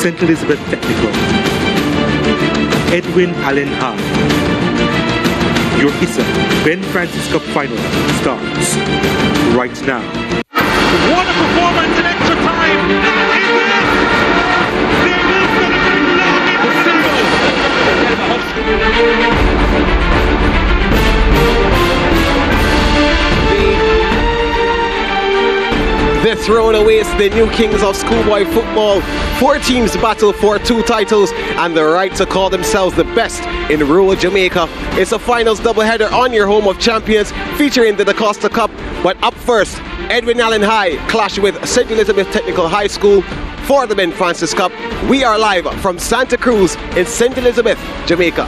St. Elizabeth Technical. Edwin Allen High. Your ISSA Ben Francis Cup final starts right now. What a performance in extra time! They will celebrate long The throne awaits the new kings of schoolboy football. 4 teams battle for 2 titles and the right to call themselves the best in rural Jamaica. It's a finals doubleheader on your home of champions featuring the DaCosta Cup. But up first, Edwin Allen High clash with St. Elizabeth Technical High School for the Ben Francis Cup. We are live from Santa Cruz in St. Elizabeth, Jamaica.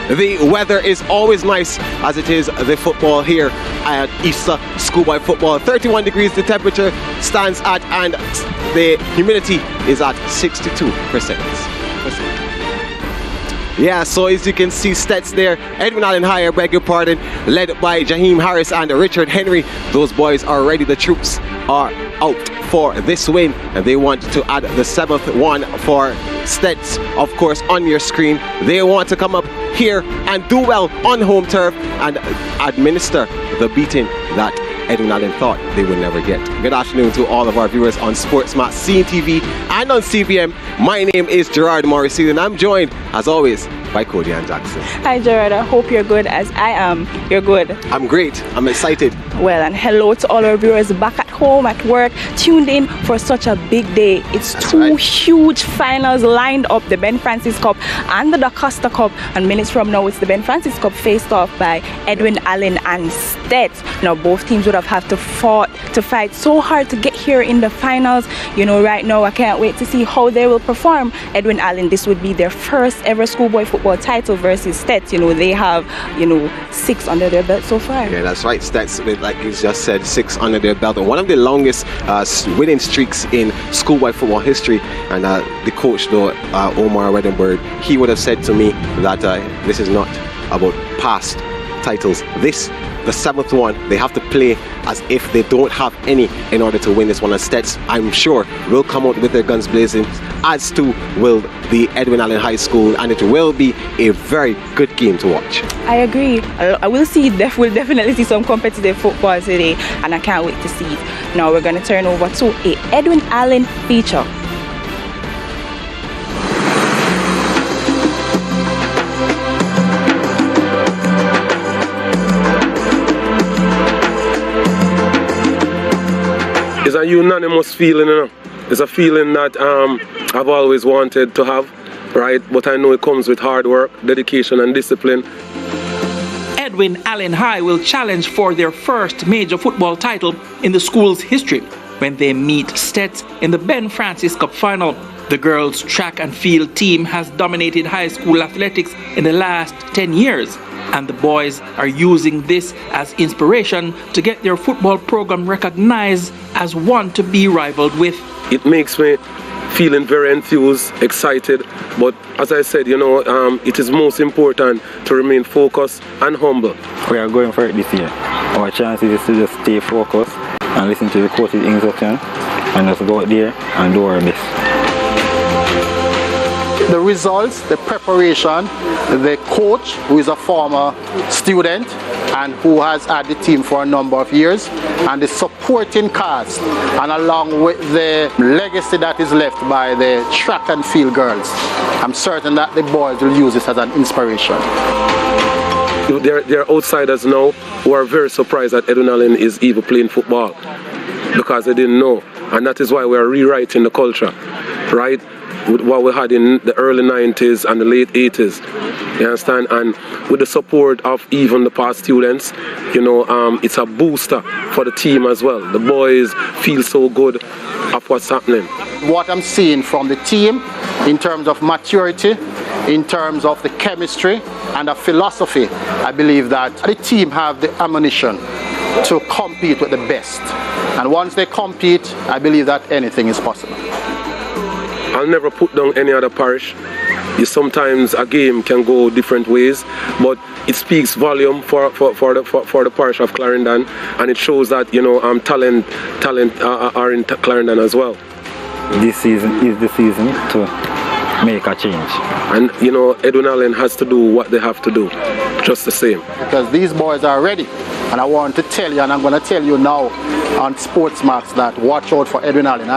The weather is always nice as it is the football here at ISSA Schoolboy Football. 31 degrees the temperature stands at, and the humidity is at 62%. Yeah, so as you can see, stats there. Edwin Allen High, I beg your pardon, led by Jaheim Harris and Richard Henry. Those boys are ready. The troops are out for this win, and they want to add the 7th one for stats, of course, on your screen. They want to come up here and do well on home turf and administer the beating that Edwin Allen thought they would never get. Good afternoon to all of our viewers on SportsMax, CEEN TV and on CBM. My name is Gerard Morrissey and I'm joined, as always, by Cody and Jackson. Hi Gerard, I hope you're good as I am. You're good. I'm great. I'm excited. Well, and hello to all our viewers back at home, at work, tuned in for such a big day. It's That's 2 right. Huge finals lined up, the Ben Francis Cup and the DaCosta Cup. And minutes from now, it's the Ben Francis Cup faced off by Edwin Allen and Stets. Now, both teams would have had to fight so hard to get here in the finals. You know, right now, I can't wait to see how they will perform. Edwin Allen, this would be their first ever schoolboy football title versus Stets. You know, they have, 6 under their belt so far. Yeah, that's right. Stets, like you just said, 6 under their belt. And one of the longest winning streaks in schoolboy football history. And the coach, though, Omar Wedenberg, he would have said to me that this is not about past titles. This, the 7th one, they have to play as if they don't have any in order to win this one. And Stets, I'm sure, will come out with their guns blazing, as too will the Edwin Allen High School, and it will be a very good game to watch. I agree. I will we'll definitely see some competitive football today, and I can't wait to see it. Now we're going to turn over to a Edwin Allen feature. It's a unanimous feeling, you know. It's a feeling that I've always wanted to have, right? But I know it comes with hard work, dedication and discipline. Edwin Allen High will challenge for their first major football title in the school's history when they meet Stets in the Ben Francis Cup final. The girls' track and field team has dominated high school athletics in the last 10 years. And the boys are using this as inspiration to get their football program recognized as one to be rivaled with. It makes me feeling very enthused, excited, but as I said, it is most important to remain focused and humble. We are going for it this year. Our chance is to just stay focused and listen to the coach's instruction and just go out there and do our best. The results, the preparation, the coach, who is a former student and who has had the team for a number of years, and the supporting cast, and along with the legacy that is left by the track and field girls, I'm certain that the boys will use this as an inspiration. There are outsiders now who are very surprised that Edwin Allen is even playing football because they didn't know, and that is why we are rewriting the culture, right? With what we had in the early 90s and the late 80s, you understand? And with the support of even the past students, it's a booster for the team as well. The boys feel so good of what's happening. What I'm seeing from the team in terms of maturity, in terms of the chemistry and the philosophy, I believe that the team have the ammunition to compete with the best. And once they compete, I believe that anything is possible. I'll never put down any other parish. Sometimes a game can go different ways, but it speaks volume for the parish of Clarendon, and it shows that talent are in Clarendon as well. this season is the season to make a change. And you know, Edwin Allen has to do what they have to do, just the same. Because these boys are ready. And I want to tell you, and I'm going to tell you now on SportsMax, that watch out for Edwin Allen.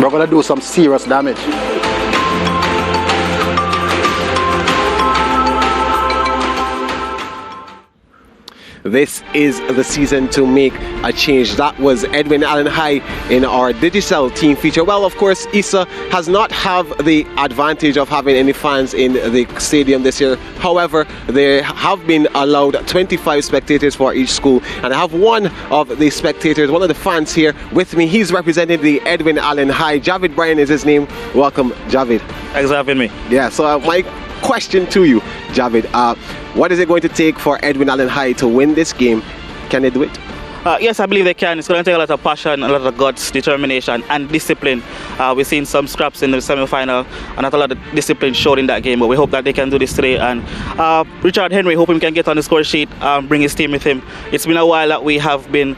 We're going to do some serious damage. This is the season to make a change. That was Edwin Allen High in our digital team feature. Well, of course, ISSA has not have the advantage of having any fans in the stadium this year. However, they have been allowed 25 spectators for each school. And I have one of the spectators, one of the fans here with me. He's representing the Edwin Allen High. Javid Bryan is his name. Welcome, Javid. Thanks for having me. Yeah, so my question to you, Javid, what is it going to take for Edwin Allen High to win this game? Can they do it? Yes, I believe they can. It's going to take a lot of passion, a lot of guts, determination and discipline. We've seen some scraps in the semi-final and not a lot of discipline showed in that game, but we hope that they can do this today. And Richard Henry, hope he can get on the score sheet, bring his team with him. It's been a while that we have been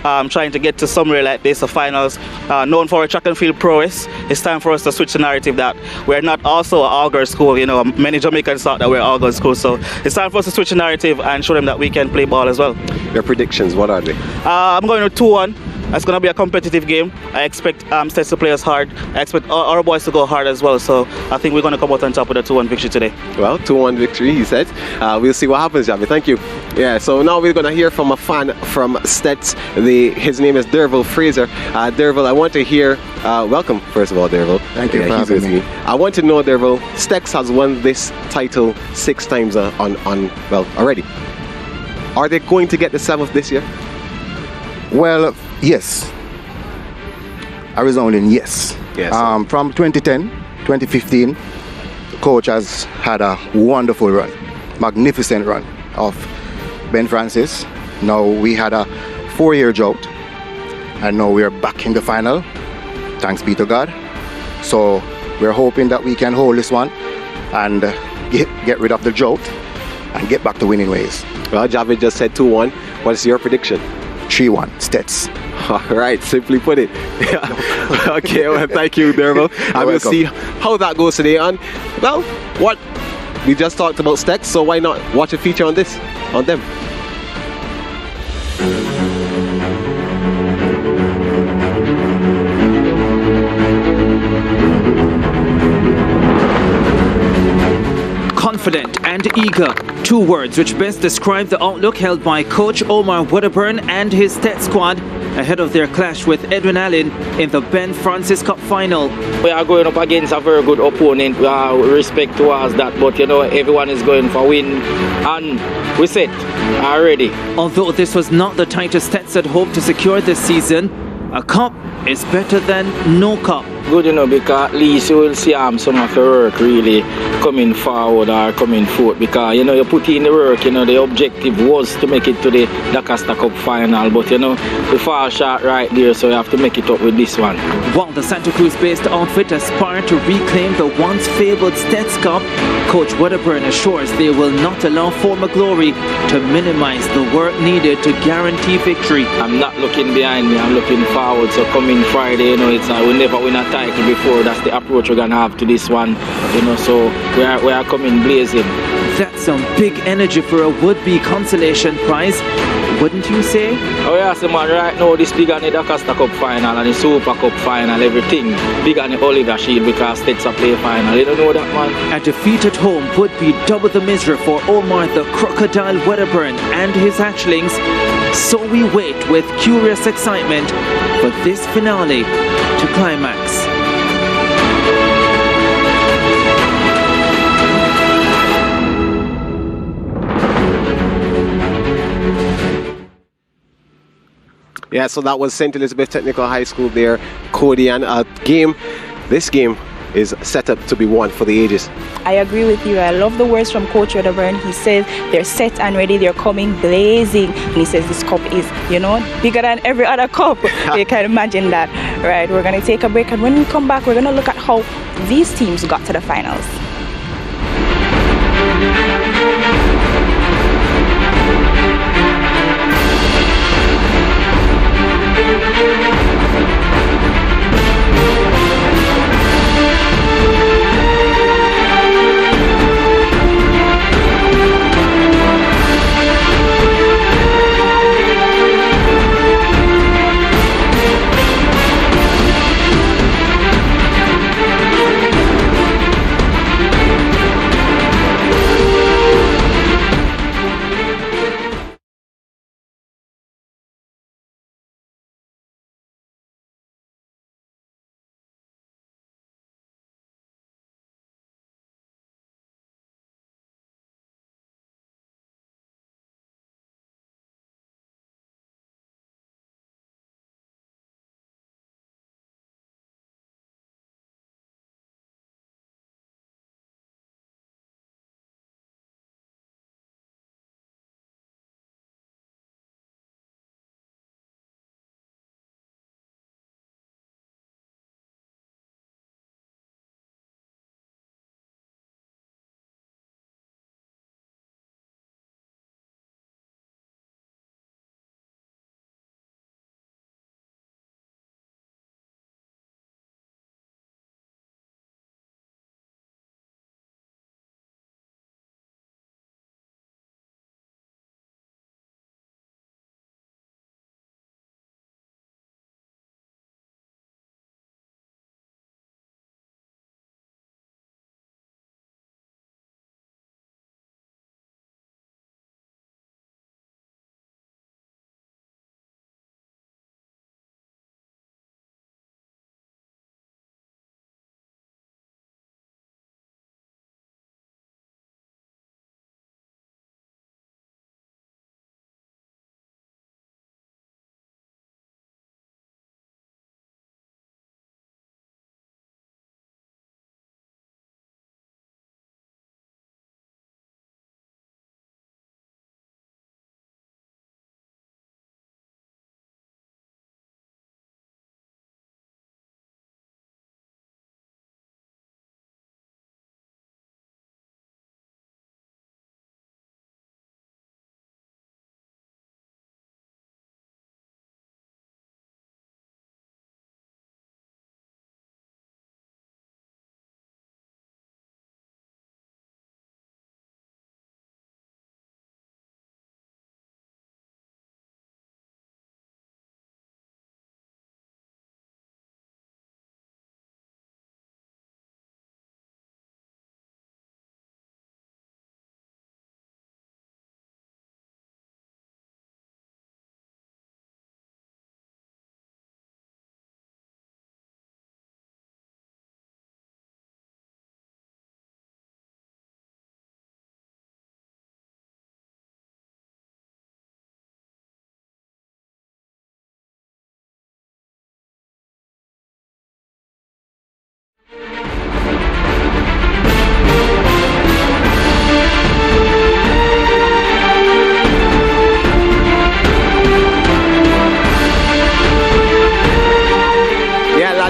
trying to get to somewhere like this, the finals, known for our track and field prowess. It's time for us to switch the narrative that we're not also an all-girls school. You know, many Jamaicans thought that we're an all-girls school, so it's time for us to switch the narrative and show them that we can play ball as well. Your predictions, what are they? I'm going with 2-1. It's going to be a competitive game. I expect Stats to play us hard. I expect our boys to go hard as well. So I think we're going to come out on top with a 2-1 victory today. Well, 2-1 victory, he said. We'll see what happens, Javi. Thank you. Yeah, so now we're going to hear from a fan from Stets. His name is Derville Fraser. Derville, I want to hear... welcome, first of all, Derville. Thank you for having me. I want to know, Derville, Stets has won this title 6 times already. Are they going to get the 7th this year? Well, yes. A resounding yes. Yes. From 2010, 2015, the coach has had a wonderful run, magnificent run of Ben Francis. Now we had a 4-year drought, and now we're back in the final. Thanks be to God. So we're hoping that we can hold this one and get rid of the drought and get back to winning ways. Well, Javid just said 2-1. What's your prediction? 3-1, Stets. All right, simply put it. Okay, well, thank you, Derville. I will see how that goes today. And, well, what? We just talked about Stets, so why not watch a feature on this, on them? Confident and eager, 2 words which best describe the outlook held by Coach Omar Wedderburn and his Stet squad ahead of their clash with Edwin Allen in the Ben Francis Cup final. We are going up against a very good opponent. Respect towards that, but you know, everyone is going for win, and we set already. Although this was not the tightest Stets had hoped to secure this season, a cup is better than no cup. Good, you know, because at least you will see some of the work really coming forward or coming forth, because you know you put in the work. You know, the objective was to make it to the Costa Cup final, but you know we fall short right there, so you have to make it up with this one. While the Santa Cruz-based outfit aspire to reclaim the once fabled Stets Cup, Coach Wedderburn assures they will not allow former glory to minimize the work needed to guarantee victory. I'm not looking behind me, I'm looking forward. So coming Friday, you know, it's we never win a title before. That's the approach we're gonna have to this one, you know. So we are coming blazing. That's some big energy for a would-be consolation prize, wouldn't you say? Oh yes, man. Right now, this bigger than the Costa Cup final and the Super Cup final, everything bigger than the Oliver Shield, because Stets are play final. You don't know that, man. A defeat at home would be double the misery for Omar the Crocodile Wedderburn and his hatchlings. So we wait with curious excitement for this finale to climax. Yeah, so that was St. Elizabeth Technical High School there, Cody, and this game is set up to be one for the ages. I agree with you. I love the words from Coach Wedderburn. He says they're set and ready, they're coming blazing. And he says this cup is, you know, bigger than every other cup. You can imagine that. Right, we're going to take a break, and when we come back, we're going to look at how these teams got to the finals.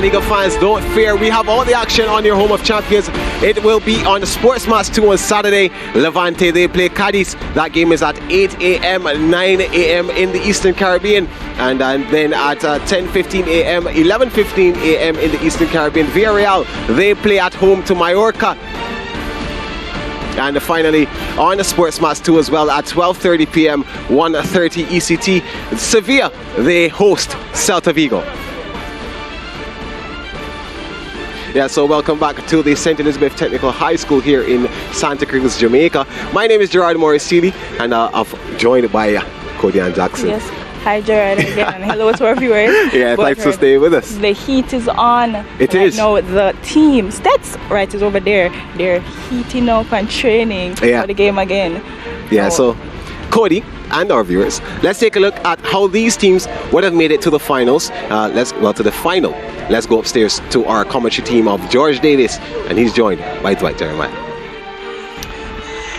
And Eagle fans, don't fear. We have all the action on your home of champions. It will be on SportsMax 2 on Saturday. Levante, they play Cadiz. That game is at 8 a.m., 9 a.m. in the Eastern Caribbean. And then at 10:15 a.m., 11:15 a.m. in the Eastern Caribbean. Villarreal, they play at home to Mallorca. And finally, on the SportsMax 2 as well, at 12:30 p.m., 1:30 ECT, Sevilla, they host Celta Vigo. Yeah, so welcome back to the St. Elizabeth Technical High School here in Santa Cruz, Jamaica. My name is Gerard Morrisili, and I'm joined by Cody and Jackson. Yes. Hi Gerard again. Hello to our viewers. Yeah, thanks for staying with us. The heat is on. It right is. Now the team, Stats, right, is over there. They're heating up and training for the game again. Yeah, so Cody and our viewers, let's take a look at how these teams would have made it to the finals. To the final. Let's go upstairs to our commentary team of George Davis, and he's joined by Dwight Jeremiah.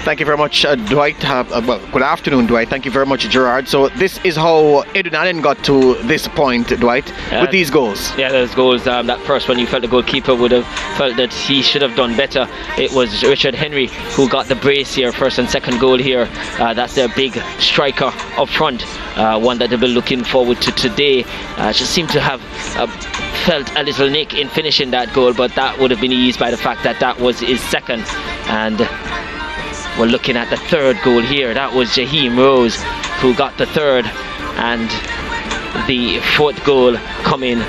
Thank you very much, Dwight. Good afternoon, Dwight. Thank you very much, Gerard. So this is how Edwin Allen got to this point, Dwight, with these goals. Yeah, those goals. That first one, you felt the goalkeeper would have felt that he should have done better. It was Richard Henry who got the brace here, first and second goal here. That's their big striker up front, one that they've been looking forward to today. Just seemed to have felt a little nick in finishing that goal, but that would have been eased by the fact that that was his second. And we're looking at the third goal here. That was Jaheim Rose who got the third, and the fourth goal coming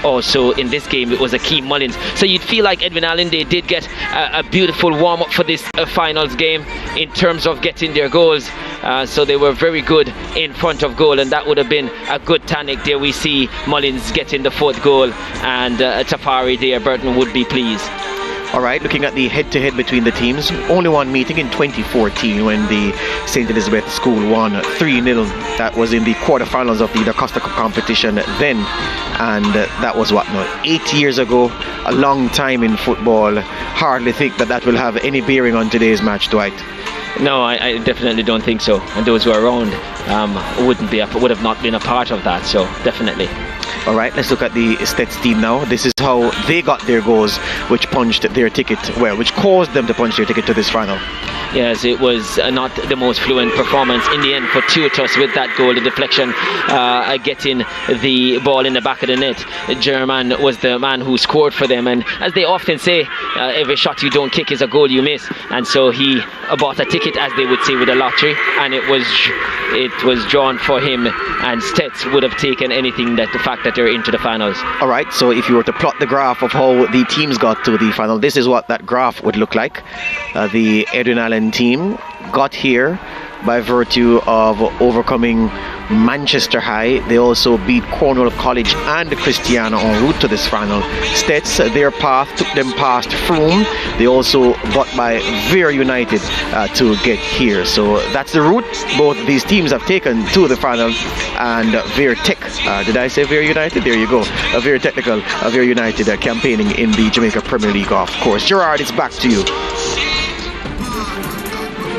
also in this game, it was Akeem Mullins. So you'd feel like Edwin Allen, they did get a beautiful warm-up for this finals game in terms of getting their goals. So they were very good in front of goal, and that would have been a good tonic. There we see Mullins getting the fourth goal, and Tafari there, Burton would be pleased. All right, looking at the head-to-head between the teams, only one meeting in 2014 when the St. Elizabeth School won 3-0. That was in the quarterfinals of the Da Costa Cup competition then, and that was 8 years ago. A long time in football. Hardly think that will have any bearing on today's match, Dwight. No, I definitely don't think so. And those who are around would have not been a part of that. So definitely. All right, let's look at the Stets team now. This is how they got their goals, which punched their ticket, which caused them to punch their ticket to this final. Yes, it was not the most fluent performance in the end for Tutus with that goal, the deflection, getting the ball in the back of the net. German was the man who scored for them, and as they often say, every shot you don't kick is a goal you miss. And so he bought a ticket, as they would say, with a lottery, and it was drawn for him, and Stets would have taken anything the fact that they're into the finals. All right, so if you were to plot the graph of how the teams got to the final, this is what that graph would look like. The Edwin Allen team got here by virtue of overcoming Manchester High. They also beat Cornwall College and Christiana en route to this final. Stets, their path took them past Froome. They also got by Very United to get here. So that's the route both these teams have taken to the final. And Very Tech, did I say Very United? There you go. A Very Technical, a Very United campaigning in the Jamaica Premier League, of course. Gerard, it's back to you.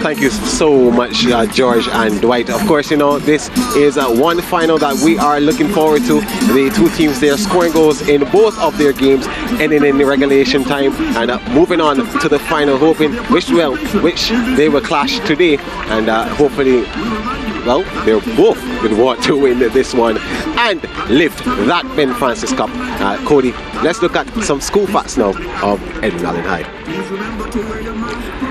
Thank you so much, George and Dwight. Of course, this is one final that we are looking forward to. The two teams there scoring goals in both of their games, ending in the regulation time, and moving on to the final, hoping which they will clash today, and hopefully, they're both would want to win this one and lift that Ben Francis Cup. Cody, let's look at some school facts now of Edwin Allen High.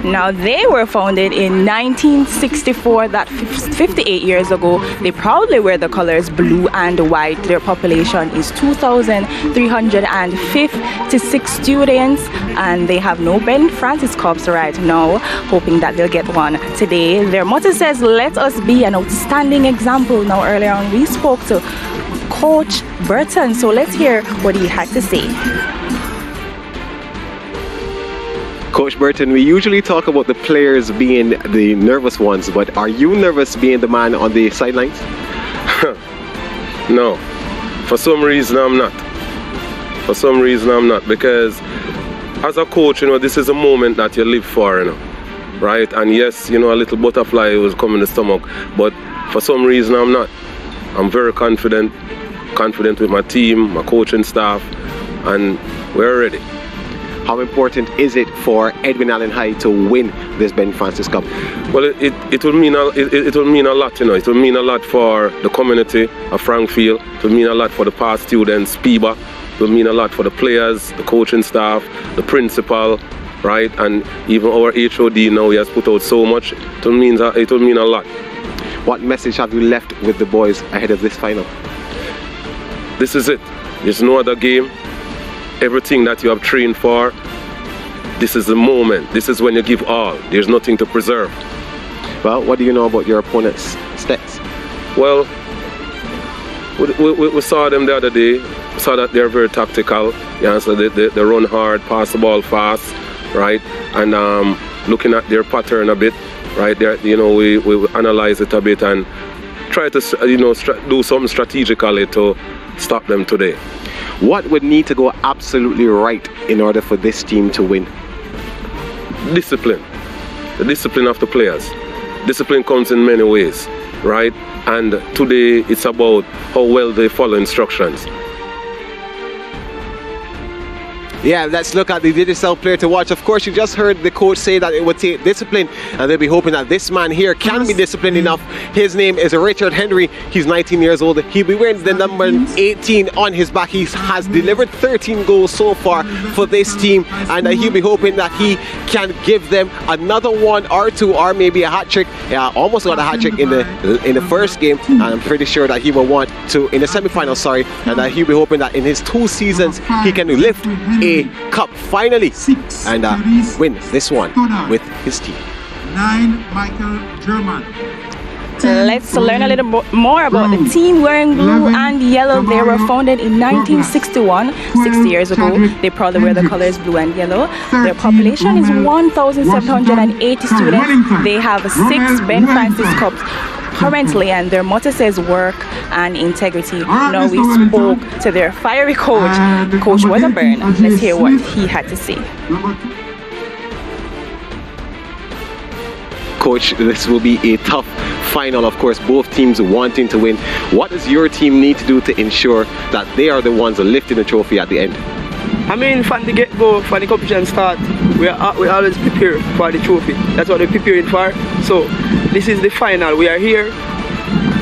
Now, they were founded in 1964, that 58 years ago. They proudly wear the colors blue and white. Their population is 2,356 students, and they have no Ben Francis Cups right now, hoping that they'll get one today. Their motto says, "Let us be an outstanding example." Now, earlier on, we spoke to Coach Burton, so let's hear what he had to say. Coach Burton, we usually talk about the players being the nervous ones, but are you nervous being the man on the sidelines? No, for some reason I'm not. Because as a coach, this is a moment that you live for, right? And yes, a little butterfly was coming in the stomach, but for some reason I'm not. I'm very confident with my team, my coaching staff, and we're ready. How important is it for Edwin Allen High to win this Ben Francis Cup? Well, it will mean it will mean a lot, you know. It will mean a lot for the community of Frankfield. It will mean a lot for the past students, PIBA. It will mean a lot for the players, the coaching staff, the principal, right? And even our HOD now, he has put out so much. It will mean a lot. What message have you left with the boys ahead of this final? This is it. There's no other game. Everything that you have trained for, this is the moment. This is when you give all. There's nothing to preserve. Well, what do you know about your opponent's stats? Well, we saw them the other day. We saw that they're very tactical. Yeah, so they run hard, pass the ball fast, right? And looking at their pattern a bit, right? We analyze it a bit and try to do something strategically to stop them today. What would need to go absolutely right in order for this team to win? Discipline. The discipline of the players. Discipline comes in many ways, right? And today it's about how well they follow instructions. Yeah, let's look at the digital player to watch. Of course, you just heard the coach say that it would take discipline, and they'll be hoping that this man here can be disciplined enough. His name is Richard Henry. He's 19 years old. He'll be wearing the number 18 on his back. He has delivered 13 goals so far for this team, and he'll be hoping that he can give them another one or two, or maybe a hat-trick. Yeah, almost got a hat-trick in the first game, and I'm pretty sure that he will want to in the semi-final, and he'll be hoping that in his 2 seasons he can lift a cup finally and win this one with his team. 9, Michael German. Let's learn a little more about the team wearing blue and yellow. They were founded in 1961, 60 years ago. They proudly wear the colors blue and yellow. Their population is 1,780 students. They have 6 Ben Francis Cups currently, and their motto says work and integrity. Now we spoke to their fiery coach, Coach Weatherburn. Let's hear what he had to say. Coach, this will be a tough final, of course, both teams wanting to win. What does your team need to do to ensure that they are the ones lifting the trophy at the end? I mean, from the get-go, from the competition start, we always prepare for the trophy. That's what we're preparing for. So this is the final. We are here.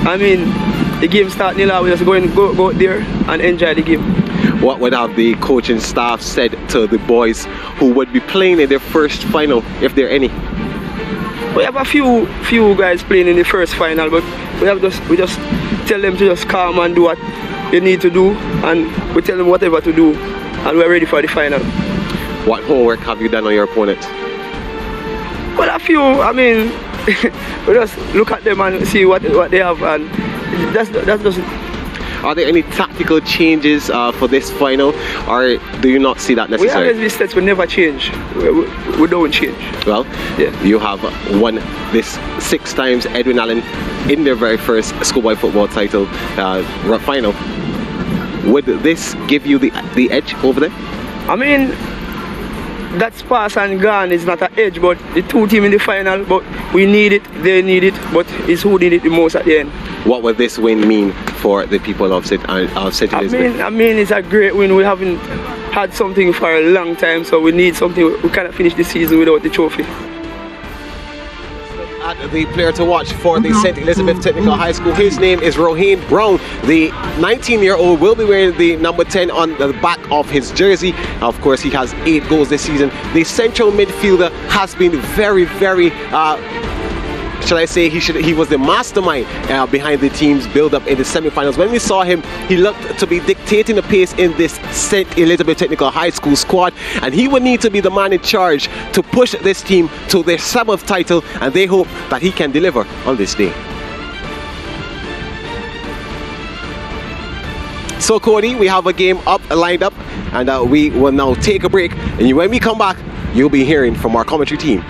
I mean, the game starts nil. We're just going to go out there and enjoy the game. What would have the coaching staff said to the boys who would be playing in their first final, if there are any? We have a few guys playing in the first final, but we just tell them to just calm and do what they need to do, and we tell them whatever to do, and we're ready for the final. What homework have you done on your opponent? Well, a few. I mean, we just look at them and see what they have, and that's just it. Are there any tactical changes for this final, or do you not see that necessary? We always mistakes, we never change. We don't change. Well, yeah. You have won this 6 times, Edwin Allen, in their very first schoolboy football title final. Would this give you the edge over them? I mean, that's past and gone. It's not an edge, but the 2 teams in the final, but we need it, they need it, but it's who need it the most at the end. What will this win mean for the people of St. Elizabeth? I mean, it's a great win. We haven't had something for a long time, so we need something. We cannot finish the season without the trophy. At the player to watch for the St. Elizabeth Technical High School, his name is Rohane Brown. The 19-year-old will be wearing the number 10 on the back of his jersey. Of course, he has 8 goals this season. The central midfielder has been very, very shall I say, he was the mastermind behind the team's build-up in the semi-finals. When we saw him, he looked to be dictating the pace in this St. Elizabeth Technical High School squad, and he would need to be the man in charge to push this team to their 7th title, and they hope that he can deliver on this day. So Cody, we have a game lined up, and we will now take a break, and when we come back, you'll be hearing from our commentary team.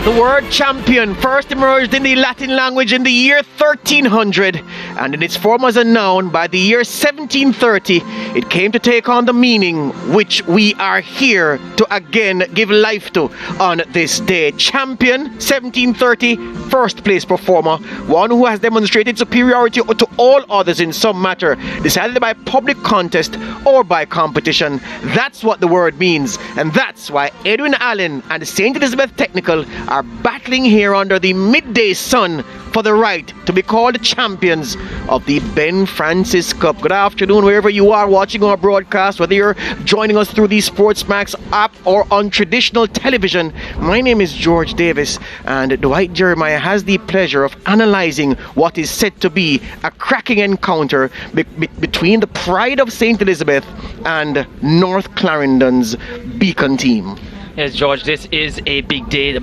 The word champion first emerged in the Latin language in the year 1300, and in its form as a noun by the year 1730, it came to take on the meaning which we are here to again give life to on this day. Champion, 1730, first place performer, one who has demonstrated superiority to all others in some matter, decided by public contest or by competition. That's what the word means, and that's why Edwin Allen and St. Elizabeth Technical are battling here under the midday sun for the right to be called champions of the Ben Francis Cup. Good afternoon, wherever you are watching our broadcast, whether you're joining us through the SportsMax app or on traditional television. My name is George Davis, and Dwight Jeremiah has the pleasure of analyzing what is said to be a cracking encounter between the pride of St. Elizabeth and North Clarendon's Beacon team. Yes, George, this is a big day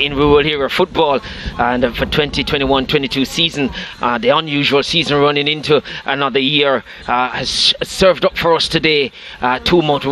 in rural hero football, and for 2021-22 season, the unusual season running into another year has served up for us today. 2-month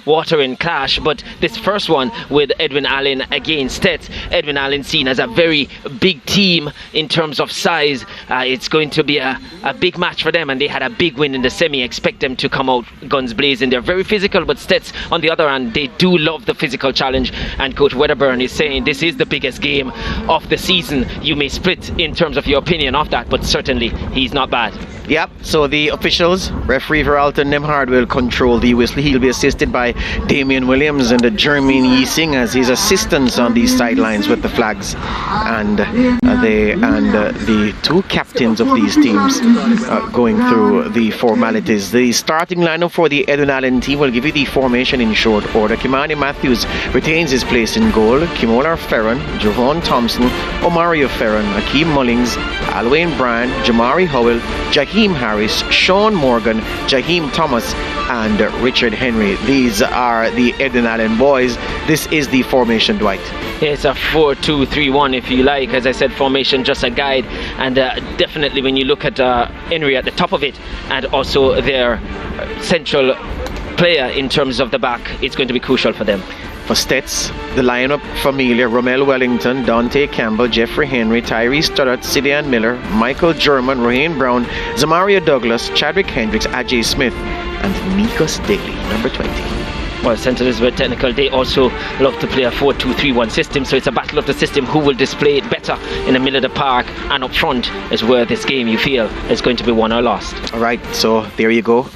watering clash, but this first one with Edwin Allen against Stets. Edwin Allen seen as a very big team in terms of size. It's going to be a big match for them, and they had a big win in the semi. Expect them to come out guns blazing. They're very physical, but Stets, on the other hand, they do love the physical challenge, and Coach Wedderburn is saying this is the biggest game of the season. You may split in terms of your opinion of that, but certainly he's not bad. Yep, so the officials, referee Veralton Nemhard will control the whistle. He'll be assisted by Damian Williams and Jermaine Yeesing as his assistants on these sidelines with the flags, and the two captains of these teams going through the formalities. The starting lineup for the Edwin Allen team will give you the formation in short order. Kimani Matthews retains his place in goal. Kimola Ferron, Javon Thompson, Omario Ferron, Akeem Mullings, Alwayne Bryan, Jamari Howell, Jaheim Harris, Sean Morgan, Jaheim Thomas, and Richard Henry. These are the Edwin Allen boys. This is the formation, Dwight. It's a 4-2-3-1 if you like. As I said, formation just a guide, and definitely when you look at Henry at the top of it, and also their central player in terms of the back, it's going to be crucial for them. For Stets, the lineup familiar: Romel Wellington, Dante Campbell, Jeffrey Henry, Tyree Stoddart, Sidian Miller, Michael German, Raheem Brown, Zamaria Douglas, Chadwick Hendricks, Ajay Smith, and Nikos Daly, number 20. Well, St. Elizabeth Technical, they also love to play a 4-2-3-1 system, so it's a battle of the system. Who will display it better in the middle of the park and up front is where this game, you feel, is going to be won or lost. All right, so there you go.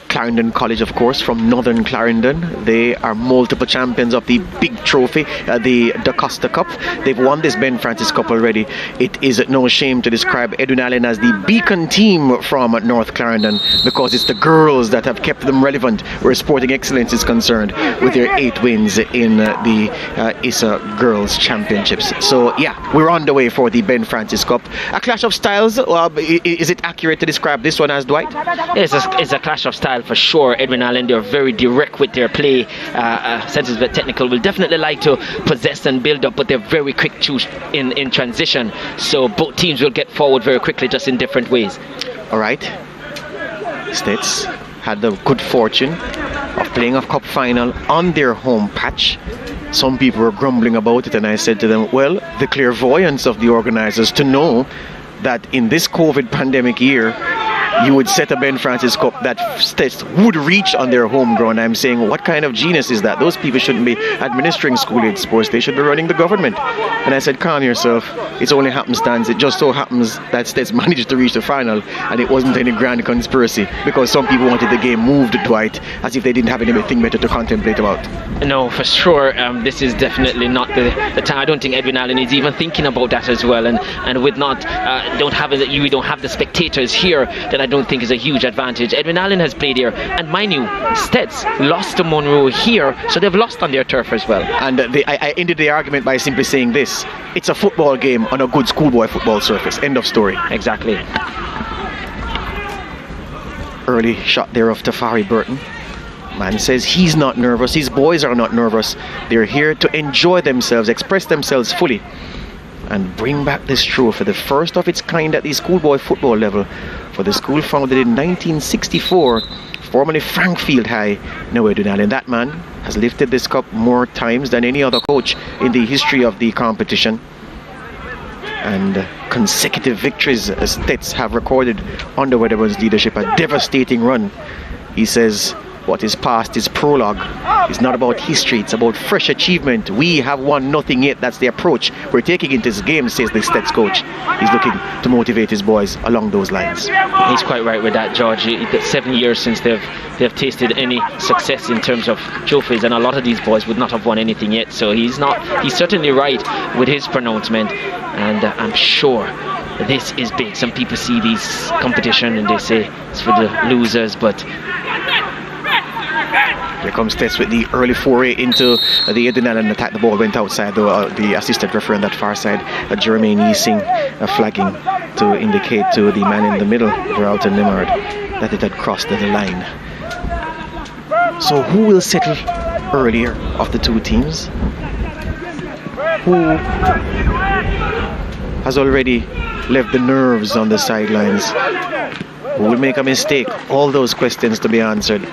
Clarendon College, of course, from Northern Clarendon. They are multiple champions of the big trophy, the DaCosta Cup. They've won this Ben Francis Cup already. It is no shame to describe Edwin Allen as the beacon team from North Clarendon, because it's the girls that have kept them relevant where sporting excellence is concerned, with their 8 wins in the ISSA Girls Championships. So yeah, we're on the way for the Ben Francis Cup. A clash of styles. Is it accurate to describe this one as, Dwight? It's a clash of styles for sure. Edwin Allen, they're very direct with their play. St. Elizabeth Technical will definitely like to possess and build up, but they're very quick in transition. So both teams will get forward very quickly, just in different ways. All right. Stets had the good fortune of playing a cup final on their home patch. Some people were grumbling about it, and I said to them, well, the clairvoyance of the organizers to know that in this COVID pandemic year, you would set a Ben Francis Cup that Stets would reach on their home ground. I'm saying, what kind of genius is that? Those people shouldn't be administering school-age sports. They should be running the government. And I said, calm yourself. It's only happenstance. It just so happens that Stets managed to reach the final, and it wasn't any grand conspiracy, because some people wanted the game moved, Dwight, as if they didn't have anything better to contemplate about. No, for sure. This is definitely not the time. I don't think Edwin Allen is even thinking about that as well. And with not don't have the spectators here, that I don't think is a huge advantage. Edwin Allen has played here, and mind you, Stets lost to Monroe here, so they've lost on their turf as well. And I ended the argument by simply saying this: it's a football game on a good schoolboy football surface. End of story. Exactly. Early shot there of Tafari Burton. Man says he's not nervous. His boys are not nervous. They're here to enjoy themselves, express themselves fully, and bring back this trophy, the first of its kind at the schoolboy football level, for the school founded in 1964, formerly Frankfield High, now Edwin Allen. That man has has lifted this cup more times than any other coach in the history of the competition. And consecutive victories as Stets have recorded under Wedderburn's leadership, a devastating run. He says what is past is prologue. It's not about history, it's about fresh achievement. We have won nothing yet. That's the approach we're taking into this game, says the Stets coach. He's looking to motivate his boys along those lines. He's quite right with that, George. It's 7 years since they've tasted any success in terms of trophies, and a lot of these boys would not have won anything yet. So he's certainly right with his pronouncement, and I'm sure this is big. Some people see these competition and they say it's for the losers, but here comes Stets with the early foray into the Edwin Allen attack. The ball went outside, though. The assistant referee on that far side, Jermaine Easing, flagging to indicate to the man in the middle, Veralton Nimard, that it had crossed the line. So who will settle earlier of the two teams? Who has already left the nerves on the sidelines? Who will make a mistake? All those questions to be answered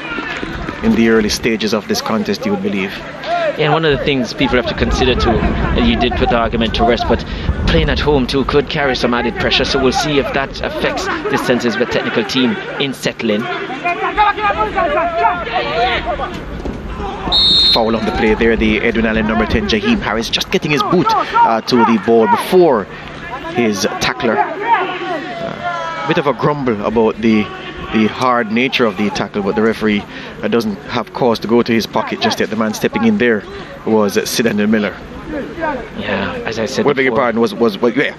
in the early stages of this contest, you would believe. Yeah, and one of the things people have to consider too, and you did put the argument to rest, but playing at home too could carry some added pressure, so we'll see if that affects the senses of the technical team in settling. Foul on the play there, the Edwin Allen number 10, Jaheim Harris, just getting his boot to the ball before his tackler. Bit of a grumble about the hard nature of the tackle, but the referee doesn't have cause to go to his pocket just yet. The man stepping in there was Sidney Miller. Yeah, as I said before, beg your pardon, was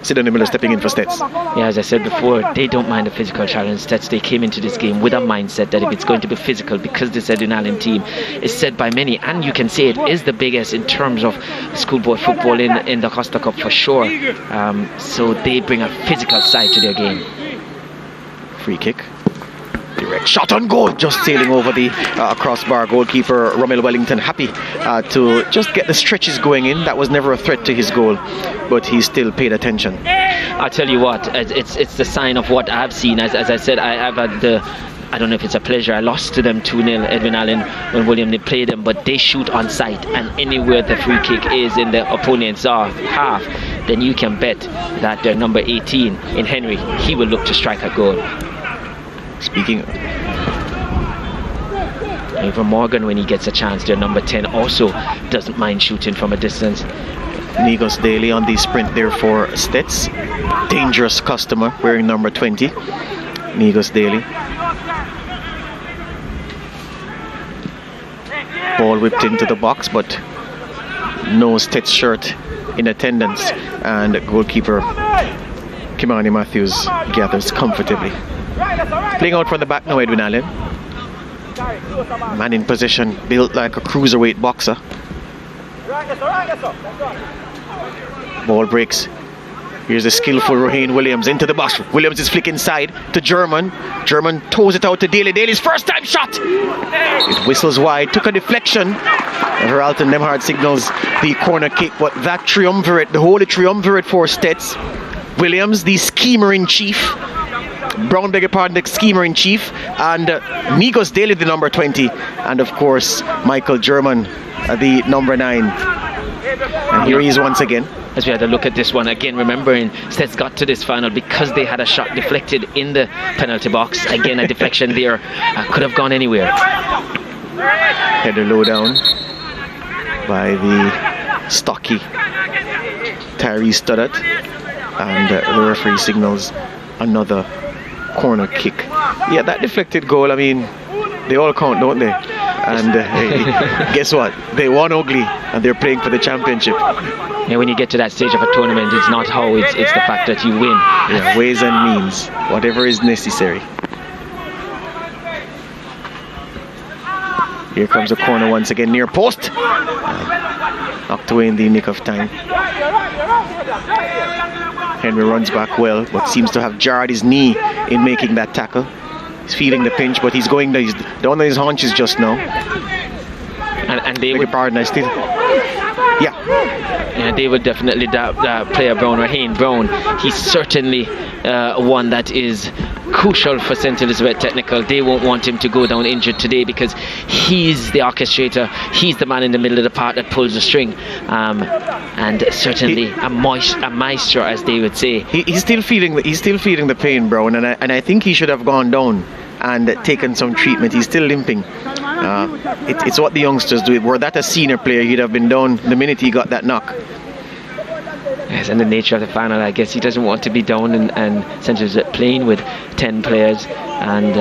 Sidney Miller stepping in for Stets. Yeah, as I said before, they don't mind a physical challenge. Stets, they came into this game with a mindset that if it's going to be physical, because this Edwin Allen team is said by many, and you can say it is the biggest in terms of schoolboy football in the Costa Cup for sure. So they bring a physical side to their game. Free kick. Direct shot on goal, just sailing over the crossbar. Goalkeeper Romel Wellington happy to just get the stretches going in. That was never a threat to his goal, but he still paid attention. I'll tell you what, it's the sign of what I've seen. As I said, I've had I don't know if it's a pleasure, I lost to them 2-0, Edwin Allen, when William, they played them, but they shoot on sight, and anywhere the free kick is in the opponent's half, then you can bet that their number 18 in Henry, he will look to strike a goal. Speaking of even Morgan, when he gets a chance, their number 10 also doesn't mind shooting from a distance. Nigos Daly on the sprint there for Stets. Dangerous customer wearing number 20. Nigos Daly. Ball whipped into the box, but no Stets shirt in attendance, and goalkeeper Kimani Matthews gathers comfortably. Playing out from the back now, Edwin Allen. Man in possession, built like a cruiserweight boxer. Ball breaks. Here's a skillful Raheem Williams into the box. Williams is flicking side to German. German toes it out to Daly. Daly's first time shot. It whistles wide, took a deflection. Veralton Nemhard signals the corner kick, but that triumvirate, the holy triumvirate for Stets. Williams, the schemer in chief. Brown, beg your pardon, the schemer in chief, and Nigos Daly, the number 20, and of course Michael German, the number 9. And here he is once again. As we had a look at this one again, remembering Stets got to this final because they had a shot deflected in the penalty box. Again, a deflection there could have gone anywhere. Header low down by the stocky Tyree Studdard, and the referee signals another corner kick. Yeah, that deflected goal, I mean, they all count, don't they? And hey, guess what? They won ugly, and they're playing for the championship. Yeah, when you get to that stage of a tournament, it's not how, it's the fact that you win. Yeah, ways and means, whatever is necessary. Here comes a corner once again, near post. Knocked away in the nick of time. Henry runs back well, but seems to have jarred his knee in making that tackle. He's feeling the pinch, but he's down on his haunches just now. And they would pardon, I still. Yeah. Yeah, they would definitely player Brown, Raheem Brown. He's certainly one that is crucial for St. Elizabeth Technical. They won't want him to go down injured today because he's the orchestrator. He's the man in the middle of the park that pulls the string, and certainly a maestro, as they would say. He's still feeling the pain, Brown, and I think he should have gone down and taken some treatment. He's still limping. It's what the youngsters do. Were that a senior player, he'd have been down the minute he got that knock. Yes, and the nature of the final, I guess he doesn't want to be down and St. Elizabeth playing with 10 players and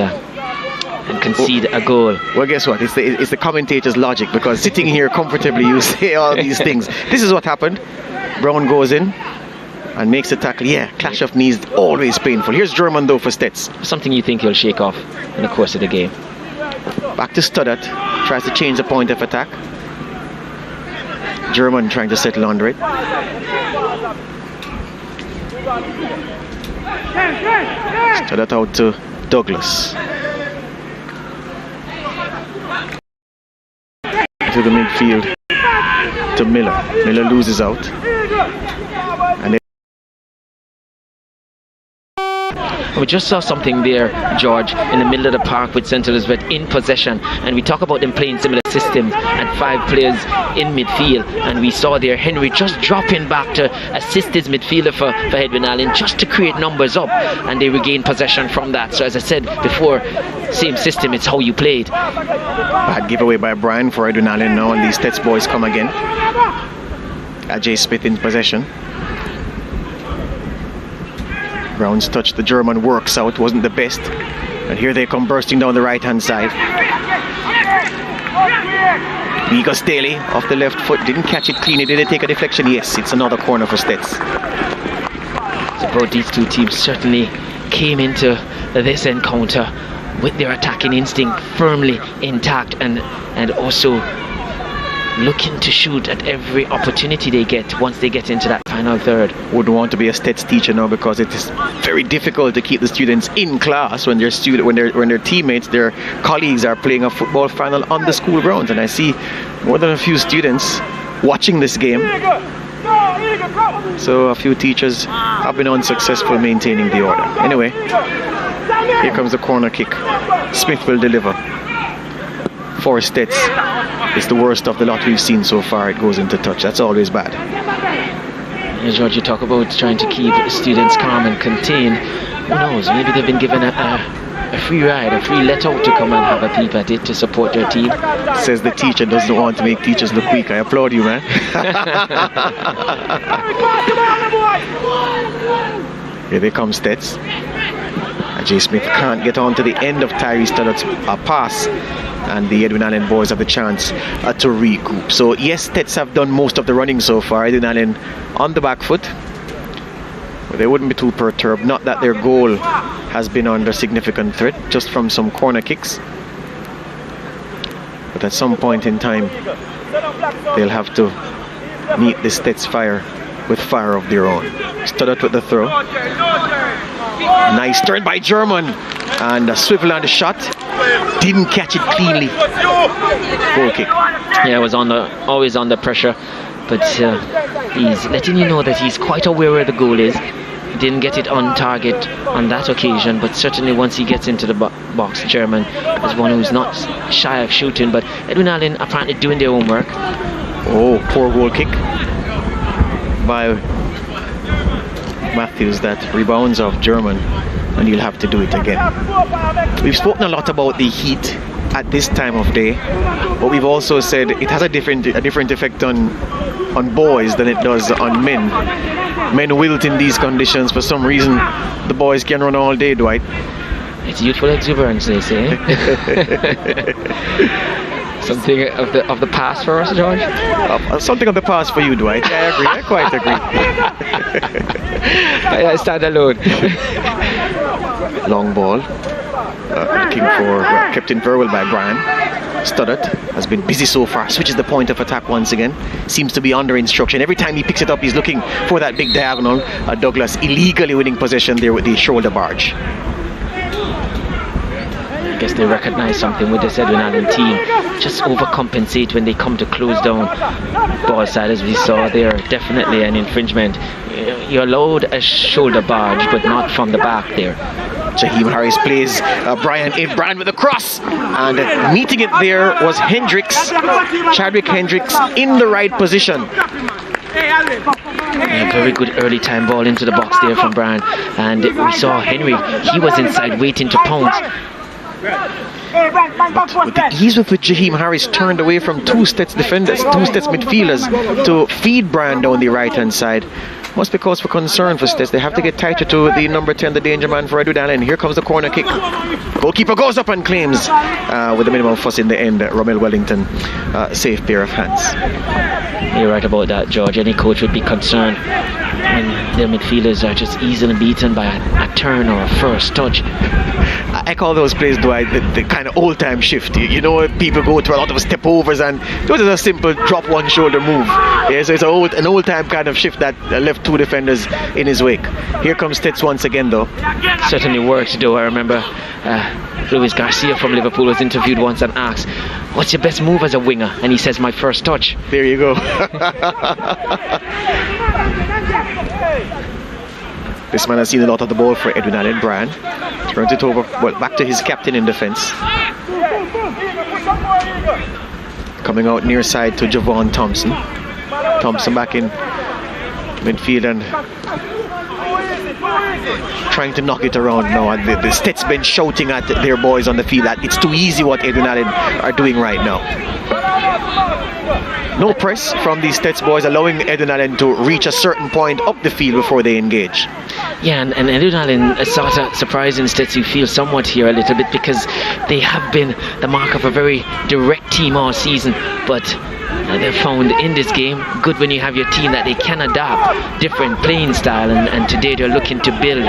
concede a goal. Well, guess what? It's the commentator's logic, because sitting here comfortably, you say all these things. This is what happened. Brown goes in and makes the tackle. Yeah, clash of knees, always painful. Here's German though for Stets. Something you think he'll shake off in the course of the game. Back to Stoddart, tries to change the point of attack. German trying to settle under it. Stoddart out to Douglas. To the midfield to Miller. Miller loses out. And we just saw something there, George, in the middle of the park with St. Elizabeth in possession, and we talk about them playing similar systems and 5 players in midfield, and we saw there Henry just dropping back to assist his midfielder for Edwin Allen, just to create numbers up, and they regain possession from that. So as I said before, same system, it's how you played. Bad giveaway by Brian for Edwin Allen now, and these Stets boys come again. Ajay Smith in possession. Brown's touch, the German works out, wasn't the best. And here they come bursting down the right hand side. Vigos Daly off the left foot, didn't catch it cleanly. Did they take a deflection? Yes, it's another corner for Stets. So both these two teams certainly came into this encounter with their attacking instinct firmly intact, and also looking to shoot at every opportunity they get once they get into that final third. Wouldn't want to be a Stets teacher now, because it is very difficult to keep the students in class when their teammates, their colleagues are playing a football final on the school grounds. And I see more than a few students watching this game. So a few teachers have been unsuccessful maintaining the order. Anyway, here comes the corner kick. Smith will deliver. For Stets, it's the worst of the lot we've seen so far. It goes into touch. That's always bad. Yeah, George, you talk about trying to keep students calm and contained. Who knows? Maybe they've been given a free ride, a free let out to come and have a peep at it to support their team. Says the teacher doesn't want to make teachers look weak. I applaud you, man. Here they come, Stets. Ajay Smith can't get on to the end of Tyree Stoddart's pass, and the Edwin Allen boys have the chance to regroup. So yes, Stets have done most of the running so far. Edwin Allen on the back foot, but they wouldn't be too perturbed. Not that their goal has been under significant threat, just from some corner kicks. But at some point in time, they'll have to meet the Stets fire with fire of their own. Stoddart with the throw. Nice turn by German, and a swivel on the shot. Didn't catch it cleanly. Goal kick. Yeah, it was always under pressure, but he's letting you know that he's quite aware where the goal is. He didn't get it on target on that occasion, but certainly once he gets into the box, German is one who's not shy of shooting. But Edwin Allen apparently doing their homework. Oh, poor goal kick by Matthews that rebounds off German, and he'll have to do it again. We've spoken a lot about the heat at this time of day, but we've also said it has a different effect on boys than it does on men. Men wilt in these conditions. For some reason, the boys can run all day, Dwight. It's youthful exuberance, they say. Something of the past for us, George? Something of the past for you, Dwight. I agree. I quite agree. I stand alone. Long ball. Looking for kept in very well by Brian. Stoddart has been busy so far. Switches the point of attack once again. Seems to be under instruction. Every time he picks it up, he's looking for that big diagonal. Douglas illegally winning possession there with the shoulder barge. I guess they recognize something with this Edwin Allen team. Just overcompensate when they come to close down ball side, as we saw there. Definitely an infringement. You're allowed a shoulder barge, but not from the back there. Jaheim Harris plays Brian with a cross, and meeting it there was Hendricks, Chadwick Hendricks, in the right position. A very good early time ball into the box there from Brian, and we saw Henry, he was inside waiting to pounce. But with the ease with which Jaheim Harris turned away from two Stets defenders, two Stets midfielders, to feed Brian down the right hand side, must be cause for concern for Stets. They have to get tighter to the number 10, the danger man for Edwin Allen. Here comes the corner kick. Goalkeeper goes up and claims with the minimum fuss in the end. Romel Wellington, safe pair of hands. You're right about that, George. Any coach would be concerned when their midfielders are just easily beaten by a turn or a first touch. I call those plays, Dwight, the kind of old-time shift. You know, people go through a lot of step-overs, and those are a simple drop one shoulder move. Yeah, so it's an old-time kind of shift that left two defenders in his wake. Here comes Stets once again, though. Certainly works, though. I remember Luis Garcia from Liverpool was interviewed once and asked, "What's your best move as a winger?" And he says, "My first touch." There you go. This man has seen a lot of the ball for Edwin Allen. Brian turns it over, well, back to his captain in defence. Coming out near side to Javon Thompson. Thompson back in midfield and trying to knock it around now. And the Stets been shouting at their boys on the field that it's too easy what Edwin Allen are doing right now. No press from these Stets boys, allowing Edwin Allen to reach a certain point up the field before they engage. Yeah, and Edwin Allen sort of surprising Stets, you feel somewhat here a little bit, because they have been the mark of a very direct team all season, but they've found in this game good when you have your team that they can adapt different playing style, and today they're looking to build.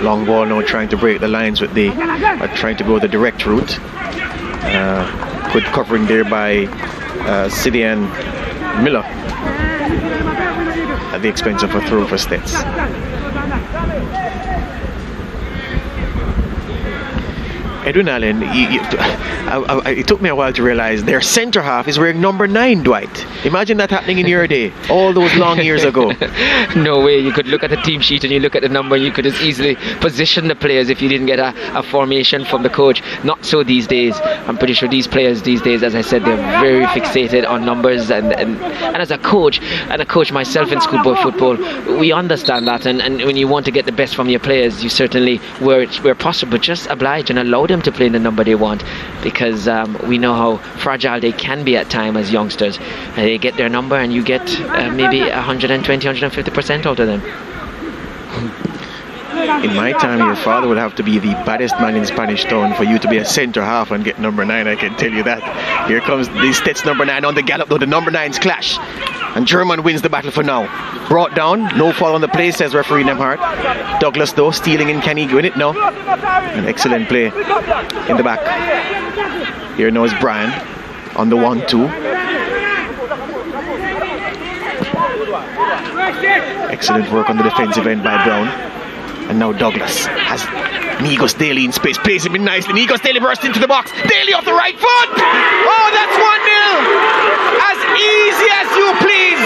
Long ball now, trying to break the lines with the trying to go the direct route. Good covering there by Sidian Miller at the expense of a throw for Stets. Edwin Allen, it took me a while to realize their centre half is wearing number 9, Dwight. Imagine that happening in your day, all those long years ago. No way. You could look at the team sheet and you look at the number, you could as easily position the players if you didn't get a formation from the coach. Not so these days. I'm pretty sure these players these days, as I said, they're very fixated on numbers, and as a coach myself in schoolboy football, we understand that, and when you want to get the best from your players, you certainly, where possible, just oblige and allow them to play in the number they want, because we know how fragile they can be at times as youngsters. They get their number and you get maybe 120-150% out of them. In my time, your father would have to be the baddest man in Spanish Town for you to be a centre half and get number 9, I can tell you that. Here comes the Stets number 9 on the gallop, though the number 9s clash, and German wins the battle for now. Brought down, no foul on the play, says referee Nemhart. Douglas, though, stealing in, can he win it? No. An excellent play in the back. Here now is Brian on the 1-2. Excellent work on the defensive end by Brown. And now Douglas has Nigos Daly in space, plays him in nicely. Nigos Daly bursts into the box. Daly off the right foot. Oh, that's 1-0. As easy as you please.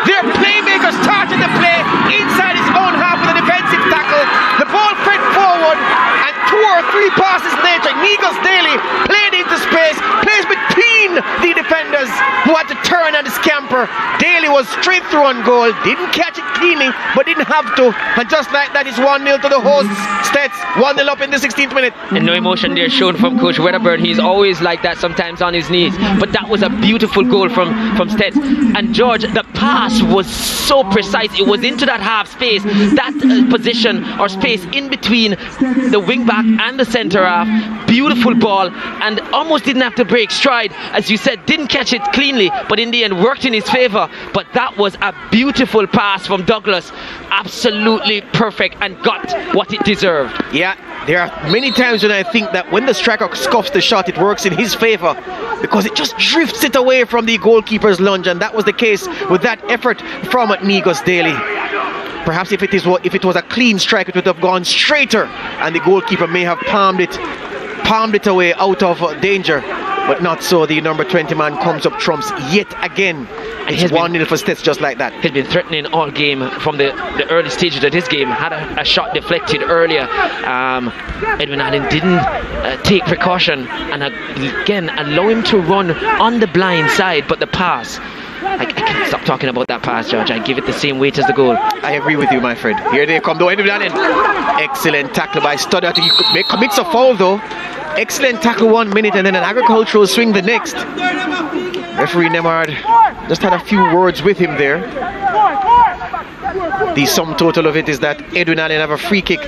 Their playmaker started the play inside his own half with a defensive tackle. The ball fed forward, and 2 or 3 passes later, Nigos Daly played into space, plays between the defenders who had to turn and scamper. Daly was straight through on goal, didn't catch it cleanly, but didn't have to. And just like that, it's 1-0 to the hosts. Stets 1-0 up in the 16th minute. And no emotion there shown from Coach Wedderburn. He's always like that, sometimes on his knees. But that was a beautiful goal from Stets. And George, the pass was so precise. It was into that half space, that position or space in between the wing back and the centre half. Beautiful ball, and almost didn't have to break stride. As you said, didn't catch it cleanly, but in the end worked in his favour. But that was a beautiful pass from Douglas. Absolutely perfect, and got what it deserved. Yeah, there are many times when I think that when the striker scuffs the shot, it works in his favour, because it just drifts it away from the goalkeeper's lunge, and that was the case with that effort from Nigos Daly. perhaps if it was a clean strike, it would have gone straighter, and the goalkeeper may have palmed it away out of danger. But not so. The number 20 man comes up trumps yet again. It's 1-0 for Stets just like that. He's been threatening all game from the early stages of this game. Had a shot deflected earlier. Edwin Allen didn't take precaution and again allow him to run on the blind side, but the pass, I can't stop talking about that pass, George. I give it the same weight as the goal. I agree with you, my friend. Here they come though. Edwin Allen. Excellent tackle by Stoddart. He commits a foul though. Excellent tackle 1 minute and then an agricultural swing the next. Referee Nemard just had a few words with him there. The sum total of it is that Edwin Allen have a free kick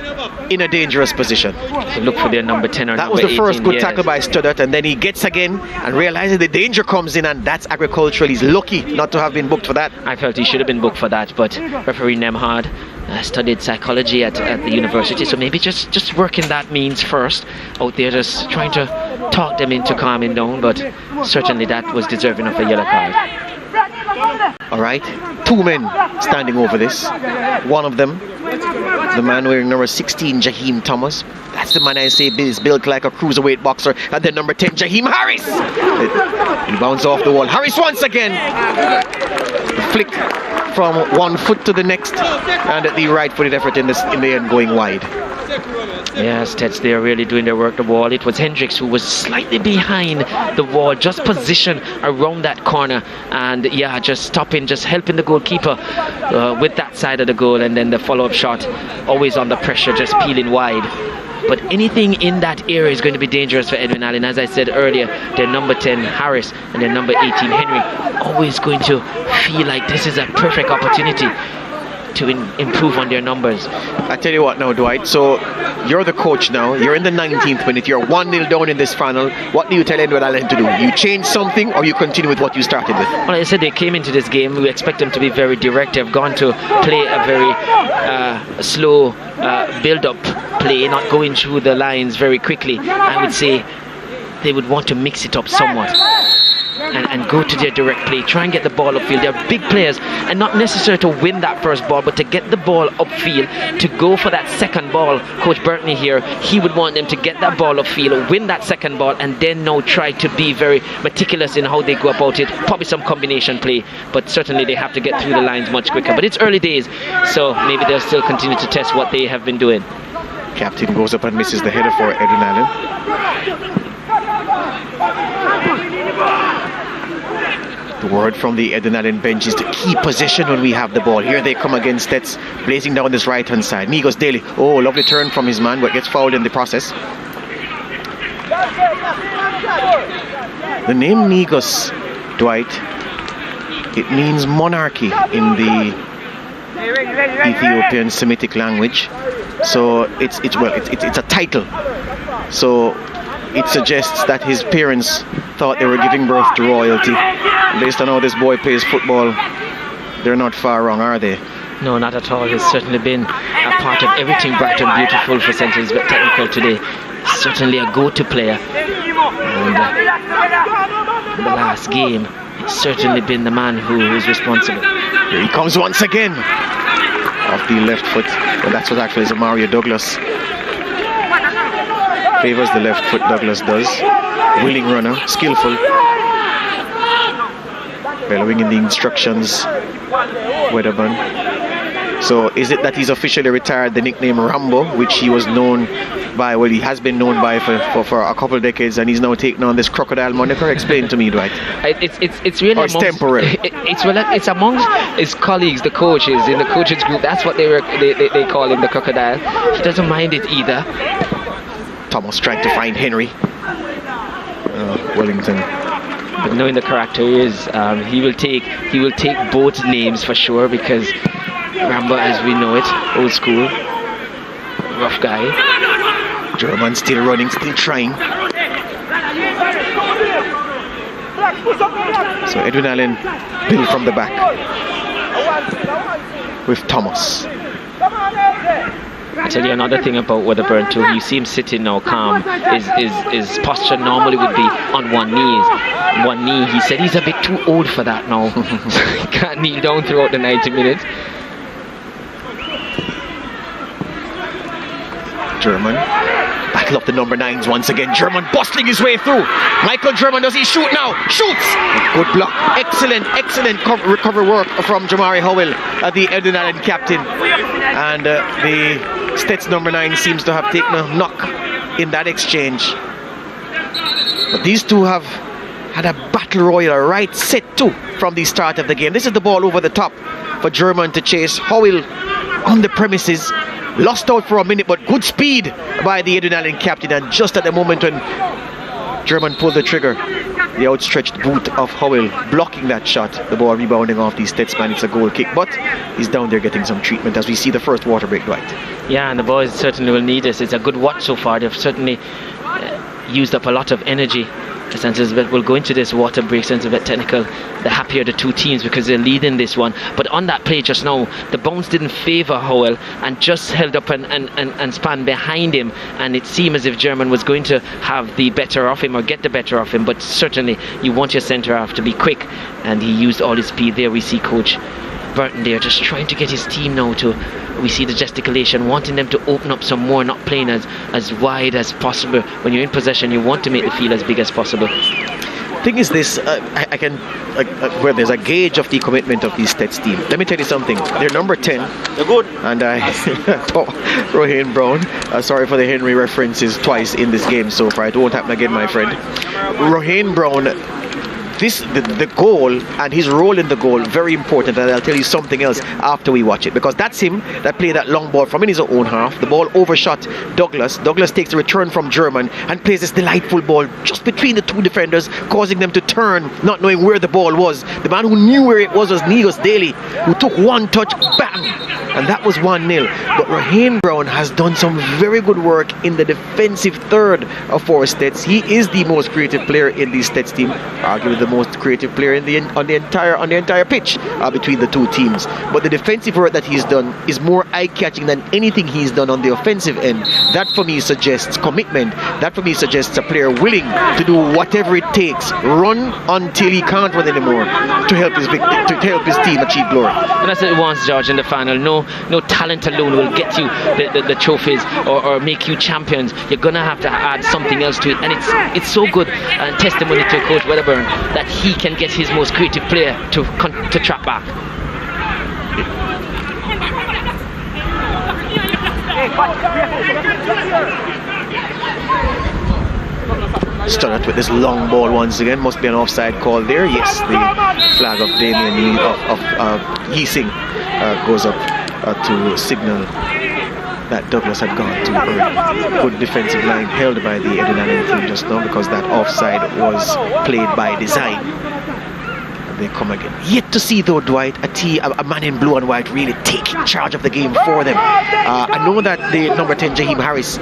in a dangerous position. So look for their number 10 or that number 18. That was the first good tackle by Stoddart, and then he gets again and realizes the danger comes in, and that's agricultural. He's lucky not to have been booked for that. I felt he should have been booked for that, but referee Nemhard studied psychology at the university, so maybe just working that means first out there, just trying to talk them into calming down, but certainly that was deserving of a yellow card. All right, 2 men standing over this. One of them, the man wearing number 16, Jaheim Thomas. That's the man I say is built like a cruiserweight boxer. And then number 10, Jaheim Harris. He bounces off the wall. Harris once again. Flick from one foot to the next, and the right-footed effort in the end going wide. Yes, Teds, they are really doing their work the wall. It was Hendricks who was slightly behind the wall, just positioned around that corner, and yeah, just stopping, just helping the goalkeeper with that side of the goal, and then the follow-up shot, always under pressure, just peeling wide. But anything in that area is going to be dangerous for Edwin Allen. As I said earlier, their number 10, Harris, and their number 18, Henry, always going to feel like this is a perfect opportunity to improve on their numbers. I tell you what now, Dwight, so you're the coach now, you're in the 19th minute, you're 1-0 down in this final. What do you tell Edwin Allen to do? You change something or you continue with what you started with? Well, I said they came into this game, we expect them to be very direct. They've gone to play a very slow build-up play, not going through the lines very quickly. I would say they would want to mix it up somewhat and go to their direct play, try and get the ball upfield. They're big players, and not necessarily to win that first ball, but to get the ball upfield, to go for that second ball. Coach Burtney here, he would want them to get that ball upfield, win that second ball, and then now try to be very meticulous in how they go about it. Probably some combination play, but certainly they have to get through the lines much quicker. But it's early days, so maybe they'll still continue to test what they have been doing. Captain goes up and misses the header for Edwin Allen. The word from the Edwin Allen bench is to keep possession when we have the ball. Here they come against Stets, blazing down this right hand side. Migos Daly, oh, lovely turn from his man, but gets fouled in the process. The name Migos, Dwight, it means monarchy in the Ethiopian Semitic language. So it's a title. So it suggests that his parents thought they were giving birth to royalty. Based on how this boy plays football, they're not far wrong, are they? No, not at all. He's certainly been a part of everything bright and beautiful for St. Elizabeth Technical today. Certainly a go-to player. And the last game, it's certainly been the man who is responsible. Here he comes once again. Off the left foot. Well, that's what actually is a Mario Douglas. Favors the left foot, Douglas does. Willing runner, skillful. Bellowing in the instructions, Weatherburn. So is it that he's officially retired the nickname Rambo, which he was known by, well, he has been known by for a couple of decades, and he's now taken on this crocodile moniker? Explain to me, Dwight. It's really or it's temporary. It's amongst his colleagues, the coaches in the coaches group. That's what they call him, the crocodile. He doesn't mind it either. Thomas trying to find Henry. Wellington. But knowing the character he is, he will take both names for sure, because Rambo, as we know it, old school, rough guy. German still running, still trying. So Edwin Allen built from the back with Thomas. I tell you another thing about Weatherburn too. You see him sitting now calm. His posture normally would be on one knee. He said he's a bit too old for that now. He can't kneel down throughout the 90 minutes. German. Battle up the number 9s once again. German bustling his way through. Michael German, does he shoot now? Shoots! Good block. Excellent recovery work from Jamari Howell, the Edwin Allen captain. And the Stets number 9 seems to have taken a knock in that exchange. But these two have had a battle royal right set too from the start of the game. This is the ball over the top for German to chase. Howell on the premises. Lost out for a minute, but good speed by the Edwin Allen captain. And just at the moment when German pulled the trigger, the outstretched boot of Howell blocking that shot. The ball rebounding off the Stets man. It's a goal kick, but he's down there getting some treatment as we see the first water break, right? Yeah, and the boys certainly will need this. It's a good watch so far. They've certainly used up a lot of energy. SportsMax will go into this water break. SportsMax technical, the happier the two teams because they're leading this one. But on that play just now, the bounce didn't favour Howell and just held up and span behind him, and it seemed as if German was going to have the better of him or get the better of him. But certainly you want your centre half to be quick, and he used all his speed there. We see Coach Burton there just trying to get his team now to, we see the gesticulation, wanting them to open up some more, not playing as wide as possible. When you're in possession, you want to make the field as big as possible. Thing is this, where there's a gauge of the commitment of the Stets team. Let me tell you something. They're number 10. They're good. And Rohan Brown. Sorry for the Henry references twice in this game so far. It won't happen again, my friend. Rohan Brown. The goal and his role in the goal, very important, and I'll tell you something else after we watch it, because that's him that played that long ball from in his own half. The ball overshot Douglas. Douglas takes the return from German and plays this delightful ball just between the two defenders, causing them to turn, not knowing where the ball was. The man who knew where it was Negus Daly, who took one touch, bang, and that was 1-0. But Rohan Brown has done some very good work in the defensive third of four Stets. He is the most creative player in the Stets team, arguably the most creative player on the entire pitch between the two teams. But the defensive work that he's done is more eye-catching than anything he's done on the offensive end. That for me suggests commitment. That for me suggests a player willing to do whatever it takes, run until he can't run anymore, to help his team achieve glory. And that's what it wants, George, in the final. No talent alone will get you the trophies or make you champions. You're gonna have to add something else to it, and it's so good and testimony to Coach Wedderburn that he can get his most creative player to trap back. Stunned with this long ball once again. Must be an offside call there. Yes, the flag of Damien Yeesing goes up to signal that Douglas had gone too early. Good defensive line held by the Edwin Allen team just now, because that offside was played by design. And they come again. Yet to see though, Dwight, a man in blue and white really taking charge of the game for them. I know that the number 10 Jaheim Harris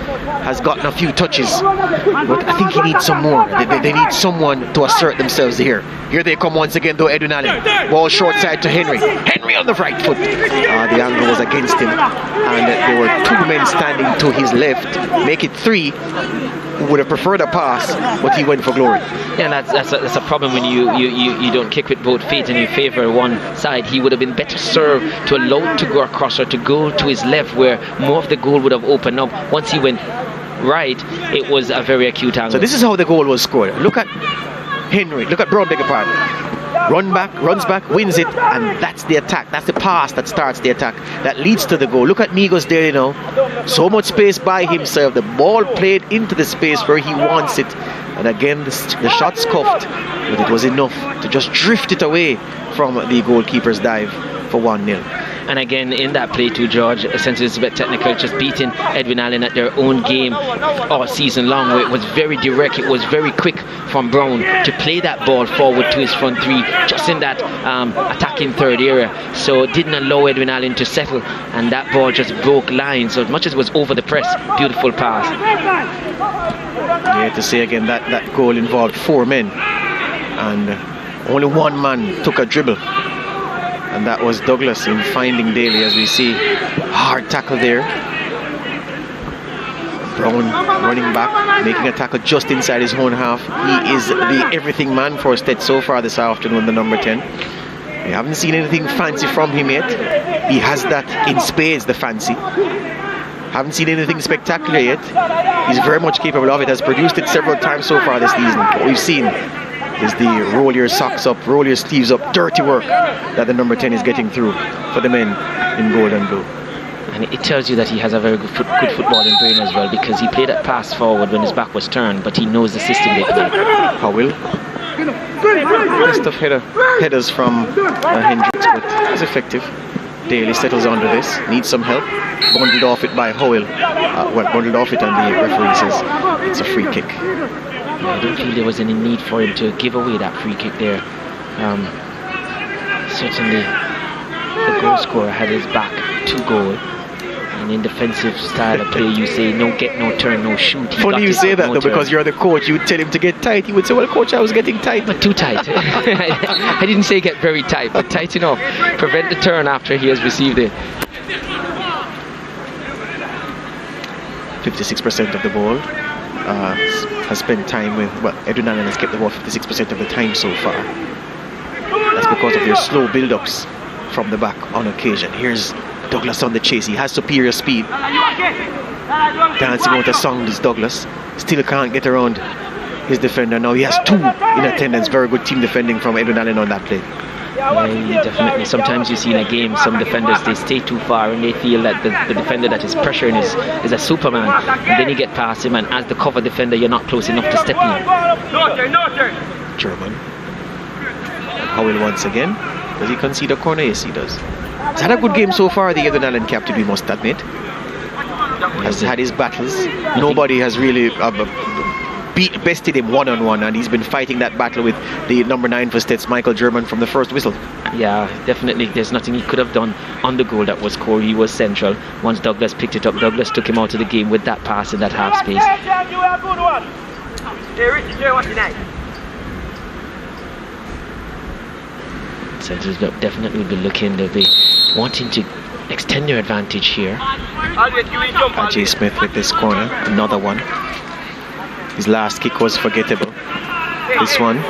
has gotten a few touches, but I think he needs some more. They need someone to assert themselves here. Here they come once again though, Edwin Allen. Ball short side to Henry. Henry on the right foot. The angle was against him, and there were two men standing to his left. Make it three who would have preferred a pass, but he went for glory. Yeah, that's a problem when you don't kick with both feet and you favour one side. He would have been better served to allow to go across or to go to his left, where more of the goal would have opened up. Once he went right, it was a very acute angle. So this is how the goal was scored. Look at Henry, look at Brown, beg your pardon. Runs back, wins it, and that's the attack. That's the pass that starts the attack, that leads to the goal. Look at Negus there, you know. So much space by himself. The ball played into the space where he wants it. And again, the shot scuffed, but it was enough to just drift it away from the goalkeeper's dive for 1-0. And again, in that play too, George, since it's a bit technical, just beating Edwin Allen at their own game all season long, where it was very direct, it was very quick from Brown to play that ball forward to his front three, just in that attacking third area. So it didn't allow Edwin Allen to settle, and that ball just broke lines. So as much as it was over the press, beautiful pass. Yeah, to say again, that goal involved four men, and only one man took a dribble. And that was Douglas in finding Daly, as we see. Hard tackle there. Brown running back, making a tackle just inside his own half. He is the everything man for Stets so far this afternoon, the number 10. We haven't seen anything fancy from him yet. He has that in spades, the fancy. Haven't seen anything spectacular yet. He's very much capable of it, has produced it several times so far this season. What we've seen is the roll your socks up, roll your sleeves up, dirty work that the number 10 is getting through for the men in gold and blue. And it tells you that he has a very good footballing brain as well, because he played that pass forward when his back was turned, but he knows the system they play. Howell. Best of headers from Hendricks, but it's effective. Daly settles onto this, needs some help. Bundled off it by Howell. Bundled off it, and the referee says it's a free kick. I don't feel there was any need for him to give away that free kick there. Certainly, the goal scorer had his back to goal. And in defensive style of play, you say no get, no turn, no shoot. Funny you say that though, because you're the coach. You would tell him to get tight. He would say, well, coach, I was getting tight. But too tight. I didn't say get very tight, but tight enough. Prevent the turn after he has received it. 56% of the ball has spent time with, well, Edwin Allen has kept the ball 56% of the time so far. That's because of their slow build-ups from the back on occasion. Here's Douglas on the chase. He has superior speed. Dancing out a song, this Douglas. Still can't get around his defender. Now he has two in attendance. Very good team defending from Edwin Allen on that play. Yeah, definitely. Sometimes you see in a game some defenders, they stay too far and they feel that the defender that is pressuring is a Superman, and then you get past him, and as the cover defender you're not close enough to step in. German. Howell once again. Does he concede a corner? Yes, he does. He's had a good game so far, the Edwin Allen captain, we must admit. Has had his battles. Nobody has really bested him one-on-one, and he's been fighting that battle with the number 9 for Stets, Michael German, from the first whistle. Yeah, definitely. There's nothing he could have done on the goal that was scored. He was central. Once Douglas picked it up, Douglas took him out of the game with that pass in that half space. Centres definitely will be looking, they'll be wanting to extend their advantage here. Jay Smith with this corner, another one. His last kick was forgettable. This one,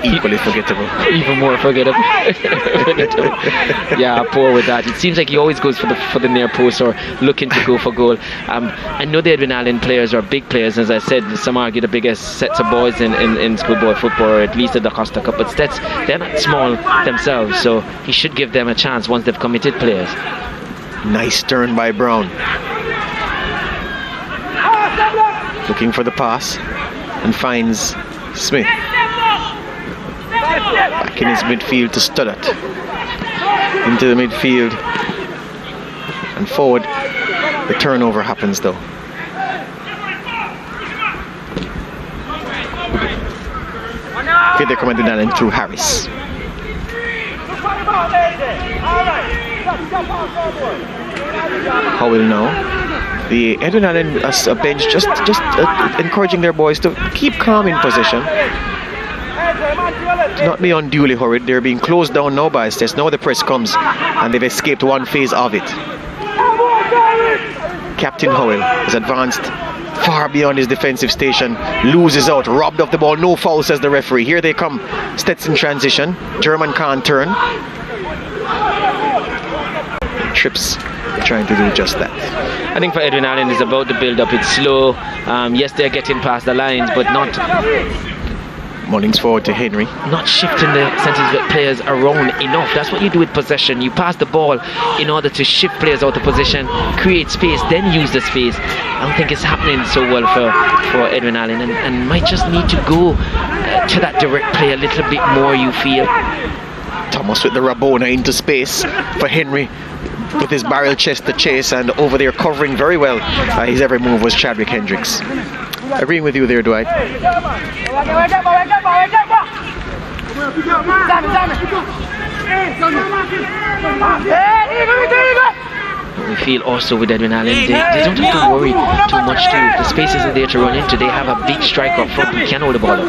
equally forgettable. Even more forgettable. Yeah, poor with that. It seems like he always goes for the near post or looking to go for goal. I know the Edwin Allen players are big players. As I said, some argue the biggest sets of boys in schoolboy football, or at least in the Costa Cup. But Stets, they're not small themselves, so he should give them a chance once they've committed players. Nice turn by Brown. Looking for the pass and finds Smith. Back in his midfield to Studdart. Into the midfield and forward. The turnover happens though. Okay, they're coming down through Harris. Howell now. The Edwin Allen bench just encouraging their boys to keep calm in possession. To not be unduly hurried. They're being closed down now by Stets. Now the press comes and they've escaped one phase of it. Captain Howell has advanced far beyond his defensive station, loses out, robbed of the ball, no foul, says the referee. Here they come, Stets in transition. German can't turn. Trips trying to do just that. I think for Edwin Allen it's about the build up. It's slow. Yes, they're getting past the lines, but not. Mullings forward to Henry. Not shifting the centres players around enough. That's what you do with possession. You pass the ball in order to shift players out of position, create space, then use the space. I don't think it's happening so well for Edwin Allen, and might just need to go to that direct play a little bit more, you feel. Thomas with the Rabona into space for Henry. With his barrel chest to chase, and over there covering very well his every move was Chadwick Hendricks. Agreeing with you there, Dwight. We feel also with Edwin Allen, they don't have to worry too much too. The space isn't there to run into. They have a big striker up front who can hold the ball up.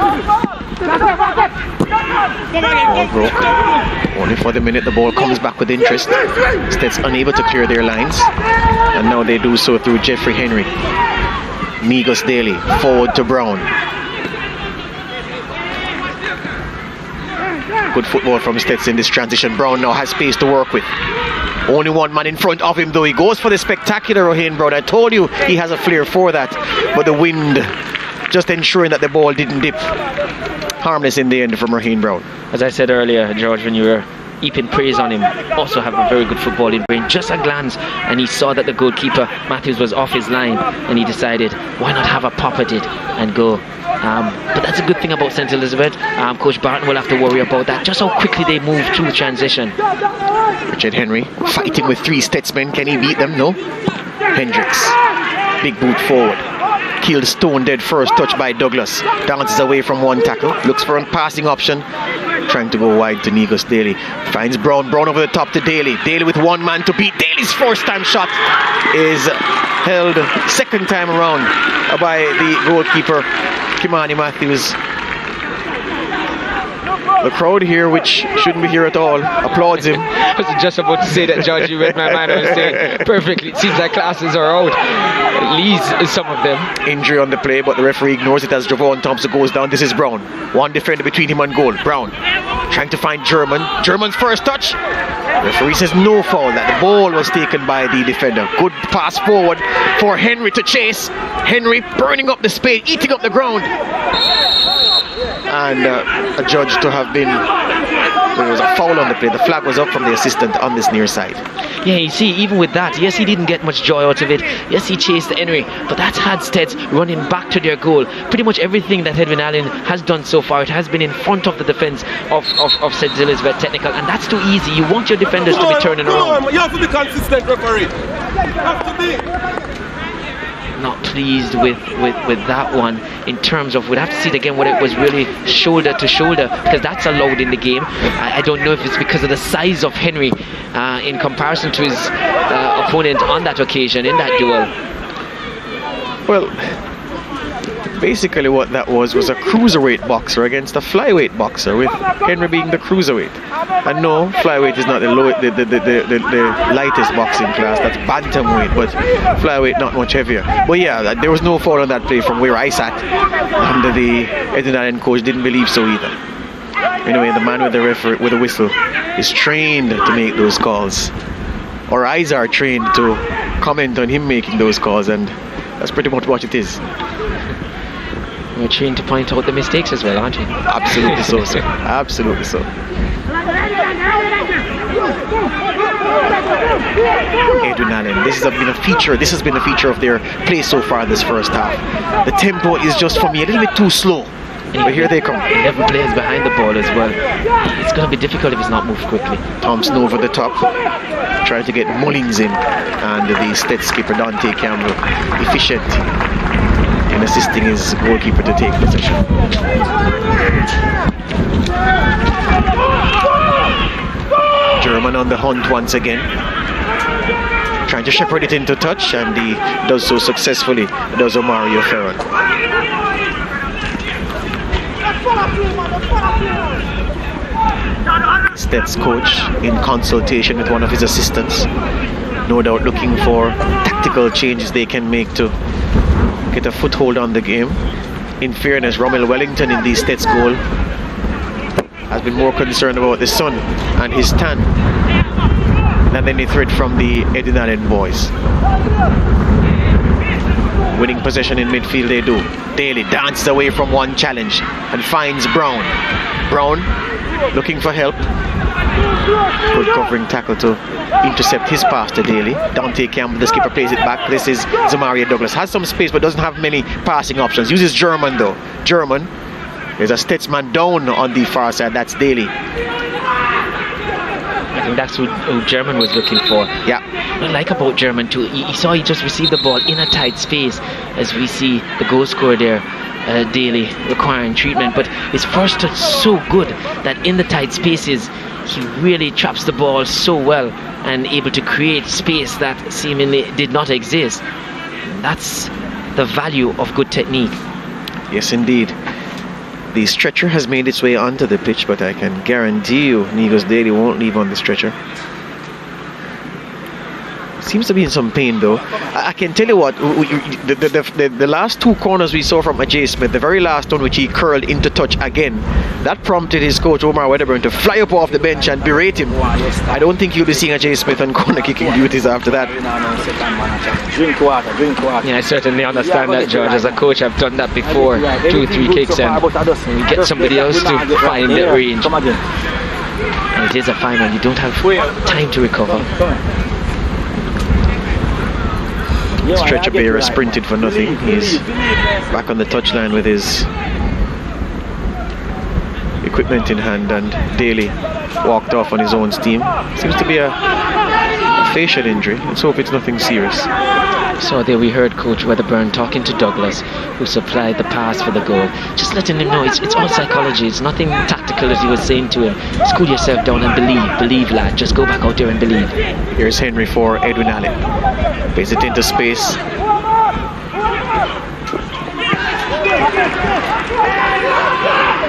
Ball broke. Only for the minute the ball comes back with interest. Stets unable to clear their lines, and now they do so through Jeffrey Henry. Migos Daly forward to Brown. Good football from Stets in this transition. Brown now has space to work with. Only one man in front of him though. He goes for the spectacular Raheem Brown. I told you he has a flair for that. But the wind just ensuring that the ball didn't dip. Harmless in the end from Raheem Brown. As I said earlier, George, when you were heaping praise on him, also have a very good footballing brain. Just a glance and he saw that the goalkeeper Matthews was off his line, and he decided why not have a pop at it and go. But that's a good thing about St. Elizabeth. Coach Barton will have to worry about that, just how quickly they move through transition. Richard Henry fighting with 3 Stetsmen. Can he beat them? No. Hendricks, big boot forward, killed stone dead first touch by Douglas. Dances away from one tackle, looks for a passing option, trying to go wide to Negus Daly. Finds Brown over the top to Daly. Daly with one man to beat. Daly's first time shot is held second time around by the goalkeeper Kimani Matthews. The crowd here, which shouldn't be here at all, applauds him. I was just about to say that, George. You read my mind. I was saying perfectly. It seems like classes are out. Lee's is some of them. Injury on the play, but the referee ignores it as Javon Thompson goes down. This is Brown. One defender between him and goal. Brown trying to find German. German's first touch. The referee says no foul, that the ball was taken by the defender. Good pass forward for Henry to chase. Henry burning up the space, eating up the ground. And a judge to have been, there was a foul on the play. The flag was up from the assistant on this near side. Yeah, you see, even with that, yes, he didn't get much joy out of it. Yes, he chased Henry, but that's had Steds running back to their goal. Pretty much everything that Edwin Allen has done so far, it has been in front of the defence of St. Elizabeth Technical, and that's too easy. You want your defenders to be turning around. You have to be consistent, referee. You have to be. Not pleased with that one in terms of, we'd have to see it again whether it was really shoulder to shoulder, because that's allowed in the game. I don't know if it's because of the size of Henry in comparison to his opponent on that occasion in that duel. Well, basically what that was a cruiserweight boxer against a flyweight boxer, with Henry being the cruiserweight. And no, flyweight is not the lightest boxing class, that's bantamweight, but flyweight not much heavier. But yeah, there was no foul on that play from where I sat, and the Edwin Allen coach didn't believe so either. Anyway, the man with the referee with the whistle is trained to make those calls. Our eyes are trained to comment on him making those calls, and that's pretty much what it is. We're trained to point out the mistakes as well, aren't we? Absolutely so, sir. Absolutely so. Edwin Allen, this has been a feature of their play so far this first half. The tempo is just, for me, a little bit too slow. But here they come. 11 players behind the ball as well. It's going to be difficult if it's not moved quickly. Thompson over the top, trying to get Mullins in, and the Stets skipper Dante Campbell efficient in assisting his goalkeeper to take possession. German on the hunt once again, trying to shepherd it into touch, and he does so successfully. Does Omario Ferron. Stets coach in consultation with one of his assistants, no doubt looking for tactical changes they can make to get a foothold on the game. In fairness, Rommel Wellington in the Stets goal has been more concerned about the sun and his tan than any threat from the Edwin Allen boys. Winning possession in midfield they do. Daly dances away from one challenge and finds Brown. Brown looking for help. Good covering tackle to intercept his pass to Daly. Dante Campbell, the skipper, plays it back. This is Zamaria Douglas. Has some space but doesn't have many passing options. Uses German though. German. There's a Stetsman down on the far side. That's Daly. I think that's who German was looking for. Yeah. What I like about German too, he saw he just received the ball in a tight space, as we see the goal scorer there, Daly, requiring treatment. But his first touch so good that in the tight spaces he really traps the ball so well and able to create space that seemingly did not exist. That's the value of good technique. Yes, indeed. The stretcher has made its way onto the pitch, but I can guarantee you Negus Daly won't leave on the stretcher. seems to be in some pain though. I can tell you what, the last two corners we saw from Ajay Smith, the very last one which he curled into touch again, that prompted his coach Omar Wedderburn to fly up off the bench and berate him. I don't think you'll be seeing Ajay Smith on corner kicking duties after that. Drink water. Yeah, I certainly understand that, George. As a coach, I've done that before. 2-3 kicks and we get somebody else to find the range. And it is a final, you don't have time to recover. Stretcher bearer sprinted for nothing. He's back on the touchline with his equipment in hand, and Daly walked off on his own steam. Seems to be a facial injury. Let's hope it's nothing serious. So there we heard Coach Wedderburn talking to Douglas, who supplied the pass for the goal. Just letting him know it's all psychology. It's nothing tactical, as he was saying to him. Cool yourself down and believe, lad. Just go back out there and believe. Here's Henry for Edwin Allen. Plays it into space.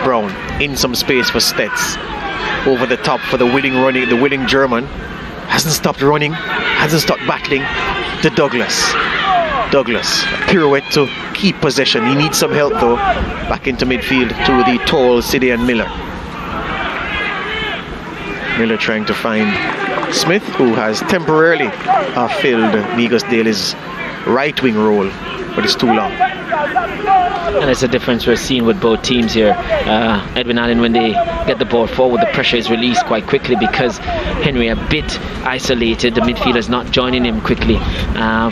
Brown in some space for Stets. Over the top for the willing German. Hasn't stopped running, hasn't stopped battling. To Douglas. Douglas, a pirouette to keep possession. He needs some help though. Back into midfield to the tall Sidian Miller. Miller trying to find Smith, who has temporarily filled Migos Daly's right wing role, but it's too long. And it's a difference we're seeing with both teams here. Edwin Allen, when they get the ball forward, the pressure is released quite quickly because Henry a bit isolated. The midfielders not joining him quickly.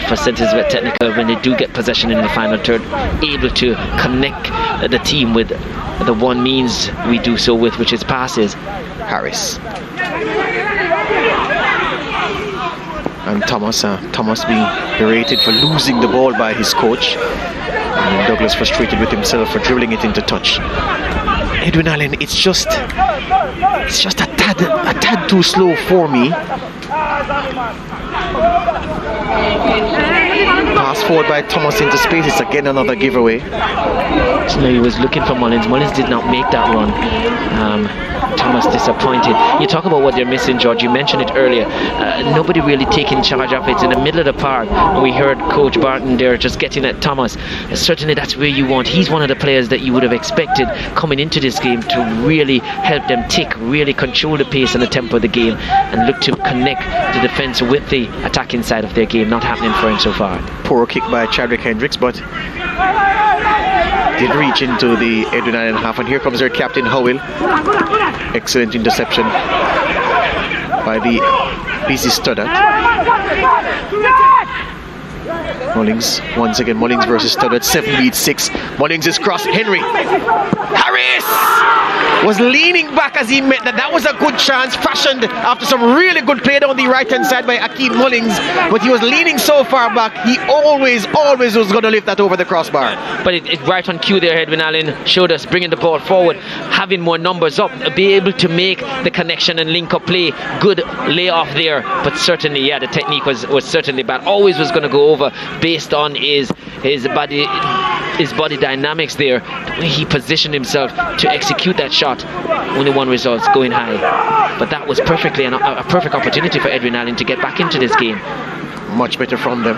For centres with technical, when they do get possession in the final third, able to connect the team with the one means we do so with, which is passes. Harris. And Thomas being berated for losing the ball by his coach. And Douglas frustrated with himself for dribbling it into touch. Edwin Allen, it's just a tad too slow for me. Pass forward by Thomas into space. It's again another giveaway. So he was looking for Mullins. Mullins did not make that run. Thomas disappointed. You talk about what they're missing, George. You mentioned it earlier. Nobody really taking charge of it. It's in the middle of the park. And we heard Coach Barton there just getting at Thomas. Certainly that's where you want. He's one of the players that you would have expected coming into this game to really help them tick, really control the pace and the tempo of the game, and look to connect the defense with the attacking side of their game. Not happening for him so far. Poor kick by Chadwick Hendricks, but did reach into the Edwin Allen half, and here comes their captain Howell. Excellent interception by the BC Stoddart. Mullings once again. Mullings versus Stoddart. 7 beats 6. Mullings is crossed. Henry. Harris was leaning back as he met that. That was a good chance, fashioned after some really good play down the right hand side by Akeem Mullings, but he was leaning so far back, he always was going to lift that over the crossbar. But it's right on cue there. Edwin Allen showed us bringing the ball forward, having more numbers up, be able to make the connection and link up play. Good layoff there, but certainly, yeah, the technique was certainly bad. Always was going to go over based on his body dynamics there. He positioned himself to execute that shot. Only one result, going high. But that was perfectly a perfect opportunity for Edwin Allen to get back into this game. Much better from them.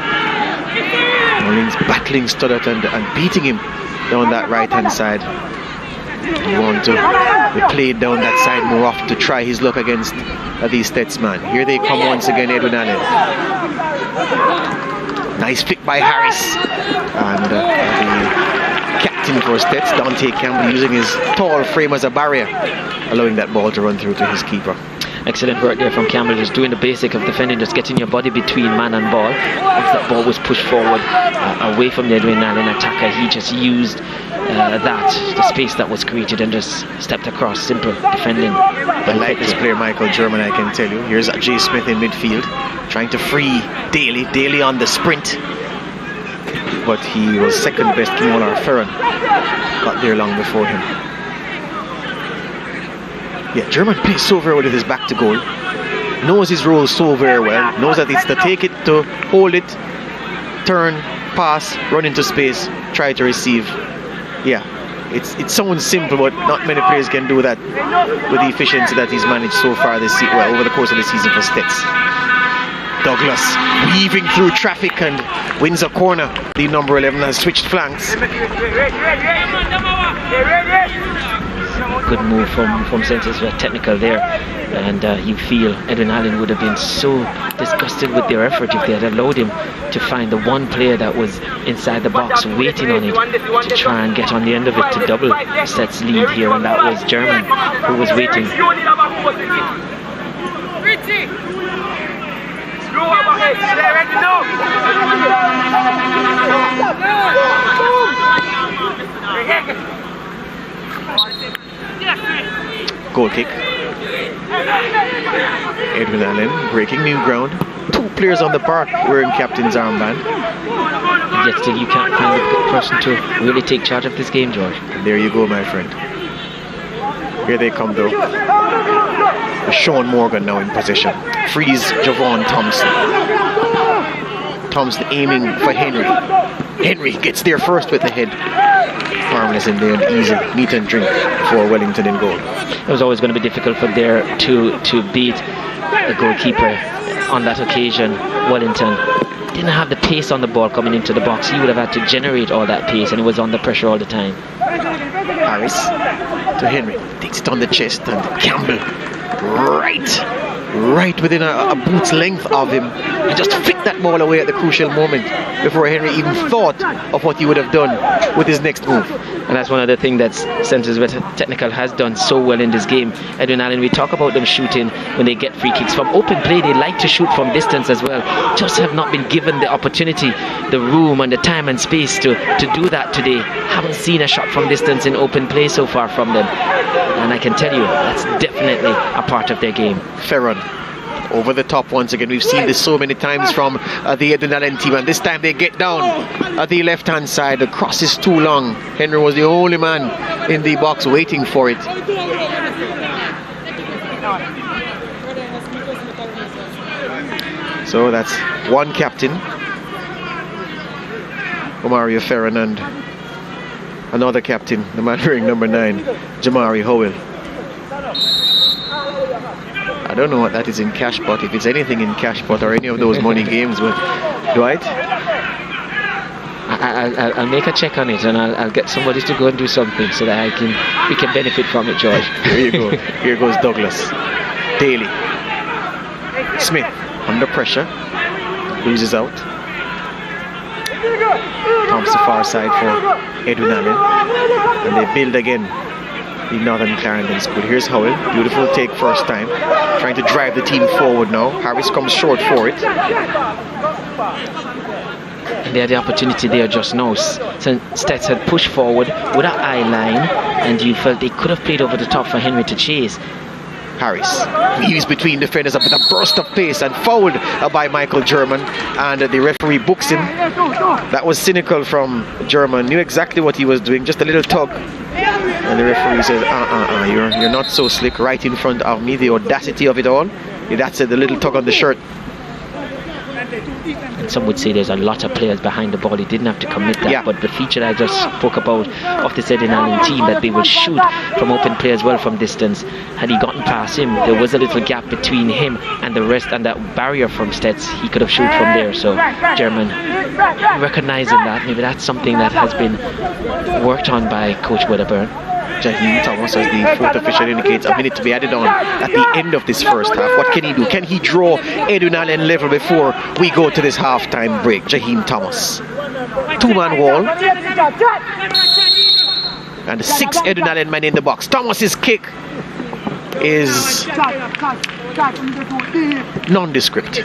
Mullings battling Stoddart and beating him down that right hand side. He wanted to play down that side more often to try his luck against these Stetsman. Here they come once again, Edwin Allen. Nice flick by Harris. And the captain for Stets, Dante Campbell, using his tall frame as a barrier, allowing that ball to run through to his keeper. Excellent work there from Campbell, just doing the basic of defending, just getting your body between man and ball. Once that ball was pushed forward away from the Edwin Allen attacker, he just used the space that was created and just stepped across. Simple defending. I like this player, Michael German, I can tell you. Here's Jay Smith in midfield, trying to free Daly. Daly on the sprint, but he was second best. Kimolar Ferran got there long before him. Yeah, German plays so very well with his back to goal. Knows his role so very well. Knows that it's to take it, to hold it, turn, pass, run into space, try to receive. Yeah, it sounds simple, but not many players can do that with the efficiency that he's managed so far this season, well, over the course of the season for Stets. Douglas weaving through traffic and wins a corner. The number 11 has switched flanks. Good move from SportsMax Technical there, and you feel Edwin Allen would have been so disgusted with their effort if they had allowed him to find the one player that was inside the box waiting on it to try and get on the end of it to double Stet's lead here, and that was German who was waiting. Goal kick. Edwin Allen breaking new ground. 2 players on the park wearing captain's armband. Yet still you can't find a good person to really take charge of this game, George. And there you go, my friend. Here they come though. Sean Morgan now in possession. Frees Javon Thompson. Thompson aiming for Henry. Henry gets there first with the head. Harmless in there and easy. Meat and drink for Wellington in goal. It was always going to be difficult for there to beat the goalkeeper on that occasion. Wellington didn't have the pace on the ball coming into the box. He would have had to generate all that pace, and it was under pressure all the time. Harris to Henry. Takes it on the chest, and Campbell right within a boot's length of him, and just flicked that ball away at the crucial moment before Henry even thought of what he would have done with his next move. And that's one of the things that SportsMax Technical has done so well in this game. Edwin Allen, we talk about them shooting when they get free kicks from open play. They like to shoot from distance as well, just have not been given the opportunity, the room and the time and space to do that today. Haven't seen a shot from distance in open play so far from them, and I can tell you that's definitely a part of their game. Ferron over the top once again. We've seen this so many times from the Edwin Allen team, and this time they get down at the left hand side. The cross is too long. Henry was the only man in the box waiting for it. So that's one captain, Omario Ferron, and another captain, the man wearing number 9, Jamari Howell. I don't know what that is in Cashpot, if it's anything in Cashpot or any of those money games, but Dwight? I'll make a check on it, and I'll get somebody to go and do something so that we can benefit from it, George. Here you go. Here goes Douglas. Daly. Smith under pressure. Loses out. Comes to far side for Edwin Allen. And they build again. The Northern Clarendon School. Here's Howell. Beautiful take first time. Trying to drive the team forward now. Harris comes short for it. And they had the opportunity there just now. Stats had pushed forward with an eye line, and you felt they could have played over the top for Henry to chase. Harris weaves between defenders with a burst of pace and fouled by Michael German, and the referee books him. That was cynical from German. Knew exactly what he was doing, just a little tug. And the referee says, you're not so slick, right in front of me. The audacity of it all. That's the little tug on the shirt. And some would say there's a lot of players behind the ball. He didn't have to commit that, but the feature I just spoke about of the Edwin Allen team, that they will shoot from open play as well from distance. Had he gotten past him, there was a little gap between him and the rest, and that barrier from Stets, he could have shoot from there. So German recognizing that, maybe that's something that has been worked on by Coach Wedderburn. Jaheim Thomas, as the fourth official indicates, a minute to be added on at the end of this first half. What can he do? Can he draw Edwin Allen level before we go to this halftime break? Jaheim Thomas. 2-man wall. And 6 Edwin Allen men in the box. Thomas's kick is nondescript. Yeah,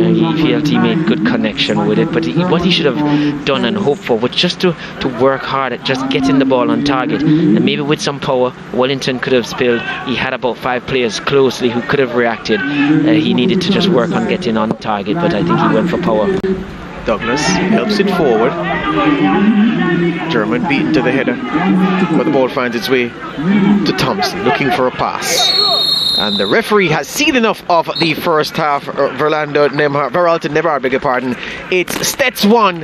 he felt he made good connection with it, but what he should have done and hoped for was just to work hard at just getting the ball on target, and maybe with some power Wellington could have spilled. He had about 5 players closely who could have reacted. He needed to just work on getting on target, but I think he went for power. Douglas helps it forward. German beaten to the header, but the ball finds its way to Thompson, looking for a pass. And the referee has seen enough of the first half. Veralton Nemhard, beg your pardon. It's Stets 1,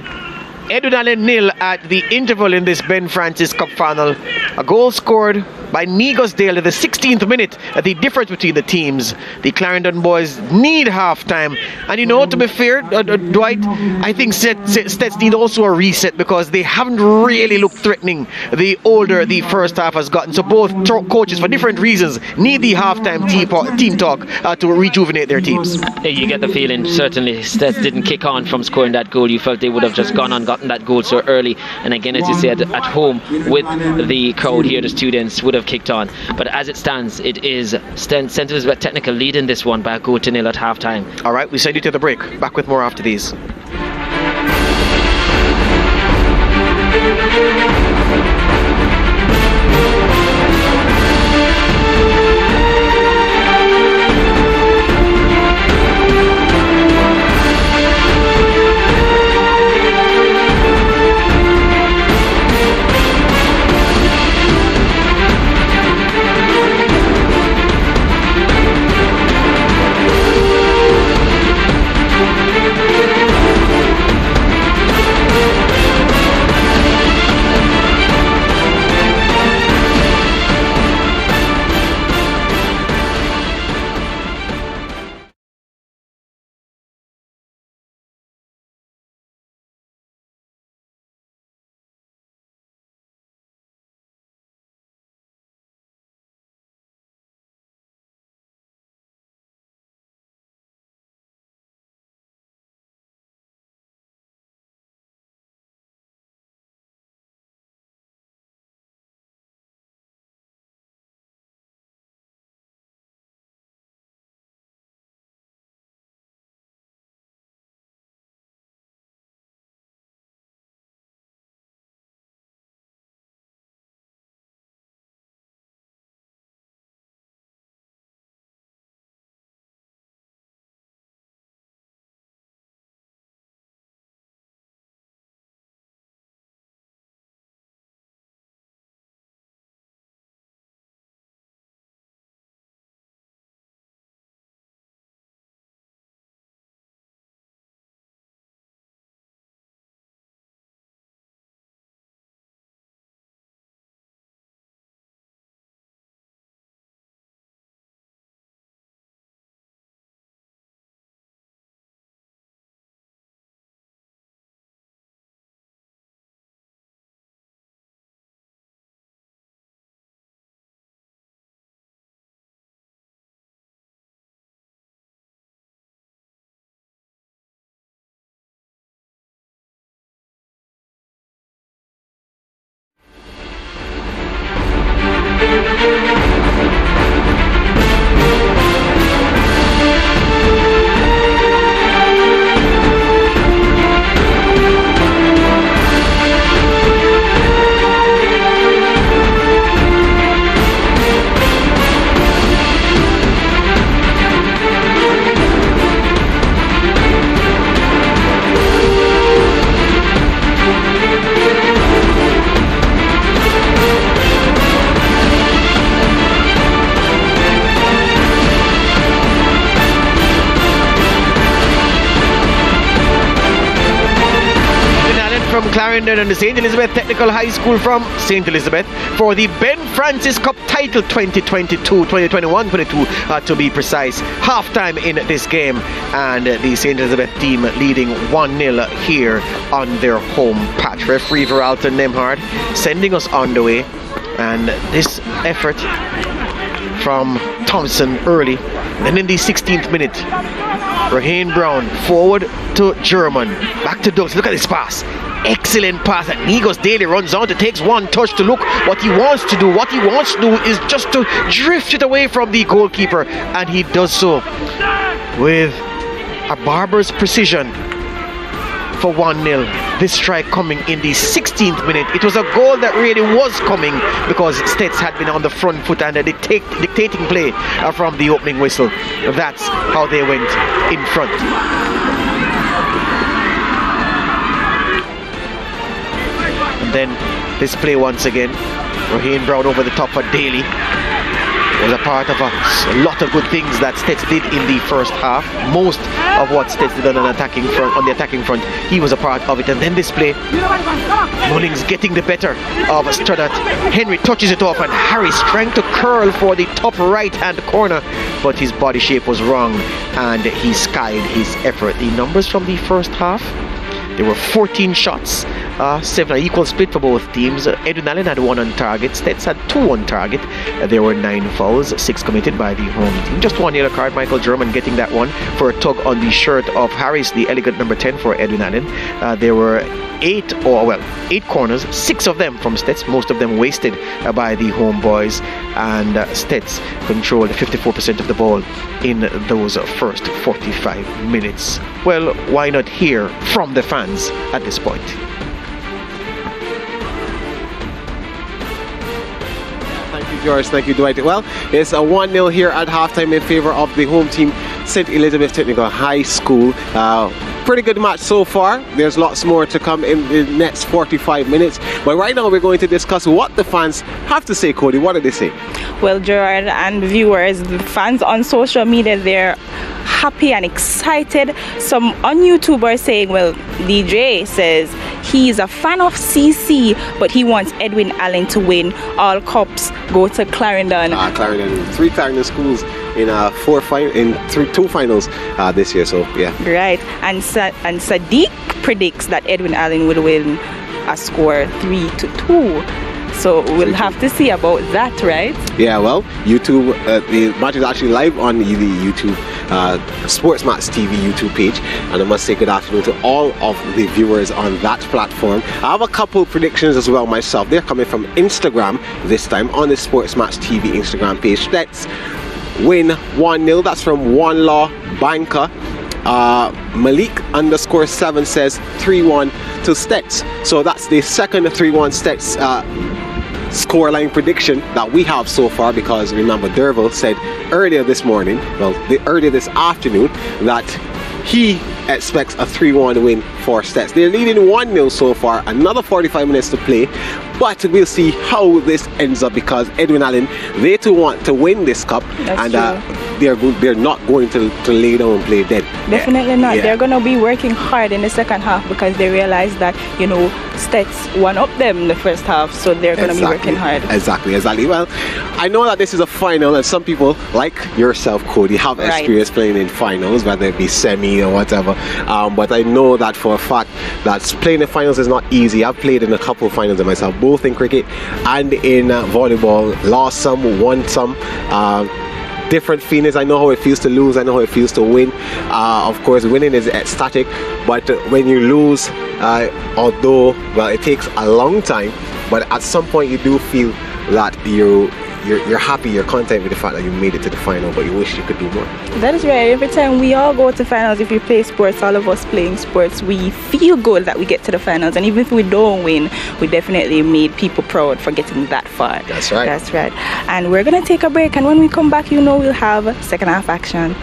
Edwin Allen 0 at the interval in this Ben Francis Cup final. A goal scored by Nigosdale at the 16th minute. The difference between the teams. The Clarendon boys need half-time. And you know, to be fair, Dwight, I think Stets need also a reset because they haven't really looked threatening the older the first half has gotten. So both coaches, for different reasons, need the half-time team talk to rejuvenate their teams. You get the feeling, certainly, Stets didn't kick on from scoring that goal. You felt they would have just gone on, gotten that goal so early. And again, as you said, at home with the crowd here, the students would have kicked on. But as it stands, it is St. Elizabeth Technical leading this one by a goal to 0 at half-time. All right, we send you to the break. Back with more after these. From Clarendon and the St. Elizabeth Technical High School from St. Elizabeth for the Ben Francis Cup title 2021-22 to be precise. Half-time in this game and the St. Elizabeth team leading 1-0 here on their home patch. Referee Veralton Nemhard sending us on the way, and this effort from Thompson early. Then in the 16th minute, Raheem Brown forward to German, back to Douglas. Look at this pass. Excellent pass that Nigos Daly runs on to, takes one touch to look what he wants to do. What he wants to do is just to drift it away from the goalkeeper, and he does so with a barbarous precision for 1-0. This strike coming in the 16th minute. It was a goal that really was coming because Stets had been on the front foot and dictating play from the opening whistle. That's how they went in front. And then this play once again. Raheem Brown over the top for Daly. was a part of a lot of good things that Stets did in the first half. Most of what Stets did on the attacking front, he was a part of it. And then this play, Mullings getting the better of Studdert. Henry touches it off, and Harris trying to curl for the top right-hand corner, but his body shape was wrong, and he skied his effort. The numbers from the first half, there were 14 shots, 7 equal split for both teams. Edwin Allen had 1 on target, Stets had 2 on target. There were 9 fouls, 6 committed by the home team. Just 1 yellow card, Michael German getting that one for a tug on the shirt of Harris, the elegant number 10 for Edwin Allen. There were 8 corners, 6 of them from Stets, most of them wasted by the home boys, and Stets controlled 54% of the ball in those first 45 minutes. Well, why not hear from the fans at this point? Thank you, George. Thank you, Dwight. Well, it's a 1-0 here at halftime in favor of the home team, St. Elizabeth Technical High School. Pretty good match so far. There's lots more to come in the next 45 minutes. But right now we're going to discuss what the fans have to say. Cody, what did they say? Well, Gerard and viewers, the fans on social media, they're happy and excited. Some on YouTube are saying, well, DJ says he's a fan of CC, but he wants Edwin Allen to win. All cups go to Clarendon. Clarendon, 3 Clarendon schools in 2 finals this year, so yeah. Right, and Sadiq predicts that Edwin Allen will win a score 3-2. So we'll have to see about that, right? Yeah, well, YouTube, the match is actually live on the YouTube SportsMax TV YouTube page, and I must say good afternoon to all of the viewers on that platform. I have a couple predictions as well myself. They're coming from Instagram this time on the SportsMax TV Instagram page. Let's win 1-0. That's from One Law Banker. Malik_7 says 3-1 to Stets. So that's the second 3-1 Stets scoreline prediction that we have so far, because remember Derville said earlier this morning, earlier this afternoon, that he expects a 3-1 win for Stets. They're leading 1-0 so far, another 45 minutes to play, but we'll see how this ends up, because Edwin Allen, they too want to win this cup. That's true. They're not going to lay down and play dead. Definitely not. Yeah. They're going to be working hard in the second half, because they realize that, you know, Stets won up them in the first half, so they're going to be working hard. Exactly. Well, I know that this is a final, and some people like yourself, Cody, have experience playing in finals, whether it be semi or whatever, but I know that for a fact that playing in finals is not easy. I've played in a couple of finals myself, both in cricket and in volleyball. Lost some, won some. Different feelings. I know how it feels to lose, I know how it feels to win. Of course, winning is ecstatic, but when you lose, although, well, it takes a long time, but at some point you do feel that you're happy, you're content with the fact that you made it to the final, but you wish you could do more. That is right. Every time we all go to finals, if we play sports, all of us playing sports, we feel good that we get to the finals, and even if we don't win, we definitely made people proud for getting that far. That's right. That's right. And we're gonna take a break, and when we come back, you know, we'll have second half action.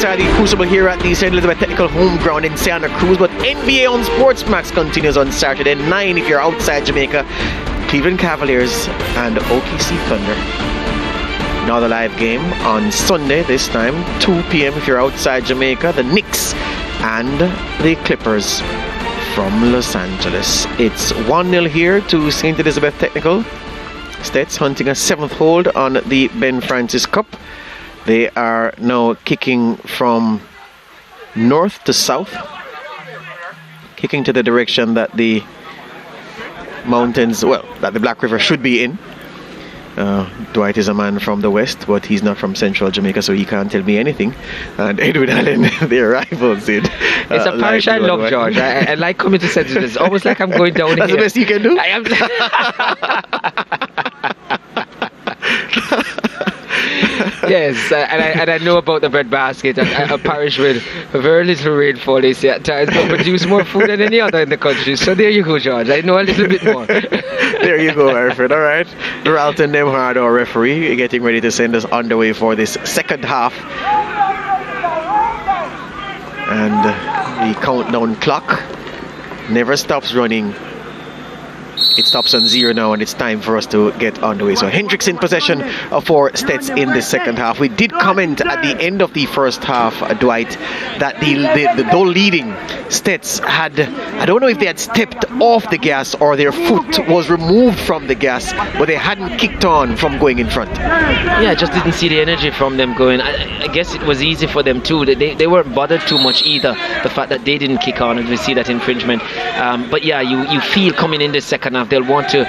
inside the Crucible here at the St. Elizabeth Technical Home Ground in Santa Cruz. But NBA on SportsMax continues on Saturday 9 if you're outside Jamaica. Cleveland Cavaliers and OKC Thunder. Another live game on Sunday, this time 2 p.m. if you're outside Jamaica. The Knicks and the Clippers from Los Angeles. It's 1-0 here to St. Elizabeth Technical. Stets hunting a 7th hold on the Ben Francis Cup. They are now kicking from north to south, kicking to the direction that the mountains, well, that the Black River should be in. Dwight is a man from the west, but he's not from central Jamaica, so he can't tell me anything. And Edwin Allen, their rivals in. It's a parish I love, George. I like coming to St. It's almost like I'm going down That's here. That's the best you can do? I am. Yes, and I know about the breadbasket. A parish with very little rainfall, they say at times, but produce more food than any other in the country. So there you go, George. I know a little bit more. There you go, Alfred. All right. Ralton Nemhard, our referee, getting ready to send us underway for this second half. And the countdown clock never stops running. It stops on 0 now, and it's time for us to get underway. So Hendricks in possession for Stets in the second half. We did comment at the end of the first half, Dwight, that though leading, Stets had, I don't know if they had stepped off the gas or their foot was removed from the gas, but they hadn't kicked on from going in front. Yeah, I just didn't see the energy from them going. I guess it was easy for them too. They weren't bothered too much either. The fact that they didn't kick on, and we see that infringement. But yeah, you feel coming in the second half, they'll want to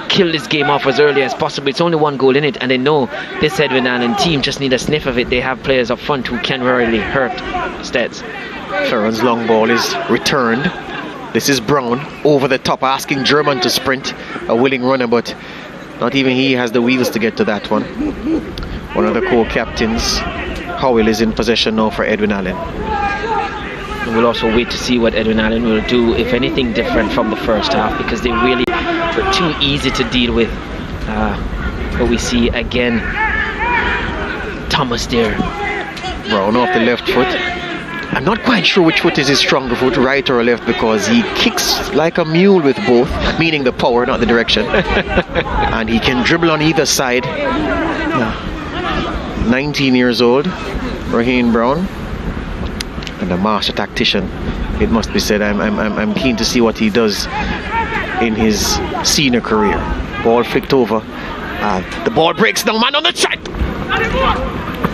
kill this game off as early as possible. It's only 1 goal in it, and they know this Edwin Allen team just need a sniff of it. They have players up front who can really hurt Stets. Ferron's long ball is returned. This is Brown over the top, asking German to sprint. A willing runner, but not even he has the wheels to get to that one. One of the co-captains, Howell, is in possession now for Edwin Allen. We'll also wait to see what Edwin Allen will do, if anything different from the first half, because they really were too easy to deal with. But we see again Thomas there. Brown off the left foot. I'm not quite sure which foot is his stronger foot, right or left, because he kicks like a mule with both, meaning the power, not the direction. And he can dribble on either side. 19 years old, Raheem Brown. And a master tactician, it must be said. I'm keen to see what he does in his senior career. Ball flicked over. The ball breaks down, man on the track.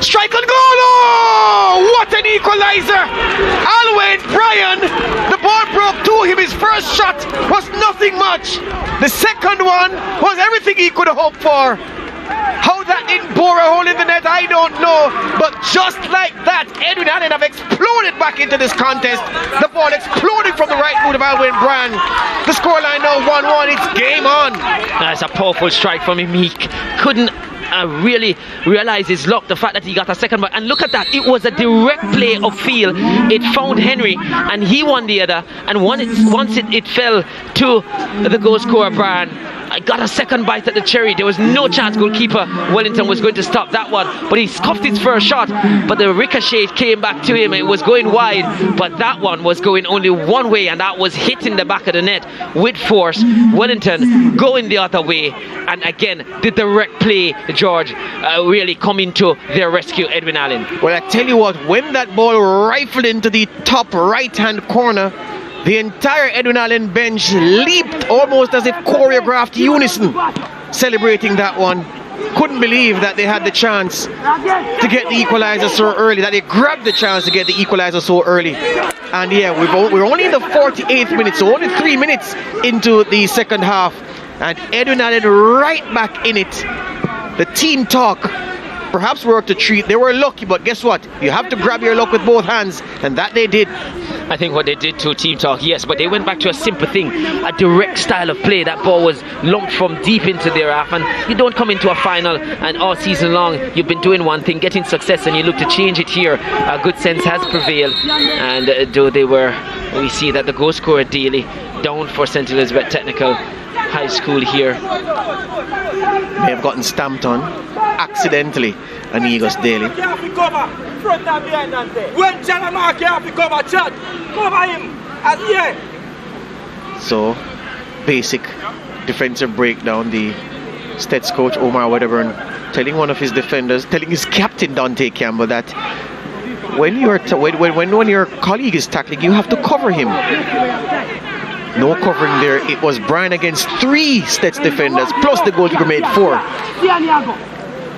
Strike and goal! Oh, what an equalizer! Alwyn Bryan, the ball broke to him. His first shot was nothing much. The second one was everything he could have hoped for. How that didn't bore a hole in the net, I don't know. But just like that, Edwin Allen have exploded back into this contest. The ball exploding from the right foot of Alwyn Bryan. The scoreline now 1-1. It's game on. That's a powerful strike from him. He couldn't really realize his luck, the fact that he got a second. And look at that, it was a direct play of field. It found Henry and he won the other, and once it fell to the goal scorer Bryan, I got a second bite at the cherry. There was no chance goalkeeper Wellington was going to stop that one, but he scuffed his first shot, but the ricochet came back to him. It was going wide, but that one was going only one way, and that was hitting the back of the net with force. Wellington going the other way, and again the direct play, George, really coming to their rescue, Edwin Allen. Well, I tell you what, when that ball rifled into the top right hand corner, the entire Edwin Allen bench leaped almost as if choreographed unison, celebrating that one. Couldn't believe that they had the chance to get the equalizer so early, that they grabbed the chance to get the equalizer so early. And yeah, we're only in the 48th minute, so only 3 minutes into the second half, and Edwin Allen right back in it. The team talk perhaps worked a treat. They were lucky, but guess what? You have to grab your luck with both hands, and that they did. I think what they did to team talk, yes, but they went back to a simple thing, a direct style of play. That ball was lumped from deep into their half, and you don't come into a final and all season long you've been doing one thing, getting success, and you look to change it here. Good sense has prevailed, and though we see that the goal scorer daily down for St. Elizabeth Technical, High School here. May have gotten stamped on accidentally on Igos Daly. So, basic defensive breakdown. The Stets coach Omar Wedderburn telling one of his defenders, telling his captain Dante Campbell that when your colleague is tackling, you have to cover him. No covering there. It was Brian against 3 Stets defenders, plus the goalkeeper made 4.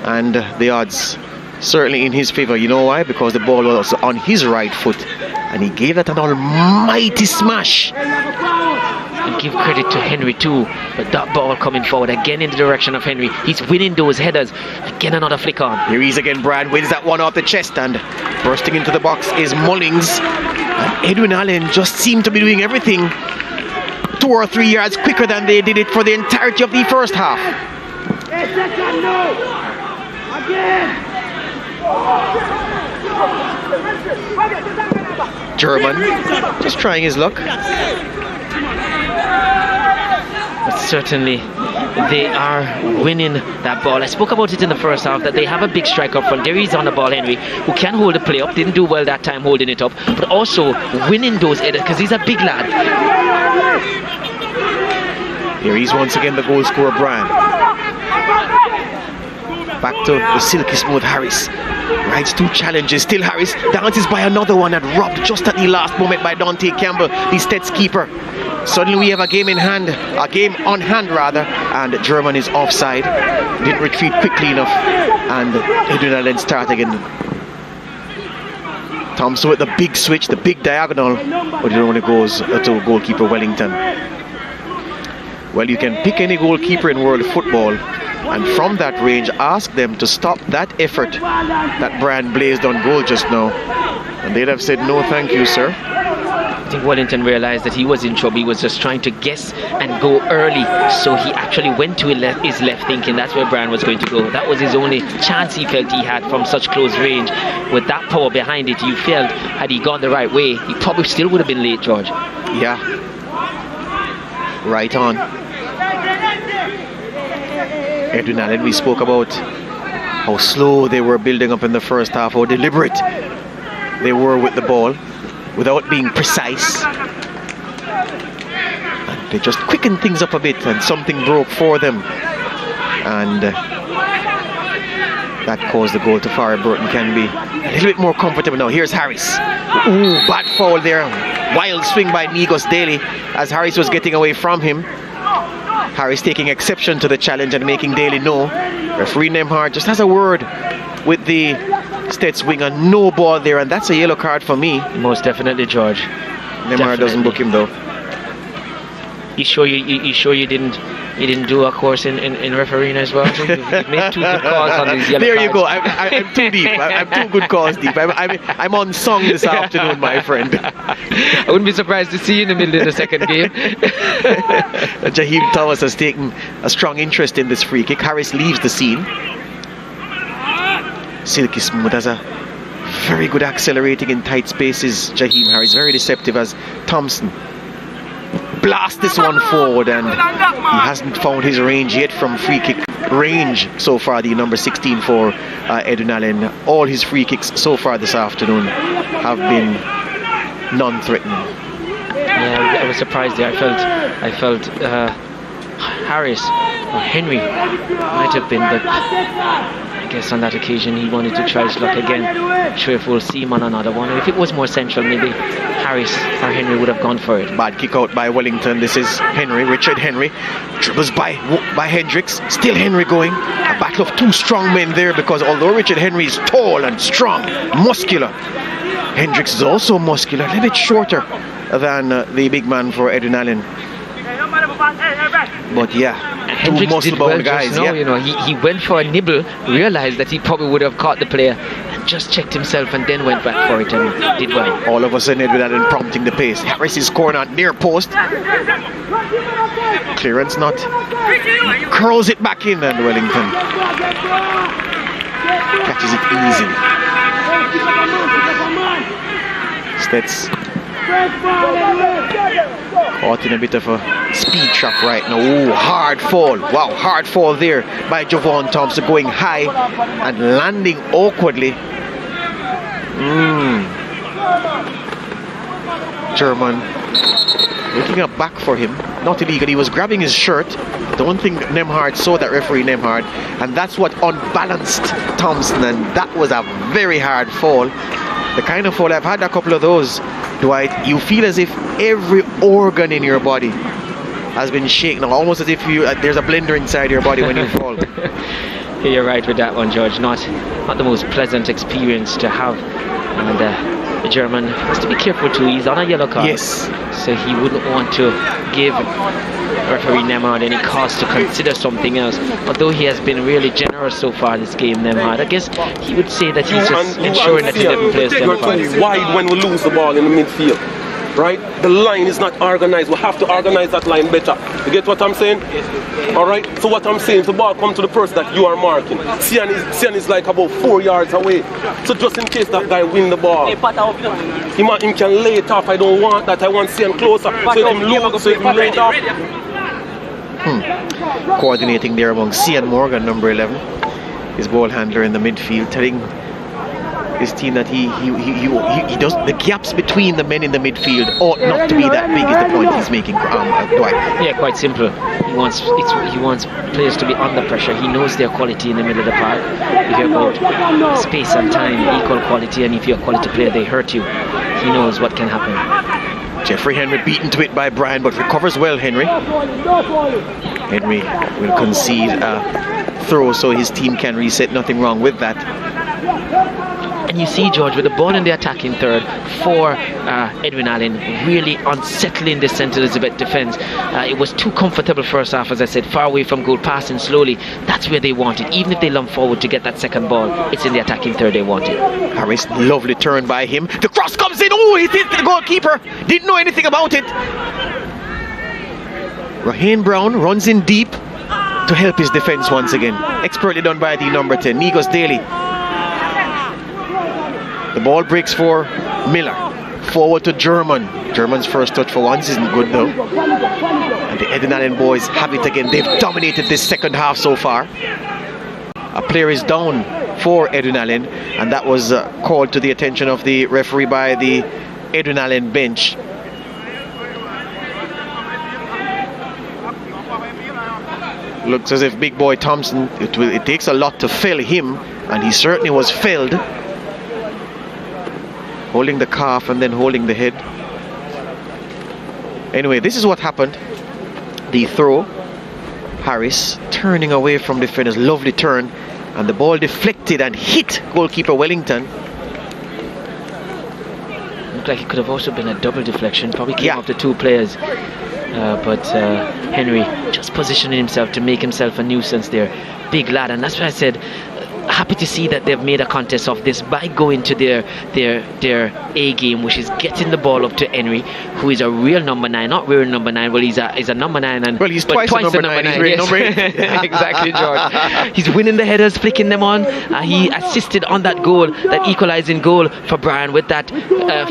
And the odds certainly in his favor. You know why? Because the ball was on his right foot, and he gave that an almighty smash. And give credit to Henry too, but that ball coming forward again in the direction of Henry. He's winning those headers. Again, another flick on. Here he is again. Brian wins that one off the chest, and bursting into the box is Mullings. And Edwin Allen just seemed to be doing everything 2 or 3 yards quicker than they did it for the entirety of the first half. German just trying his luck. But certainly they are winning that ball. I spoke about it in the first half that they have a big striker up front. There is on the ball Henry, who can hold the play up. Didn't do well that time holding it up, but also winning those headers because he's a big lad. Here he's once again the goal scorer, Brian. Back to the silky smooth Harris. Rides 2 challenges. Still Harris dances by another one and robbed just at the last moment by Dante Campbell, the Stets keeper. Suddenly we have a game on hand, and German is offside. Didn't retreat quickly enough, and Edwin Allen start again. Thompson with the big switch, the big diagonal, but it only goes to goalkeeper Wellington. Well, you can pick any goalkeeper in world football, and from that range ask them to stop that effort that Brian blazed on goal just now, and they'd have said no thank you, sir. I think Wellington realized that he was in trouble. He was just trying to guess and go early, so he actually went to his left thinking that's where Brian was going to go. That was his only chance he felt he had from such close range. With that power behind it, you felt had he gone the right way, he probably still would have been late, George. Yeah, right on. Edwin Allen, we spoke about how slow they were building up in the first half, how deliberate they were with the ball without being precise. And they just quickened things up a bit, and something broke for them, and that caused the goal to Farrell Burton can be a little bit more comfortable now. Here's Harris. Ooh, bad foul there. Wild swing by Igos Daly as Harris was getting away from him. Harris taking exception to the challenge and making Daly know. Referee Nemhard just has a word with the Stets winger. No ball there, and that's a yellow card for me. Most definitely, George. Nemhard doesn't book him though. You sure you didn't do a course in refereeing as well? You've made 2 good calls on these yellow There you cards. go. I'm too deep. I'm 2 good calls deep. I'm on song this afternoon, my friend. I wouldn't be surprised to see you in the middle of the second game. Jaheim Thomas has taken a strong interest in this free kick. Harris leaves the scene. Silky smooth has a very good accelerating in tight spaces. Jaheim Harris very deceptive as Thompson blast this one forward, and he hasn't found his range yet from free kick range so far, the number 16 for Edwin Allen. All his free kicks so far this afternoon have been non-threatening. Yeah, I was surprised there. I felt Harris or Henry might have been, but I guess on that occasion he wanted to try his luck again. I'm sure if we'll see him on another one, or if it was more central, maybe Harris or Henry would have gone for it. Bad kick out by Wellington. This is Henry, Richard Henry, dribbles by Hendricks. Still Henry going. A battle of 2 strong men there, because although Richard Henry is tall and strong, muscular, Hendricks is also muscular, a little bit shorter than the big man for Edwin Allen. But yeah, Hendricks did well guys. Just now, you know, he went for a nibble, realized that he probably would have caught the player, and just checked himself and then went back for it and did well. All of a sudden Edwin Allen prompting the pace. Harris is corner near post. Clearance not. Curls it back in, and Wellington catches it easily. Stets Caught in a bit of a speed trap right now. Ooh, hard fall. Wow, hard fall there by Javon Thompson, going high and landing awkwardly. German looking up back for him. Not illegal. He was grabbing his shirt. Don't think Nemhard saw that, referee Nemhard, and that's what unbalanced Thompson, and that was a very hard fall. The kind of fall, I've had a couple of those, Dwight. You feel as if every organ in your body has been shaken, almost as if there's a blender inside your body when you fall. You're right with that one, George. Not the most pleasant experience to have, and the German has to be careful too. He's on a yellow card. Yes. So he wouldn't want to give referee Nemhard any cause to consider something else. Although he has been really generous so far this game, Nemhard. I guess he would say that he's just ensuring that 11 players get You're too wide when we lose the ball in the midfield. Right? The line is not organized. We have to organize that line better. You get what I'm saying? Alright? So what I'm saying, if the ball comes to the person that you are marking, CEEN is like about 4 yards away. So just in case that guy win the ball, he can lay it off. I don't want that. I want CEEN closer. So him lose, so him lay it off. Coordinating there among CEEN Morgan, number 11, his ball handler in the midfield, telling his team that he does, the gaps between the men in the midfield ought not to be that big, is the point he's making, Dwight. Yeah, quite simple. He wants players to be under pressure. He knows their quality in the middle of the park. If you're about space and time, equal quality, and if you're a quality player, they hurt you. He knows what can happen. Jeffrey Henry beaten to it by Brian, but recovers well, Henry. Henry will concede a throw so his team can reset. Nothing wrong with that. And you see, George, with the ball in the attacking third for Edwin Allen, really unsettling the St. Elizabeth defence. It was too comfortable first half, as I said, far away from goal, passing slowly. That's where they want it. Even if they lump forward to get that second ball, it's in the attacking third they want it. Harris, lovely turn by him. The cross comes in. Oh, he hit the goalkeeper. Didn't know anything about it. Raheem Brown runs in deep to help his defence once again. Expertly done by the number 10, Nigos Daly. The ball breaks for Miller. Forward to German. German's first touch for once isn't good though. And the Edwin Allen boys have it again. They've dominated this second half so far. A player is down for Edwin Allen, and that was called to the attention of the referee by the Edwin Allen bench. Looks as if big boy Thompson, it takes a lot to fell him, and he certainly was felled. Holding the calf and then holding the head. Anyway, this is what happened. The throw. Harris turning away from defenders. Lovely turn. And the ball deflected and hit goalkeeper Wellington. Looked like it could have also been a double deflection. Probably came off the two players. But Henry just positioning himself to make himself a nuisance there. Big lad. And that's why I said, happy to see that they've made a contest of this by going to their A game, which is getting the ball up to Henry, who is a real number 9, not real number 9. Well, he's a number 9, and well, he's twice a number 9. He's real number 8. Exactly, George. He's winning the headers, flicking them on. He assisted on that goal, that equalising goal for Brian with that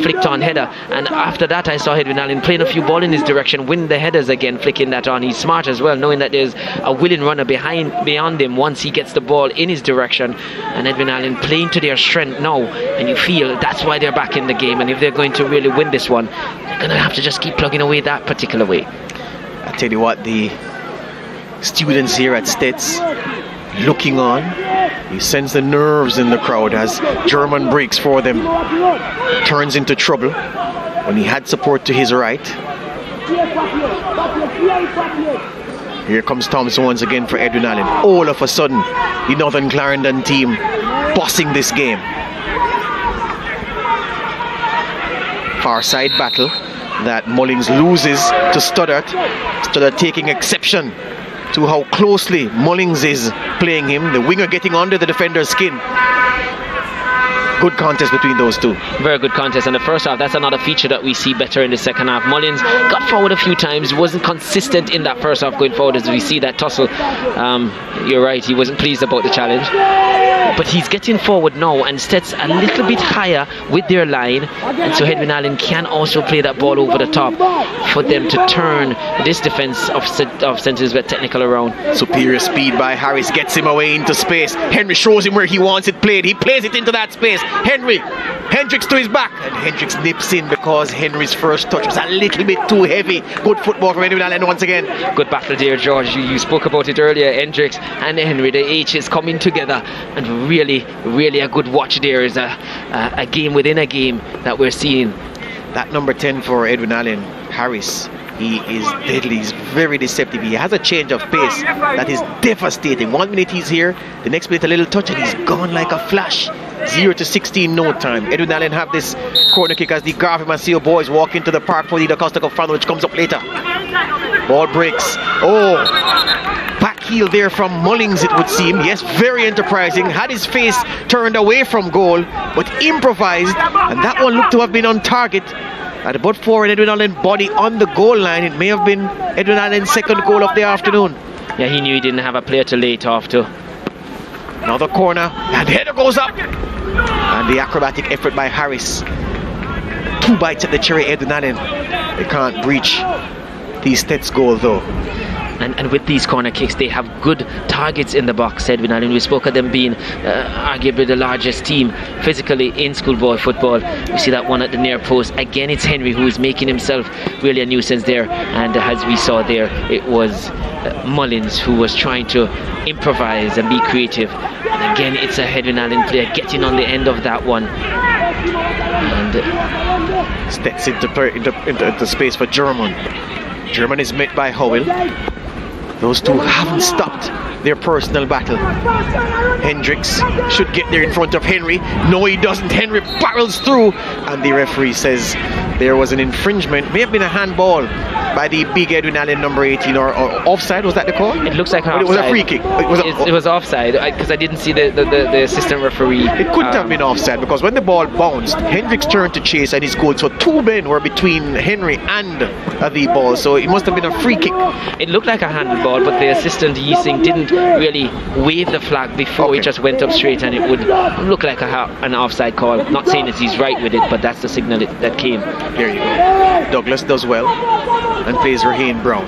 flicked on header. And after that, I saw Edwin Allen playing a few ball in his direction, winning the headers again, flicking that on. He's smart as well, knowing that there's a willing runner beyond him once he gets the ball in his direction. And Edwin Allen playing to their strength now, and you feel that's why they're back in the game. And if they're going to really win this one, they're going to have to just keep plugging away that particular way. I tell you what, the students here at Stets looking on, you sense the nerves in the crowd as German breaks for them, turns into trouble when he had support to his right. Here comes Thompson once again for Edwin Allen. All of a sudden, the Northern Clarendon team bossing this game. Far side battle that Mullings loses to Stoddart. Stoddart taking exception to how closely Mullings is playing him. The winger getting under the defender's skin. Good contest between those two. Very good contest. And the first half, that's another feature that we see better in the second half. Mullins got forward a few times, wasn't consistent in that first half going forward as we see that tussle. You're right, he wasn't pleased about the challenge. But he's getting forward now and sets a little bit higher with their line. And so Edwin Allen can also play that ball over the top for them to turn this defense of St. Elizabeth Technical around. Superior speed by Harris gets him away into space. Henry shows him where he wants it played. He plays it into that space. Hendricks to his back. And Hendricks nips in because Henry's first touch was a little bit too heavy. Good football from Edwin Allen once again. Good battle there, George. You spoke about it earlier. Hendricks and Henry, the H's coming together. And really, really a good watch there. Is a game within a game that we're seeing. That number 10 for Edwin Allen, Harris, he is deadly. He's very deceptive. He has a change of pace that is devastating. 1 minute he's here, the next minute a little touch and he's gone like a flash. 0 to 16 no time. Edwin Allen have this corner kick as the Garvey Maceo boys walk into the park for the Costa Cup final, which comes up later. Ball breaks. Oh, back heel there from Mullings, it would seem. Yes, very enterprising. Had his face turned away from goal, but improvised, and that one looked to have been on target. But for an Edwin Allen body on the goal line, it may have been Edwin Allen's second goal of the afternoon. Yeah, he knew he didn't have a player to lay it off to. Another corner, and the header goes up. And the acrobatic effort by Harris. 2 bites at the cherry, Edwin Allen. They can't breach the Stets goal though. And with these corner kicks, they have good targets in the box, Edwin Allen. We spoke of them being arguably the largest team physically in schoolboy football. We see that one at the near post. Again, it's Henry who is making himself really a nuisance there. And as we saw there, it was Mullins who was trying to improvise and be creative. And again, it's a Edwin Allen player getting on the end of that one. And Stets into space for German. German is met by Howell. Those two haven't stopped their personal battle. Hendricks should get there in front of Henry. No, he doesn't. Henry barrels through, and the referee says there was an infringement. May have been a handball by the big Edwin Allen, number 18, or offside. Was that the call? It looks like an offside. It was a free kick. It was offside because I didn't see the assistant referee. It couldn't have been offside because when the ball bounced, Hendricks turned to chase and he scored. So 2 men were between Henry and the ball. So it must have been a free kick. It looked like a handball, but the assistant Yising didn't really wave the flag before. He just went up straight, and it would look like an offside call. Not saying that he's right with it, but that's the signal that came. There you go. Douglas does well and plays Raheem Brown.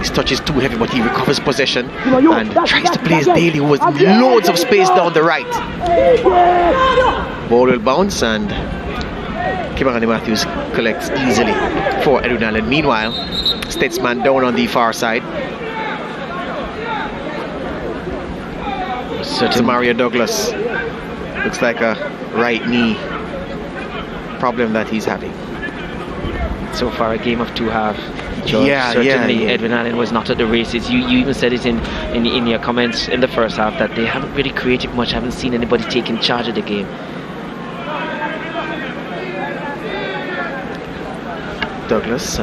His touch is too heavy, but he recovers possession and tries to place Daly, who has loads of space down the right. Ball will bounce and Kimani Matthews collects easily for Edwin Allen. Meanwhile, Stetsman down on the far side. So Mario Douglas looks like a right knee problem that he's having. So far a game of 2 halves. Certainly Edwin Allen was not at the races. You even said it in your comments in the first half that they haven't really created much, haven't seen anybody taking charge of the game. Douglas,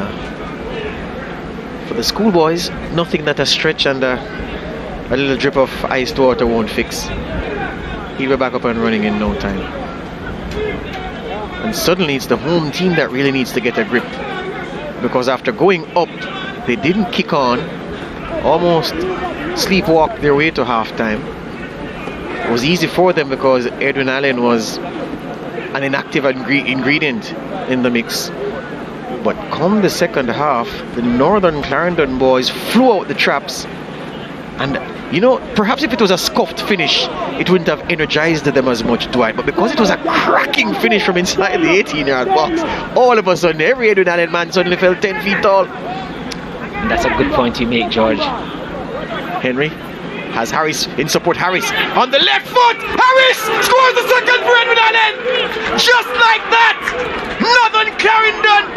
for the schoolboys, nothing that a stretch and a little drip of iced water won't fix. He'll be back up and running in no time. And suddenly it's the home team that really needs to get a grip, because after going up, they didn't kick on, almost sleepwalked their way to halftime. It was easy for them because Edwin Allen was an inactive ingredient in the mix. But come the second half, the Northern Clarendon boys flew out the traps. And you know, perhaps if it was a scuffed finish, it wouldn't have energized them as much, Dwight. But because it was a cracking finish from inside the 18-yard box, all of a sudden, every Edwin Allen man suddenly felt 10 feet tall. That's a good point you make, George. Henry has Harris in support. Harris on the left foot. Harris scores the second for Edwin Allen. Just like that, Northern Clarendon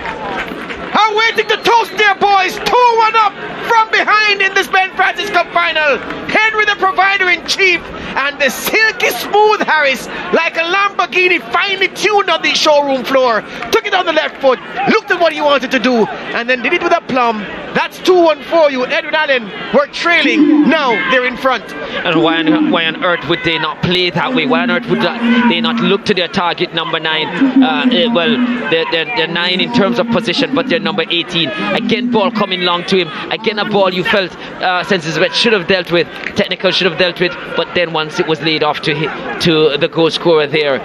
are waiting to toast their boys. 2-1 up from behind in this Ben Francis Cup final. Henry the provider-in-chief and the silky smooth Harris, like a Lamborghini finely tuned on the showroom floor, took it on the left foot, looked at what he wanted to do, and then did it with a plum. That's 2-1 for you. Edwin Allen were trailing. Now they're in front. And why on earth would they not play that way? Why on earth would they not look to their target number 9? Well, they're 9 in terms of position, but they're number 18. Again, ball coming long to him. Again, a ball you felt SportsMax should have dealt with, technical should have dealt with, but then once it was laid off to the goal scorer there,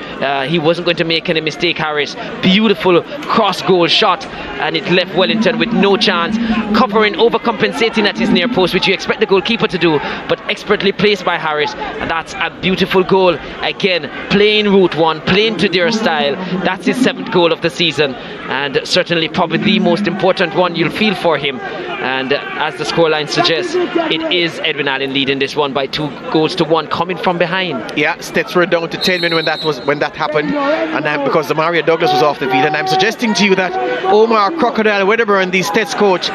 he wasn't going to make any mistake. Harris, beautiful cross goal shot, and it left Wellington with no chance. Covering, overcompensating at his near post, which you expect the goalkeeper to do, but expertly placed by Harris, and that's a beautiful goal. Again, playing route one, playing to their style. That's his 7th goal of the season, and certainly probably the most important one you'll feel for him. And as the scoreline suggests, it is Edwin Allen leading this one by 2-1, coming from behind. Yeah, stats were down to 10 when that happened, and because the Mario Douglas was off the field. And I'm suggesting to you that Omar Crocodile Wedderburn, the stats coach,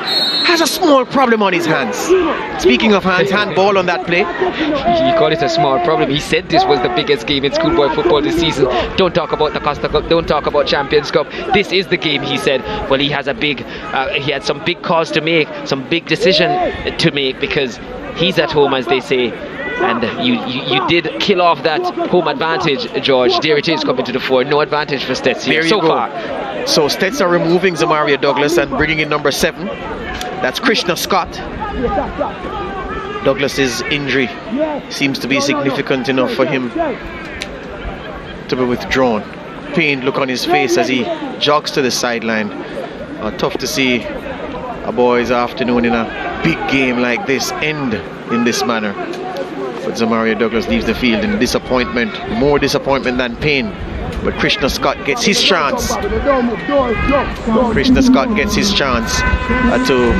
has a small problem on his hands. Speaking of hands, handball on that play. You call it a small problem. He said this was the biggest game in schoolboy football this season. Don't talk about the Costa Cup, don't talk about Champions Cup. This is the game, he said. Well, he has he had some big calls to make, some big decision to make, because he's at home, as they say. And you did kill off that home advantage, George. There it is coming to the fore. No advantage for Stets here so far. So Stets are removing Zamaria Douglas and bringing in number 7. That's Krishna Scott. Douglas's injury seems to be significant enough for him to be withdrawn. Pained look on his face as he jogs to the sideline. Tough to see a boy's afternoon in a big game like this end in this manner. But Zamaria Douglas leaves the field in disappointment, more disappointment than pain. But Krishna Scott gets his chance. Krishna Scott gets his chance to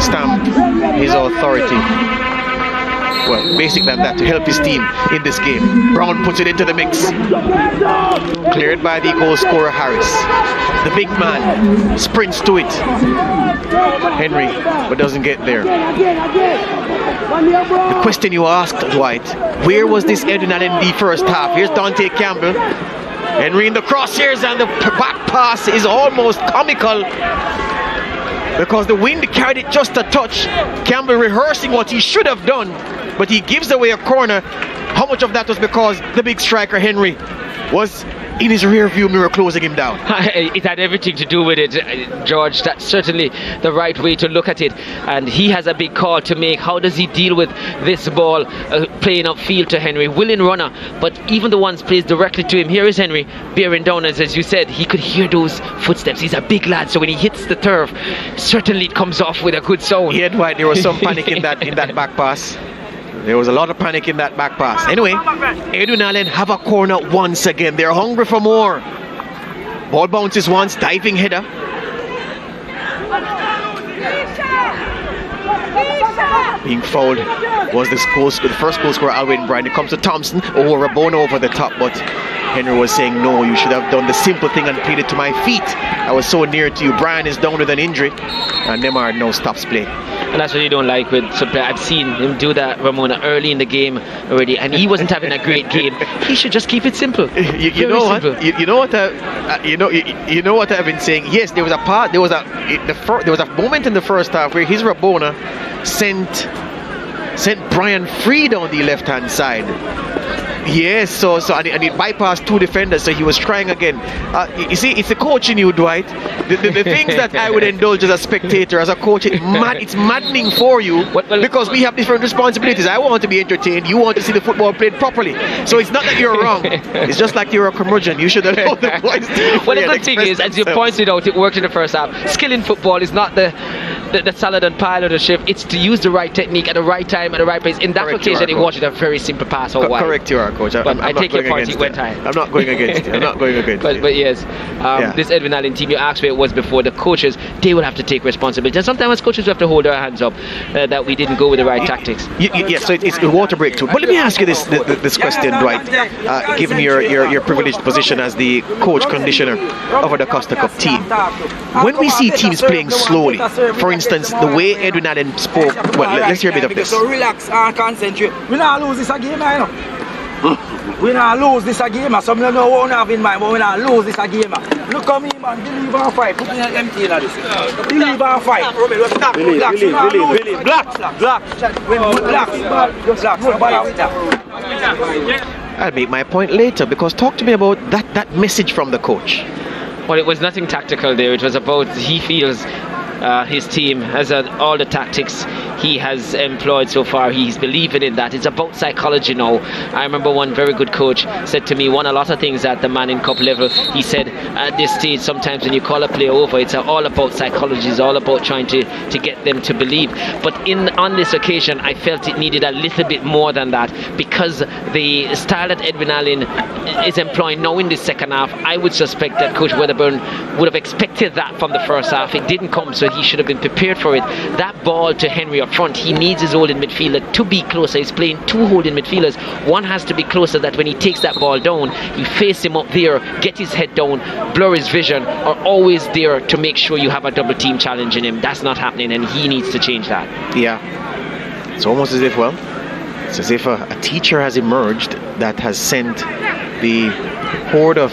stamp his authority. Well, basically that, to help his team in this game. Brown puts it into the mix. Cleared by the goal scorer Harris. The big man sprints to it. Henry, but doesn't get there. The question you asked, Dwight, where was this Edwin Allen in the first half? Here's Dante Campbell. Henry in the crosshairs, and the back pass is almost comical because the wind carried it just a touch. Campbell rehearsing what he should have done, but he gives away a corner. How much of that was because the big striker Henry was in his rear view mirror closing him down? It had everything to do with it, George. That's certainly the right way to look at it, and he has a big call to make. How does he deal with this ball playing upfield to Henry? Willing runner, but even the ones placed directly to him. Here is Henry bearing down, as you said, he could hear those footsteps. He's a big lad, so when he hits the turf, certainly it comes off with a good sound. Yeah, Dwight, there was some panic in that back pass. There was a lot of panic in that back pass. Anyway, Edwin Allen have a corner once again. They're hungry for more. Ball bounces once, diving header. Being fouled was the first goal scorer, Alwyn Bryan. It comes to Thompson. Oh, Rabona over the top, but Henry was saying, no, you should have done the simple thing and played it to my feet. I was so near to you. Bryan is down with an injury, and Neymar no stops play. And that's what you don't like with some player. I've seen him do that, Ramona, early in the game already, and he wasn't having a great game. He should just keep it simple. You know what I've been saying. Yes, there was a moment in the first half where his Rabona sent Bryan free down the left hand side. Yes, and he bypassed 2 defenders, so he was trying again. You see, it's the coach in you, Dwight. The things that I would indulge as a spectator, as a coach, it's maddening for you because we have different responsibilities. I want to be entertained. You want to see the football played properly. So it's not that you're wrong. It's just like you're a curmudgeon. You should allow the boys to. Well, the good thing is, as you pointed out, it worked in the first half. Skill in football is not the salad and pile of the shift. It's to use the right technique at the right time, at the right place. In that occasion, it was a very simple pass or wide. Correct, you are, coach. But I take your part, it went high. I'm not going against it. I'm not going against it. But yes, this Edwin Allen team, you asked where it was before. The coaches, they will have to take responsibility. And sometimes coaches have to hold their hands up that we didn't go with the right tactics. Yes, so it's a water break too. But let me ask you this question, Dwight. Given your privileged position as the coach conditioner of the Costa Cup team, when we see teams playing slowly, for instance, the way Edwin Allen spoke. Well, let's hear a bit of this. So relax and concentrate. We not lose this game, I know. We not lose this game. Some don't know what we have in mind, but we not lose this game. Look at me, man. Believe and fight. Put in an empty in this. Believe and fight. I'll make my point later, because talk to me about that message from the coach. Well, it was nothing tactical there. It was about, he feels his team has all the tactics he has employed so far. He's believing in that. It's about psychology now. I remember one very good coach said to me, won a lot of things at the Manning Cup level. He said, at this stage, sometimes when you call a player over, it's all about psychology. It's all about trying to get them to believe. But on this occasion, I felt it needed a little bit more than that, because the style that Edwin Allen is employing now in the second half, I would suspect that Coach Wedderburn would have expected that from the first half. It didn't come, so he should have been prepared for it. That ball to Henry up front, he needs his holding midfielder to be closer. He's playing two holding midfielders. One has to be closer, that when he takes that ball down, you face him up there, get his head down, blur his vision, are always there to make sure you have a double team challenging him. That's not happening, and he needs to change that. Yeah, it's almost as if, it's as if a teacher has emerged that has sent the horde of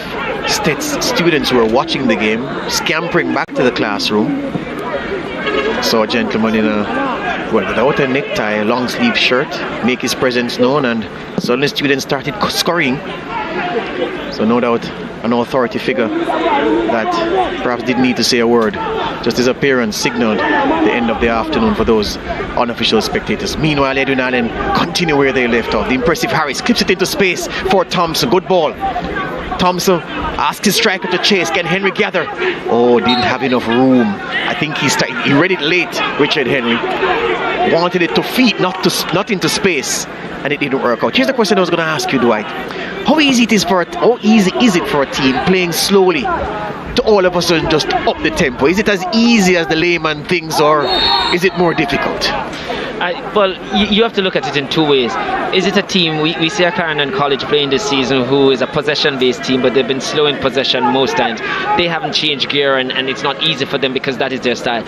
students who are watching the game scampering back to the classroom. Saw a gentleman without a necktie, a long sleeve shirt, make his presence known, and suddenly students started scurrying. So no doubt an authority figure that perhaps didn't need to say a word. Just his appearance signaled the end of the afternoon for those unofficial spectators. Meanwhile, Edwin Allen continue where they left off. The impressive Harris clips it into space for Thompson. Good ball. Thompson asks his striker to chase. Can Henry gather? Oh, didn't have enough room. I think he read it late, Richard Henry. Wanted it to feet, not into space, and it didn't work out. Here's the question I was going to ask you, Dwight. How easy is it for a team playing slowly to all of a sudden just up the tempo? Is it as easy as the layman thinks, or is it more difficult? Well, you have to look at it in two ways. Is it a team, we see a Clarendon College playing this season who is a possession-based team, but they've been slow in possession most times. They haven't changed gear, and it's not easy for them because that is their style.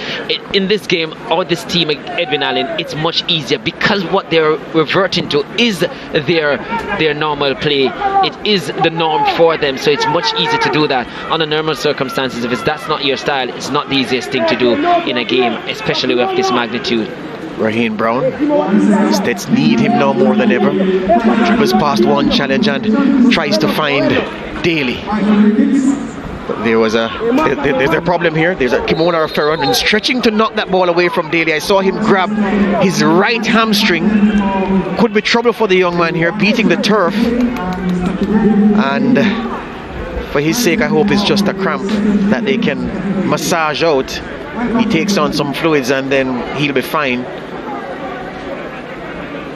In this game, or this team, Edwin Allen, it's much easier because what they're reverting to is their normal play. It is the norm for them, so it's much easier to do that. Under normal circumstances, if that's not your style, it's not the easiest thing to do in a game, especially with this magnitude. Raheem Brown, Stets need him now more than ever. Dribbles past one challenge and tries to find Daly. But there's a problem here. There's a Kimona Ferron and stretching to knock that ball away from Daly. I saw him grab his right hamstring. Could be trouble for the young man here, beating the turf. And for his sake, I hope it's just a cramp that they can massage out. He takes on some fluids and then he'll be fine.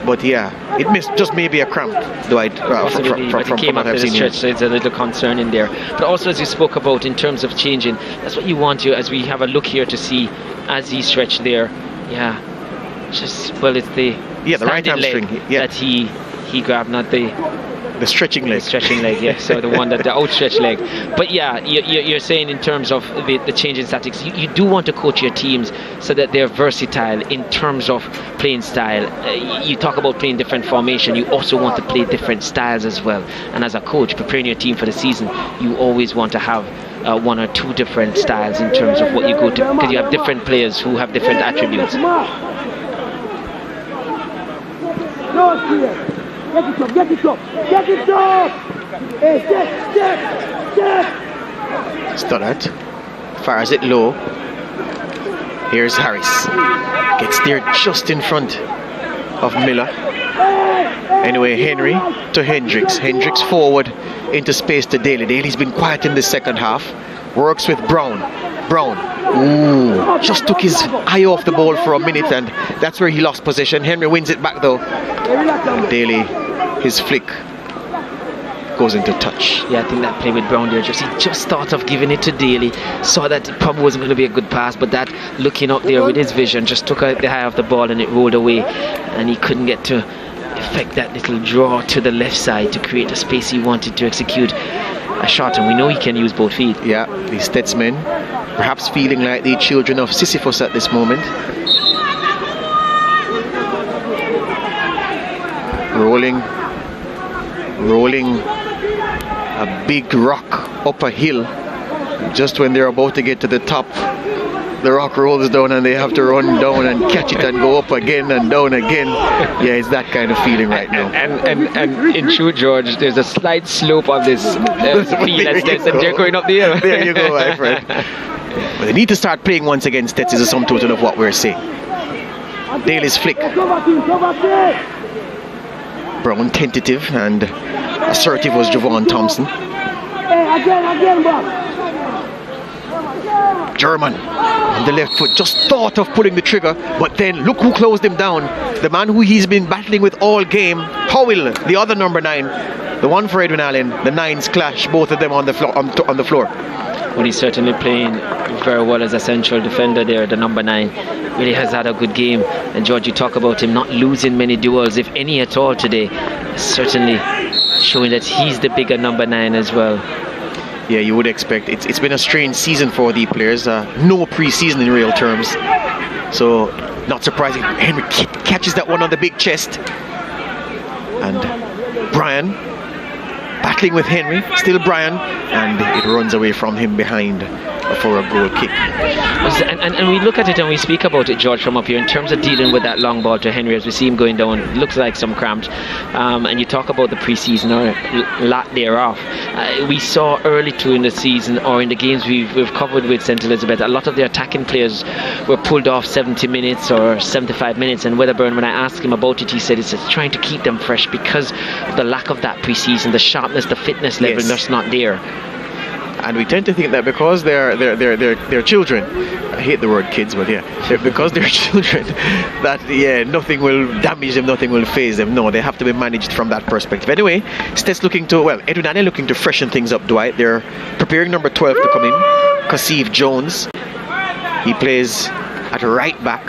But yeah, it just maybe a cramp, Dwight, from what I've seen here. So it's a little concern in there. But also, as you spoke about in terms of changing, that's what you want to, as we have a look here to see as he stretched there. Yeah, it's the right hamstring that he grabbed, not the stretching leg. The stretching leg, yeah. So the outstretched leg. But yeah, you're saying in terms of the change in tactics, you do want to coach your teams so that they're versatile in terms of playing style. You talk about playing different formation. You also want to play different styles as well. And as a coach, preparing your team for the season, you always want to have one or two different styles in terms of what you go to, because you have different players who have different attributes. Get it up! Hey, step! Stoddart fires it low. Here's Harris. Gets there just in front of Miller. Anyway, Henry to Hendricks. Hendricks forward into space to Daly. Daly's been quiet in the second half. Works with Brown. Ooh, just took his eye off the ball for a minute, and that's where he lost possession. Henry wins it back though. Daly, his flick goes into touch. Yeah, I think that play with Brown there, he just thought of giving it to Daly. Saw that it probably wasn't going to be a good pass, but that looking up there with his vision just took the eye off the ball and it rolled away, and he couldn't get to effect that little draw to the left side to create the space he wanted to execute a shot, and we know he can use both feet. Yeah, the Stetsmen perhaps feeling like the children of Sisyphus at this moment. Rolling a big rock up a hill. Just when they're about to get to the top, the rock rolls down and they have to run down and catch it and go up again and down again. Yeah, it's that kind of feeling right now. And in truth, George, there's a slight slope on this field as they're going up the hill. There you go, my friend. But they need to start playing once again. Stets is a sum total of what we're saying. Daly's flick. Brown tentative and assertive was Javon Thompson. Again, boss. German on the left foot just thought of pulling the trigger, but then look who closed him down. The man who he's been battling with all game, Howell, the other number 9, the one for Edwin Allen. The 9s clash, both of them on the floor. Well, he's certainly playing very well as a central defender there. The number 9 really has had a good game. And George, you talk about him not losing many duels, if any at all today. Certainly showing that he's the bigger number 9 as well. Yeah, you would expect. It's been a strange season for the players. No pre-season in real terms. So, not surprising. Henry catches that one on the big chest. And Brian battling with Henry. Still Brian. And it runs away from him behind for a goal kick. And we look at it and we speak about it, George, from up here in terms of dealing with that long ball to Henry as we see him going down. It looks like some cramped. And you talk about the pre-season or lot thereof. We saw early through in the season or in the games we've covered with St. Elizabeth, a lot of the attacking players were pulled off 70 minutes or 75 minutes. And Wedderburn, when I asked him about it, he said it's trying to keep them fresh because of the lack of that pre-season, the sharpness, the fitness level that's not there. And we tend to think that because they're children, I hate the word kids, but because they're children, that nothing will damage them, nothing will phase them. No, they have to be managed from that perspective. Anyway, Stets Edwin Allen looking to freshen things up, Dwight. They're preparing number 12 to come in, Kasif Jones. He plays at right back,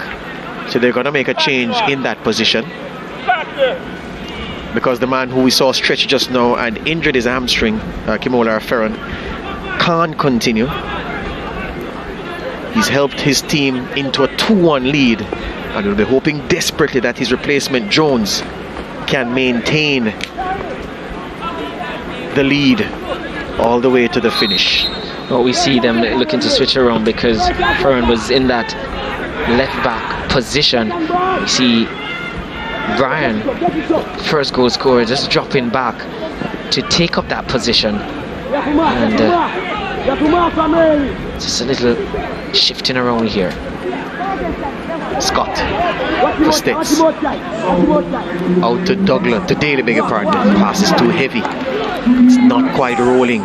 so they're going to make a change in that position. Because the man who we saw stretch just now and injured his hamstring, Kimola Ferron, can't continue. He's helped his team into a 2-1 lead and will be hoping desperately that his replacement Jones can maintain the lead all the way to the finish. Well, we see them looking to switch around because Ferron was in that left back position. We see Brian, first goal scorer, just dropping back to take up that position. And just a little shifting around here. Scott for Stets. Out to Douglas, to Daly, beg your pardon. The pass is too heavy. It's not quite rolling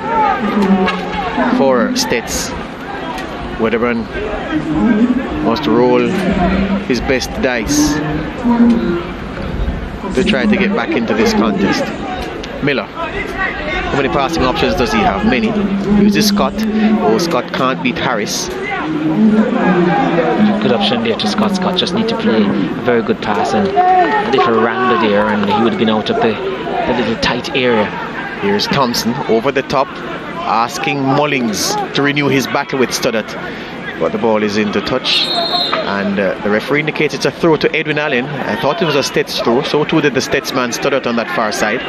for Stets. Wedderburn must roll his best dice to try to get back into this contest. Miller. How many passing options does he have? Many. Uses Scott. Oh, Scott can't beat Harris. Good option there to Scott. Scott just need to play a very good pass and a little rounder there and he would have been out of the little tight area. Here's Thompson over the top, asking Mullings to renew his battle with Stoddart. But the ball is into touch. And the referee indicates it's a throw to Edwin Allen. I thought it was a Stets throw. So too did the Stets man Stoddart on that far side.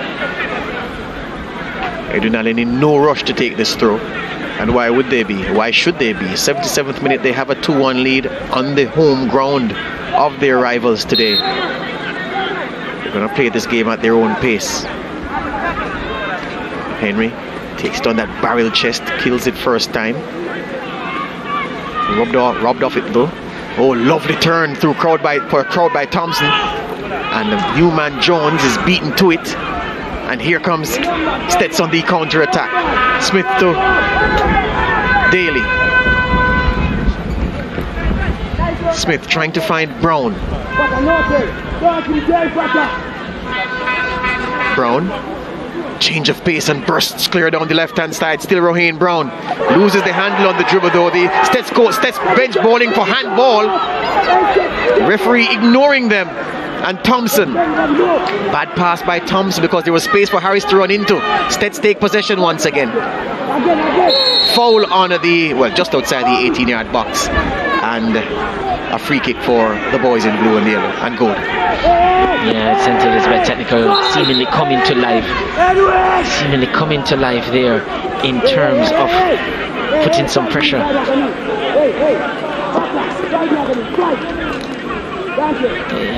Edwin Allen in no rush to take this throw. And why would they be? Why should they be? 77th minute, they have a 2-1 lead on the home ground of their rivals today. They're going to play this game at their own pace. Henry takes down that barrel chest, kills it first time. Robbed off it though. Oh, lovely turn through crowd by Thompson. And the new man Jones is beaten to it. And here comes Stets on the counter attack. Smith to Daly. Smith trying to find Brown. Brown. Change of pace and bursts clear down the left hand side. Still Rohane Brown. Loses the handle on the dribble though. The Stets bench bowling for handball. The referee ignoring them. And Thompson. Bad pass by Thompson because there was space for Harris to run into. Stets take possession once again. Foul on the, well, just outside the 18-yard box. And a free kick for the boys in blue and yellow and gold. Yeah, St. Elizabeth Technical seemingly coming to life. Seemingly coming to life there in terms of putting some pressure.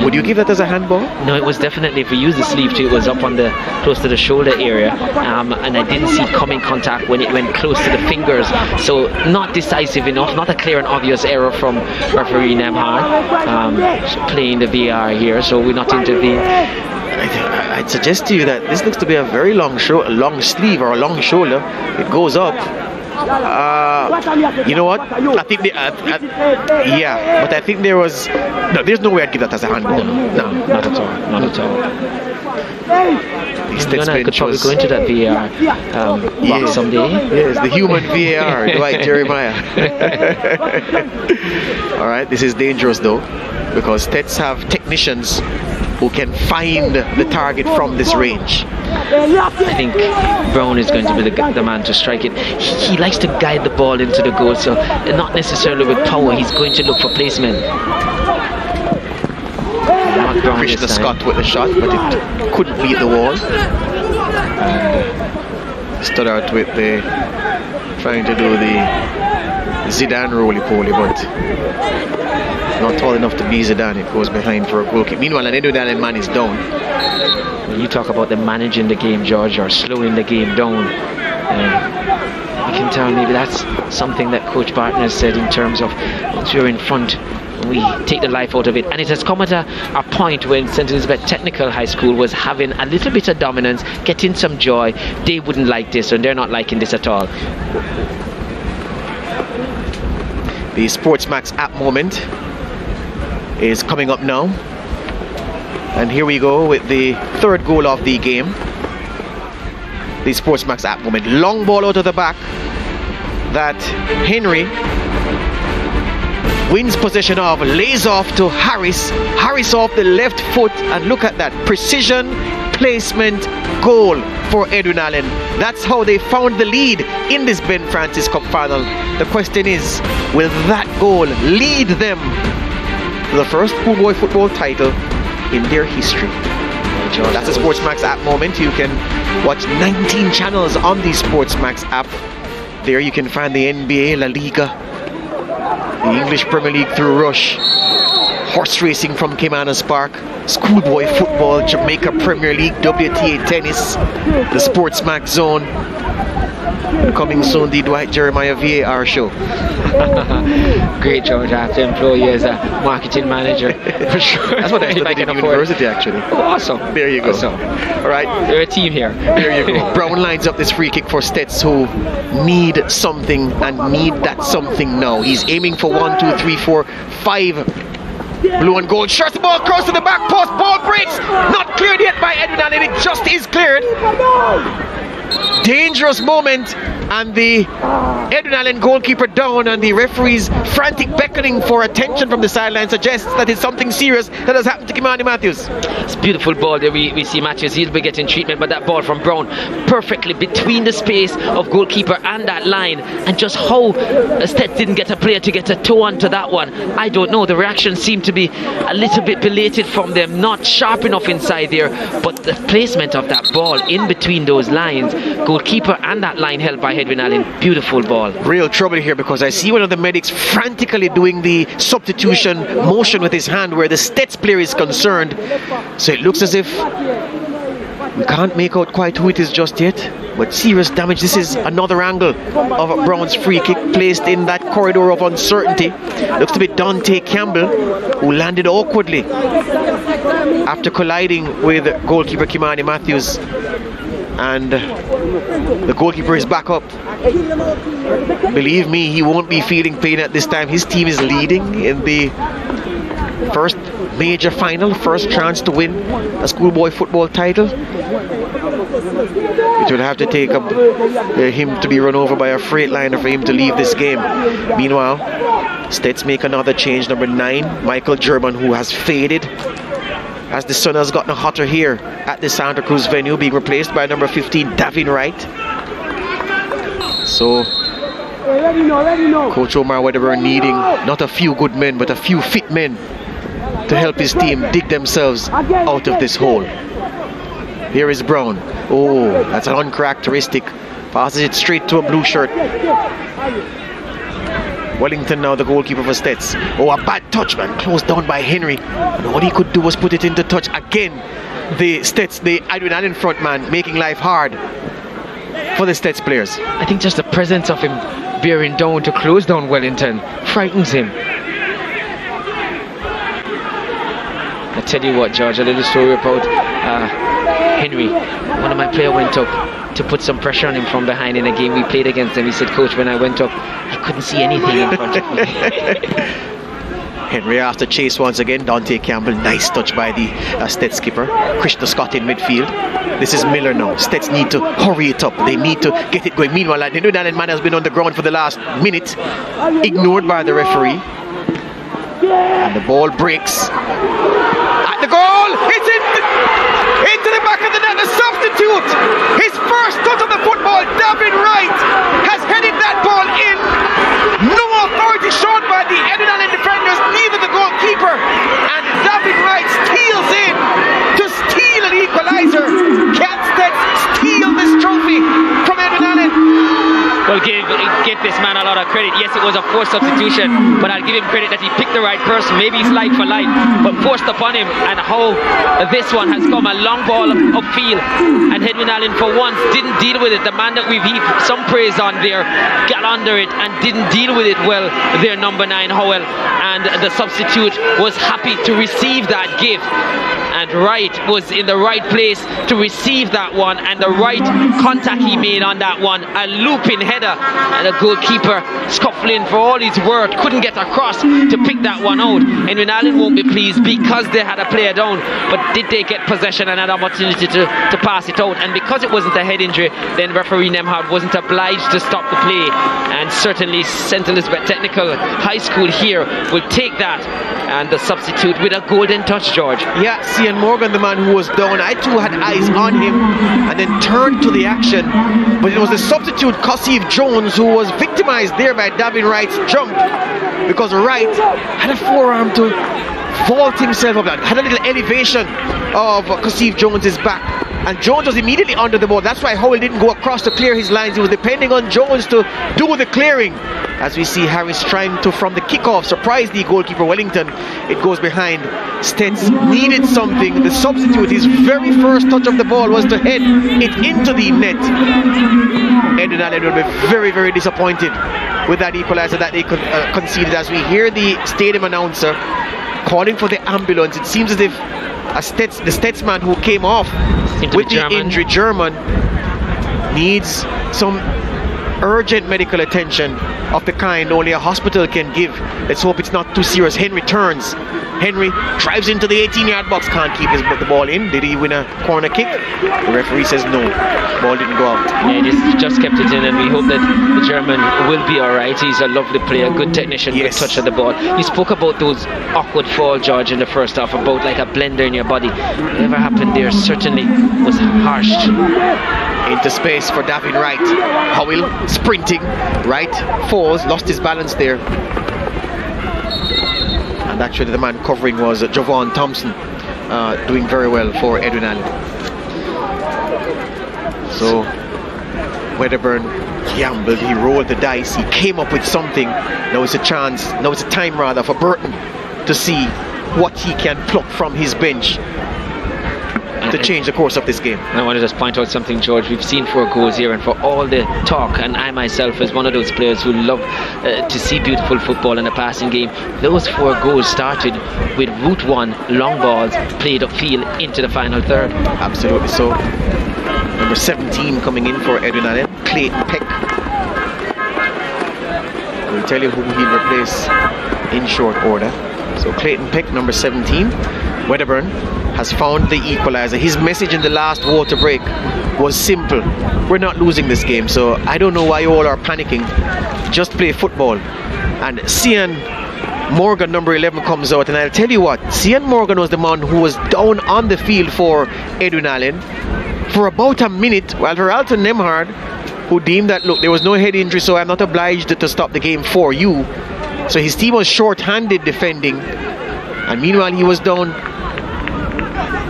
Would you give that as a handball? No, it was definitely, if we use the sleeve too, it was up on the close to the shoulder area, and I didn't see coming contact when it went close to the fingers, so not decisive enough, not a clear and obvious error from referee Nemhard, playing the VAR here, so we're not intervening. I'd suggest to you that this looks to be a very long sleeve or a long shoulder. It goes up. You know what? I think yeah, but I think there was there's no way I'd give that as a handball. No, not at all. Not at all. I could probably go into that VAR box someday. Yes, the human VAR, Dwight Jeremiah. Alright, this is dangerous though, because Stets have technicians who can find the target from this range. I think Brown is going to be the man to strike it. He likes to guide the ball into the goal, so not necessarily with power. He's going to look for placement. Krishna Scott with the shot, but it couldn't beat the wall. And stood out with the trying to do the Zidane roly-poly, but not tall enough to be Zidane. It goes behind for a goal kick. Meanwhile, an Edwin man is down. When you talk about them managing the game, George, or slowing the game down, you can tell maybe that's something that Coach Barton has said in terms of once you're in front, we take the life out of it. And it has come at a point when St. Elizabeth Technical High School was having a little bit of dominance, getting some joy. They wouldn't like this, and they're not liking this at all. The SportsMax app moment is coming up now. And here we go with the third goal of the game. The SportsMax app moment. Long ball out of the back that Henry wins possession of, lays off to Harris. Harris off the left foot, and look at that. Precision, placement, goal for Edwin Allen. That's how they found the lead in this Ben Francis Cup final. The question is, will that goal lead them to the first schoolboy football title in their history? That's the SportsMax app moment. You can watch 19 channels on the SportsMax app. There you can find the NBA, La Liga, the English Premier League through Rush, horse racing from Caymanas Park, schoolboy football, Jamaica Premier League, WTA tennis, the SportsMax zone. Coming soon, the Dwight Jeremiah VAR show. Great, George. I have to employ you as a marketing manager for sure. That's what I studied in university, actually. Oh, awesome. There you go. Awesome. All right. We're a team here. There you go. Brown lines up this free kick for Stets, who need something and need that something now. He's aiming for 1, 2, 3, 4, 5. Blue and gold. Shots the ball across to the back post. Ball breaks. Not cleared yet by Edwin, and it just is cleared. Dangerous moment, and the Edwin Allen goalkeeper down, and the referee's frantic beckoning for attention from the sideline suggests that it's something serious that has happened to Kimani Matthews. It's a beautiful ball there. We see Matthews, he'll be getting treatment, but that ball from Brown perfectly between the space of goalkeeper and that line, and just how Stets didn't get a player to get a toe onto that one, I don't know. The reaction seemed to be a little bit belated from them, not sharp enough inside there, but the placement of that ball in between those lines, goalkeeper and that line held by Edwin Allen, beautiful ball. Real trouble here, because I see one of the medics frantically doing the substitution motion with his hand where the Stets player is concerned. So it looks as if we can't make out quite who it is just yet, but serious damage. This is another angle of Brown's free kick placed in that corridor of uncertainty. Looks to be Dante Campbell, who landed awkwardly after colliding with goalkeeper Kimani Matthews. And the goalkeeper is back up. Believe me, he won't be feeling pain at this time. His team is leading in the first major final, first chance to win a schoolboy football title. It will have to take him to be run over by a Freightliner for him to leave this game. Meanwhile, Stets make another change. Number 9, Michael German, who has faded. as the sun has gotten hotter here at the Santa Cruz venue, being replaced by number 15, Davin Wright. So, Coach Omar Wedderburn needing not a few good men, but a few fit men to help his team dig themselves out of this hole. Here is Brown. Oh, that's an uncharacteristic. Passes it straight to a blue shirt. Wellington now the goalkeeper for Stets. Oh, a bad touch, man. Closed down by Henry. And all he could do was put it into touch again. The Stets, the Edwin Allen front man, making life hard for the Stets players. I think just the presence of him bearing down to close down Wellington frightens him. I tell you what, George, a little story about Henry. One of my players went up to put some pressure on him from behind in a game we played against him. He said, Coach, when I went up, I couldn't see anything in front of me. Henry after chase once again. Dante Campbell, nice touch by the Stets skipper. Krishna Scott in midfield. This is Miller now. Stets need to hurry it up. They need to get it going. Meanwhile, the Edwin Allen man has been on the ground for the last minute, ignored by the referee. And the ball breaks. At the goal! It's into the back of the net. The substitute! His first touch of the football, Davin Wright, has headed that ball in. No authority shown by the Edwin Allen defenders, neither the goalkeeper. And Davin Wright steals in to steal an equalizer. Can Stets steal this trophy from Edwin Allen? Well, give this man a lot of credit. Yes, it was a forced substitution, but I'll give him credit that he picked the right person. Maybe it's life for life, but forced upon him. And how this one has come, a long ball upfield, and Edwin Allen for once didn't deal with it. The man that we've heaped some praise on there got under it and didn't deal with it well. Their number 9 Howell, and the substitute was happy to receive that gift. And Wright was in the right place to receive that one, and the right contact he made on that one, a looping header, and the goalkeeper scuffling for all his work, couldn't get across to pick that one out. Edwin Allen won't be pleased because they had a player down, but did they get possession and had opportunity to pass it out? And because it wasn't a head injury, then referee Nemhard wasn't obliged to stop the play, and certainly St. Elizabeth Technical High School here will take that, and the substitute with a golden touch, George. Yeah, Cian Morgan, the man who was down, I too had eyes on him and then turned to the action, but it was the substitute Kassif Jones who was victimized there by Davin Wright's jump, because Wright had a forearm to vault himself up, had a little elevation of Kassif Jones's back, and Jones was immediately under the ball. That's why Howell didn't go across to clear his lines. He was depending on Jones to do the clearing. As we see Harris trying to, from the kickoff, surprise the goalkeeper Wellington. It goes behind. Stets needed something. The substitute, his very first touch of the ball was to head it into the net. Edwin Allen will be very, very disappointed with that equalizer that they conceded. As we hear the stadium announcer calling for the ambulance, it seems as if the Stets man who came off with the injury, German, needs some urgent medical attention of the kind only a hospital can give. Let's hope it's not too serious. Henry turns. Henry drives into the 18-yard box, can't keep the ball in. Did he win a corner kick? The referee says no. Ball didn't go out. Yeah, he just kept it in, and we hope that the German will be alright. He's a lovely player, good technician, good touch of the ball. You spoke about those awkward fall, George, in the first half, about like a blender in your body. Whatever happened there certainly was harshed. Into space for Davin Wright. Howell sprinting. Wright falls, lost his balance there. And actually the man covering was Javon Thompson, doing very well for Edwin Allen. So Wedderburn gambled, he rolled the dice, he came up with something. Now it's a chance, now it's a time rather for Burton to see what he can pluck from his bench to change the course of this game. I want to just point out something, George. We've seen 4 goals here, and for all the talk, and I myself as one of those players who love to see beautiful football in a passing game, those 4 goals started with route 1 long balls played upfield into the final third. Absolutely so. Number 17 coming in for Edwin Allen, Clayton Peck. We'll tell you who he'll replace in short order. So Clayton Peck, number 17. Wedderburn has found the equalizer. His message in the last water break was simple: we're not losing this game, so I don't know why you all are panicking. Just play football. And CEEN Morgan, number 11, comes out, and I'll tell you what, CEEN Morgan was the man who was down on the field for Edwin Allen for about a minute, while Veralton Nemhard, who deemed that, look, there was no head injury, so I'm not obliged to stop the game for you. So his team was short-handed defending, and meanwhile he was down.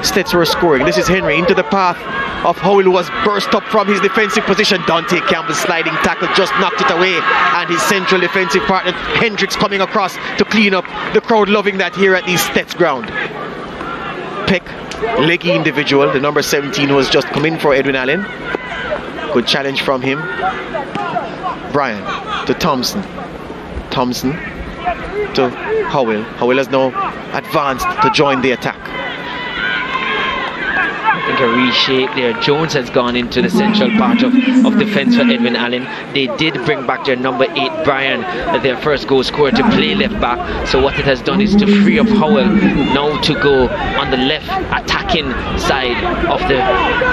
Stets were scoring. This is Henry into the path of Howell, who was burst up from his defensive position. Dante Campbell's sliding tackle just knocked it away, and his central defensive partner Hendricks coming across to clean up. The crowd loving that here at the Stets ground. Peck, leggy individual, the number 17 who has just come in for Edwin Allen. Good challenge from him. Brian to Thompson. Thompson to Howell. Howell has now advanced to join the attack. I think a reshape there. Jones has gone into the central part of defense for Edwin Allen. They did bring back their number 8 Brian, their first goal scorer, to play left back. So what it has done is to free up Howell now to go on the left attacking side of the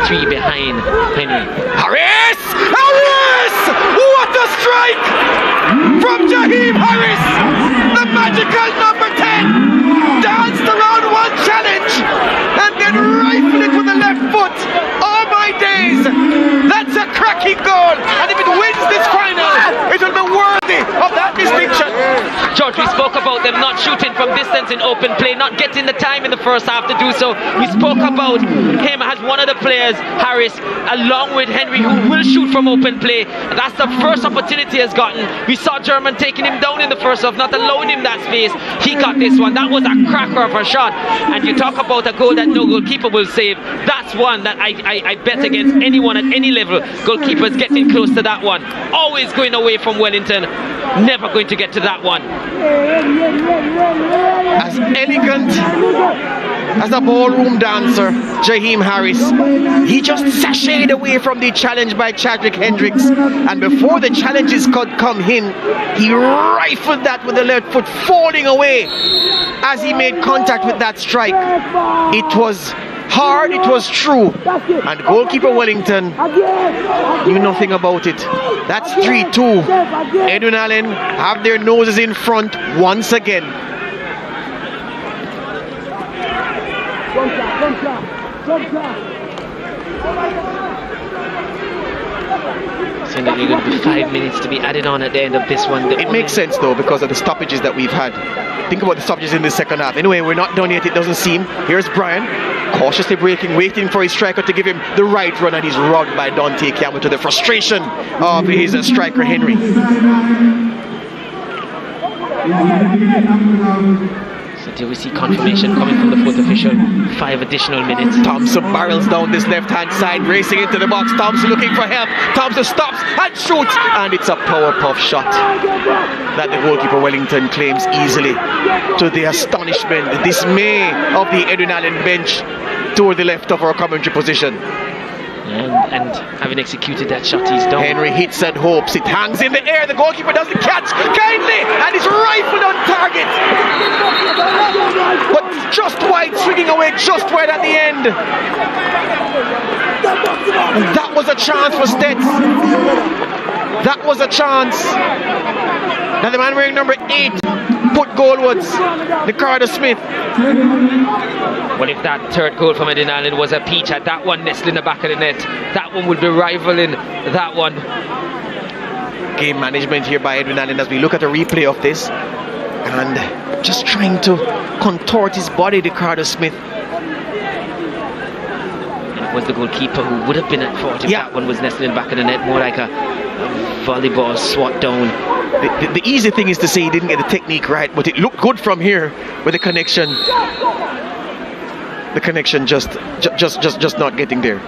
3 behind Henry. Harris! Harris! What a strike from Jaheim Harris! The magical number 10 danced around one challenge and then rifled it with the left foot. Oh my days! That's a cracking goal, and if it wins this final, it will be worthy of that distinction. George, we spoke about them not shooting from distance in open play, not getting the time in the first half to do so. We spoke about him as one of the players, Harris, along with Henry, who will shoot from open play. That's the first opportunity he has gotten. We saw German taking him down in the first half, not allowing him that space. He got this one. That was a cracker of a shot. And you talk about a goal that no goalkeeper will save. That's one that I bet against anyone at any level. Goalkeepers getting close to that one. Always going away from Wellington. Never going to get to that one. As elegant as a ballroom dancer, Jaheim Harris, he just sashayed away from the challenge by Chadwick Hendricks, and before the challenges could come in, he rifled that with the left foot, falling away as he made contact with that strike. It was hard, it was true, and goalkeeper Wellington knew nothing about it. That's 3-2. Edwin Allen have their noses in front once again. So there are going to be 5 minutes to be added on at the end of this one. It makes sense though, because of the stoppages that we've had. Think about the stoppages in the second half. Anyway, we're not done yet, it doesn't seem. Here's Brian, cautiously breaking, waiting for his striker to give him the right run, and he's robbed by Dante Campbell to the frustration of his striker Henry. So do we see confirmation coming from the fourth official? 5 additional minutes. Thompson barrels down this left-hand side, racing into the box. Thompson looking for help. Thompson stops and shoots, and it's a power puff shot that the goalkeeper Wellington claims easily, to the astonishment, the dismay of the Edwin Allen bench toward the left of our commentary position. And having executed that shot, he's down. Henry hits and hopes. It hangs in the air. The goalkeeper doesn't catch kindly, and it's rifled on target. But just wide, swinging away just wide at the end. And that was a chance for Stets. That was a chance. Now the man wearing number 8 put goalwards, Ricardo Smith. Well, if that third goal from Edwin Allen was a peach, had that one nestled in the back of the net, that one would be rivaling that one. Game management here by Edwin Allen as we look at the replay of this, and just trying to contort his body, Ricardo Smith. And it was the goalkeeper who would have been at fault if that one was nestled in the back of the net, more like a volleyball swat down. The easy thing is to say he didn't get the technique right, but it looked good from here with the connection. The connection just not getting there.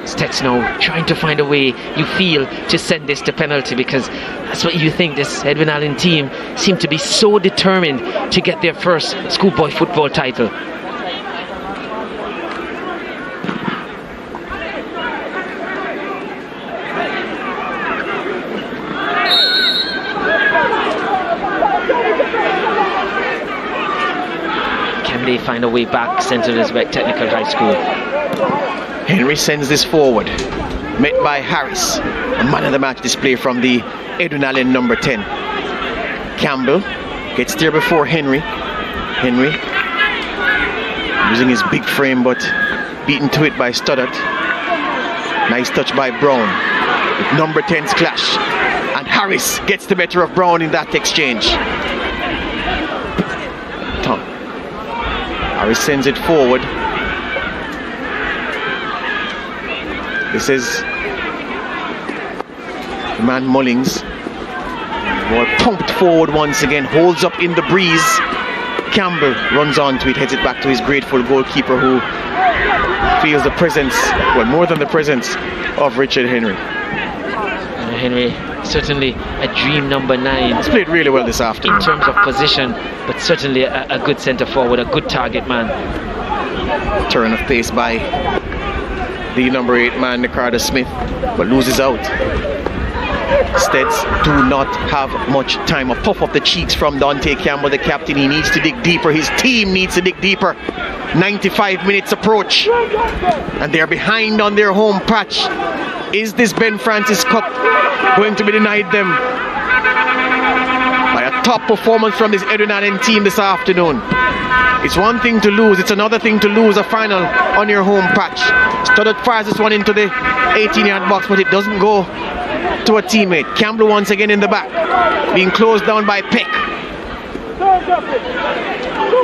Stets now trying to find a way, you feel, to send this to penalty, because that's what you think. This Edwin Allen team seem to be so determined to get their first schoolboy football title. they find a way back, St. Elizabeth Technical High School. Henry sends this forward, met by Harris. A man of the match display from the Edwin Allen number 10. Campbell gets there before Henry. Henry using his big frame, but beaten to it by Stoddart. Nice touch by Brown. With number 10's clash. And Harris gets the better of Brown in that exchange. Tom. Harris sends it forward. This is the man Mullings. Ball pumped forward once again, holds up in the breeze. Campbell runs on to it, heads it back to his grateful goalkeeper, who feels the presence, well, more than the presence, of Richard Henry. Henry, certainly a dream number 9. He's played really well this afternoon. In terms of position, but certainly a good centre forward, a good target man. Turn of pace by the number 8 man, Ricardo Smith, but loses out. Steads do not have much time. A puff of the cheeks from Dante Campbell, the captain. He needs to dig deeper. His team needs to dig deeper. 95 minutes approach, and they're behind on their home patch. Is this Ben Francis Cup going to be denied them by a top performance from this Edwin Allen team this afternoon? It's one thing to lose, it's another thing to lose a final on your home patch. Stoddart fires this one into the 18-yard box, but it doesn't go to a teammate. Campbell once again in the back, being closed down by Peck.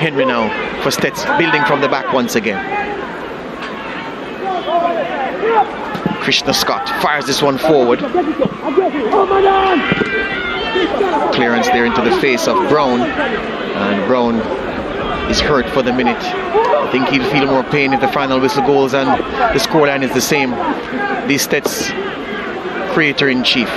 Henry now for Stets, building from the back once again. Krishna Scott fires this one forward. Clearance there into the face of Brown, and Brown is hurt for the minute. I think he'll feel more pain if the final whistle goes and the scoreline is the same. The Stets creator-in-chief.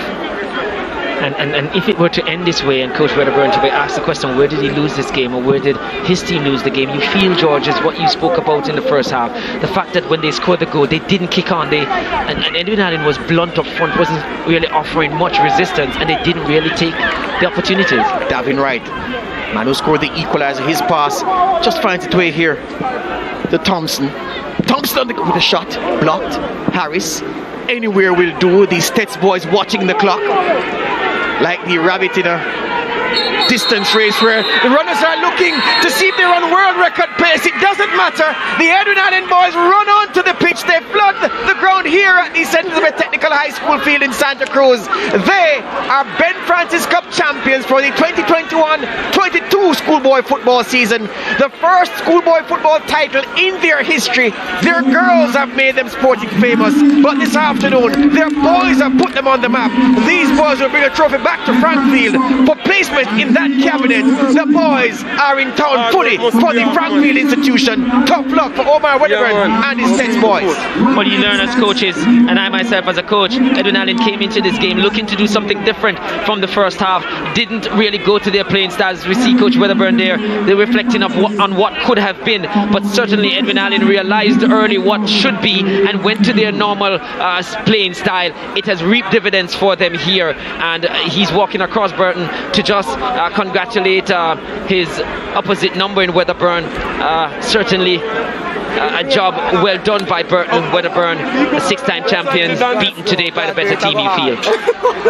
And if it were to end this way and Coach Wedderburn to be asked the question, where did he lose this game or where did his team lose the game, you feel, George, is what you spoke about in the first half. The fact that when they scored the goal, they didn't kick on. And Edwin Allen was blunt up front, wasn't really offering much resistance, and they didn't really take the opportunities. Davin Wright, man who scored the equalizer, his pass just finds its way here to Thompson. Thompson with a shot, blocked. Harris, anywhere will do. These Stets boys watching the clock like the rabbit in a distance race where the runners are looking to see if they're on world record pace. It doesn't matter. The Edwin Allen boys run onto the pitch. They flood the ground here at the St. Elizabeth Technical High School field in Santa Cruz. They are Ben Francis Cup champions for the 2021-22 schoolboy football season. The first schoolboy football title in their history. Their girls have made them sporting famous, but this afternoon their boys have put them on the map. These boys will bring a trophy back to Frankfield for placement in that cabinet. The boys are in town fully for the Frankfield institution. Tough luck for Omar Wedderburn and his Stets boys. What you learn as coaches, and I myself as a coach, Edwin Allen came into this game looking to do something different from the first half. Didn't really go to their playing styles. We see Coach Wedderburn there. They're reflecting on what could have been, but certainly Edwin Allen realized early what should be and went to their normal playing style. It has reaped dividends for them here, and he's walking across Burton to just congratulate his opposite number in Wedderburn. Certainly a job well done by Burton. Wedderburn, a 6-time champions, beaten today by the better team, you feel.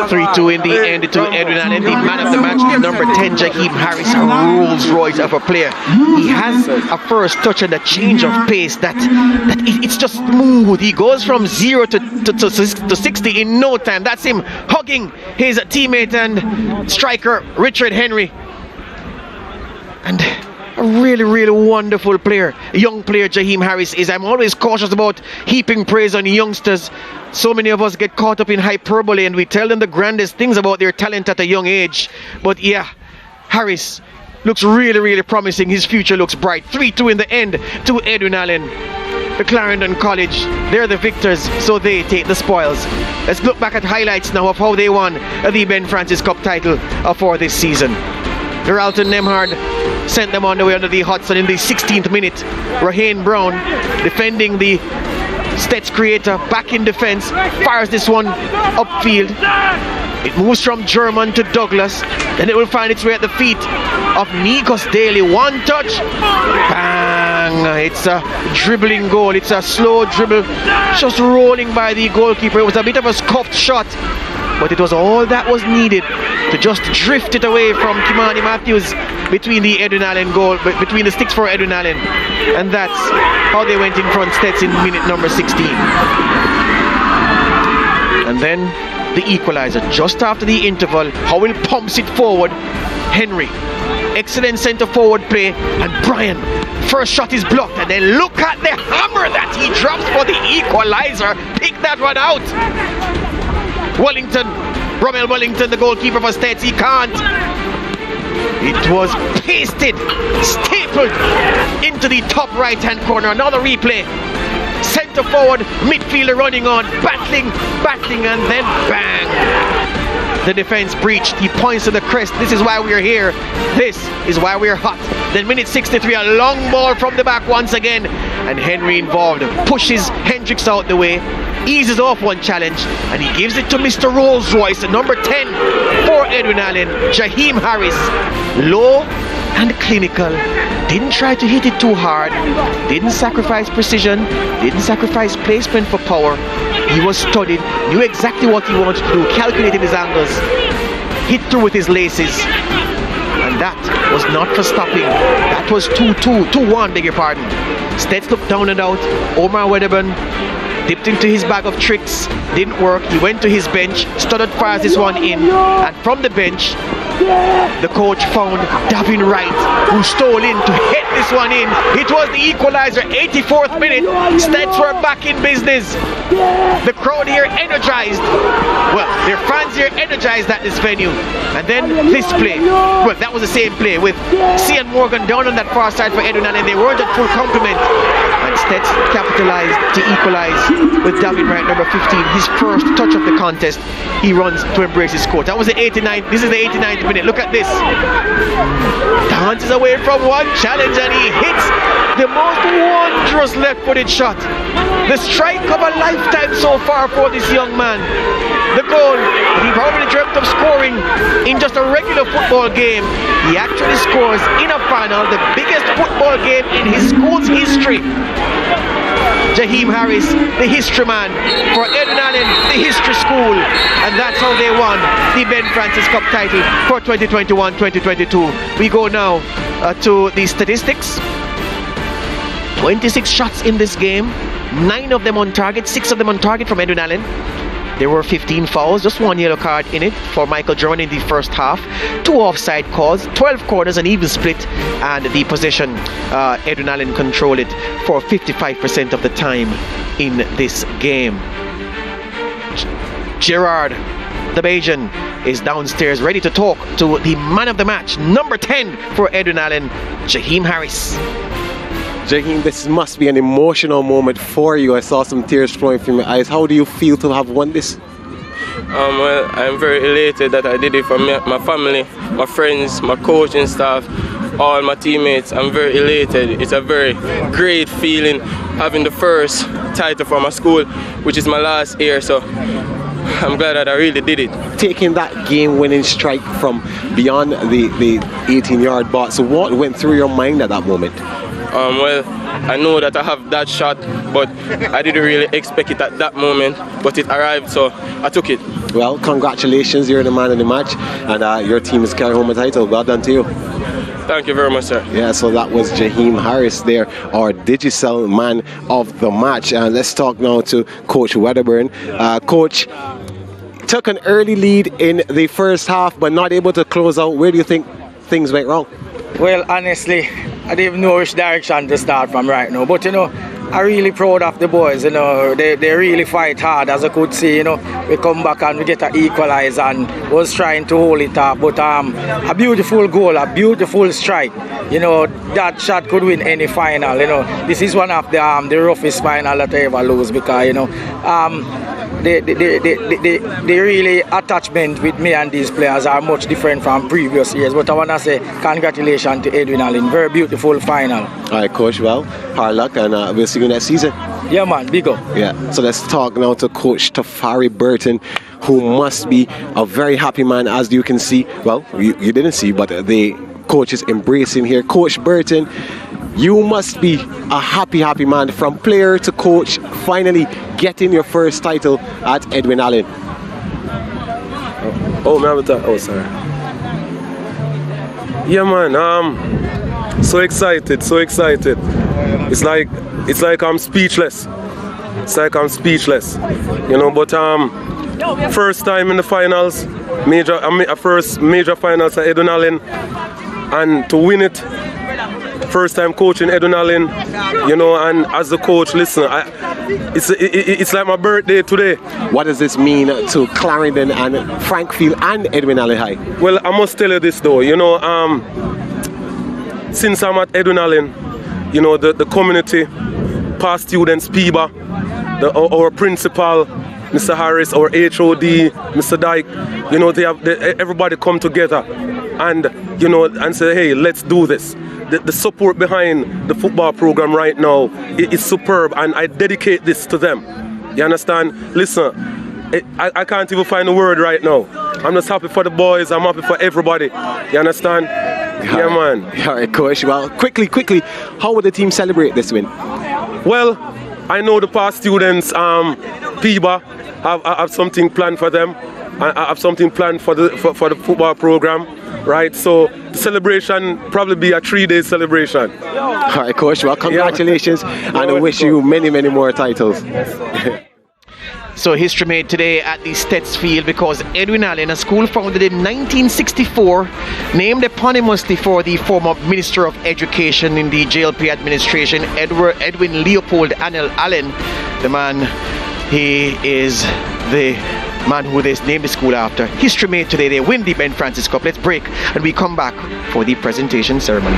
3-2 in the end to Edwin Allen. The man of the match, number 10, Jaheim Harris, a Rolls Royce of a player. He has a first touch and a change of pace that it's just smooth. He goes from 0 to 60 in no time. That's him hugging his teammate and striker Richard Henry. And a really, really wonderful player, young player Jaheim Harris is. I'm always cautious about heaping praise on youngsters. So many of us get caught up in hyperbole and we tell them the grandest things about their talent at a young age. But yeah, Harris looks really, really promising. His future looks bright. 3-2 in the end to Edwin Allen. The Clarendon College, they're the victors, so they take the spoils. Let's look back at highlights now of how they won the Ben Francis Cup title for this season. Geralton Nemhard sent them on the way under the Hudson in the 16th minute. Rahane Brown, defending the Stets creator, back in defense, fires this one upfield. It moves from German to Douglas. Then it will find its way at the feet of Nikos Daly. One touch. Bang! It's a dribbling goal. It's a slow dribble, just rolling by the goalkeeper. It was a bit of a scuffed shot, but it was all that was needed to just drift it away from Kimani Matthews between the Edwin Allen goal, between the sticks for Edwin Allen. And that's how they went in front, Stets, in minute number 16. And then the equalizer just after the interval. Howell pumps it forward. Henry, excellent centre forward play, and Brian, first shot is blocked, and then look at the hammer that he drops for the equalizer. Pick that one out. Wellington, Rommel Wellington, the goalkeeper for Stets, he can't. It was pasted, stapled into the top right hand corner. Another replay. Centre forward, midfielder running on, battling, and then bang! The defense breached. He points to the crest. This is why we're here. This is why we're hot. Then minute 63, a long ball from the back once again, and Henry involved. Pushes Hendricks out the way, eases off one challenge, and he gives it to Mr. Rolls Royce, number 10 for Edwin Allen, Jaheim Harris. Low and clinical. Didn't try to hit it too hard, didn't sacrifice precision, didn't sacrifice placement for power. He was studied, knew exactly what he wanted to do, calculated his angles, hit through with his laces, and that was not for stopping. That was 2-1, beg your pardon. Stets looked down and out. Omar Wedderburn dipped into his bag of tricks, didn't work. He went to his bench, started fires this one in, and from the bench, the coach found Davin Wright, who stole in to hit this one in. It was the equalizer, 84th minute. Stets were back in business. The crowd here energized. Well, their fans here energized at this venue. And then this play. Well, that was the same play with CEEN Morgan down on that far side for Edwin, and they weren't at full complement. And Stets capitalized to equalize with Davin Wright, number 15. His first touch of the contest. He runs to embrace his coach. That was the 89th. This is the 89th minute. Look at this. Dances away from one challenge, and he hits the most wondrous left-footed shot. The strike of a lifetime so far for this young man. The goal he probably dreamt of scoring in just a regular football game. He actually scores in a final, the biggest football game in his school's history. Jaheim Harris, the history man, for Edwin Allen, the history school, and that's how they won the Ben Francis Cup title for 2021-2022. We go now to the statistics. 26 shots in this game, 9 of them on target, 6 of them on target from Edwin Allen. There were 15 fouls, just 1 yellow card in it for Michael German in the first half. 2 offside calls, 12 corners, an even split, and the possession, Edwin Allen controlled it for 55% of the time in this game. Gerard, the Bajan, is downstairs ready to talk to the man of the match, number 10 for Edwin Allen, Jaheim Harris. Jaheim, this must be an emotional moment for you. I saw some tears flowing from your eyes. How do you feel to have won this? Well, I'm very elated that I did it for my family, my friends, my coaching staff, all my teammates. I'm very elated. It's a very great feeling having the first title for my school, which is my last year. So I'm glad that I really did it. Taking that game-winning strike from beyond the 18-yard box, so what went through your mind at that moment? Well, I know that I have that shot, but I didn't really expect it at that moment, but it arrived, so I took it. Well, congratulations, you're the man of the match, and your team is carrying home a title. Well done to you. Thank you very much, sir. Yeah, so that was Jaheim Harris there, our Digicel man of the match. And let's talk now to Coach Wedderburn. Coach, took an early lead in the first half, but not able to close out. Where do you think things went wrong? Well, honestly, I didn't even know which direction to start from right now. But, you know, I'm really proud of the boys. You know, they really fight hard, as I could see. You know, we come back and we get an equalizer and was trying to hold it up. But a beautiful goal, a beautiful strike. You know, that shot could win any final. You know, this is one of the roughest final that I ever lose because, you know, they really attachment with me and these players are much different from previous years. But I want to say congratulations to Edwin Allen. Very beautiful final. All right, Coach. Well, hard luck, and we'll see you next season. Yeah, man. Big up. Yeah. So let's talk now to Coach Tafari Burton. who must be a very happy man, as you can see. Well, you didn't see, but the coach is embracing here. Coach Burton, you must be a happy man, from player to coach, finally getting your first title at Edwin Allen. Oh, sorry. Yeah, man. So excited. It's like I'm speechless. You know, but first time in the finals, first major finals at Edwin Allen, and to win it, first time coaching Edwin Allen, you know, and as the coach, listen, it's like my birthday today. What does this mean to Clarendon and Frankfield and Edwin Allen High? Well, I must tell you this though, you know, since I'm at Edwin Allen, you know, the community, past students, PIBA, our principal, Mr. Harris, our HOD, Mr. Dyke, you know, everybody come together and, you know, and say, hey, let's do this. The support behind the football program right now is superb, and I dedicate this to them. You understand? Listen, I can't even find a word right now. I'm just happy for the boys. I'm happy for everybody. You understand? Yeah, man. All right, coach. Well, quickly, how will the team celebrate this win? Well, I know the past students, PIBA, have something planned for them. I have something planned for the football program, right? So the celebration probably be a 3-day celebration. All right, coach. Well, congratulations, and I wish you many more titles. So history made today at the Stets Field, because Edwin Allen, a school founded in 1964, named eponymously for the former Minister of Education in the JLP administration, Edwin Leopold Anel Allen. The man, he is the man who they named the school after. History made today. They win the Ben Francis Cup. Let's break and we come back for the presentation ceremony.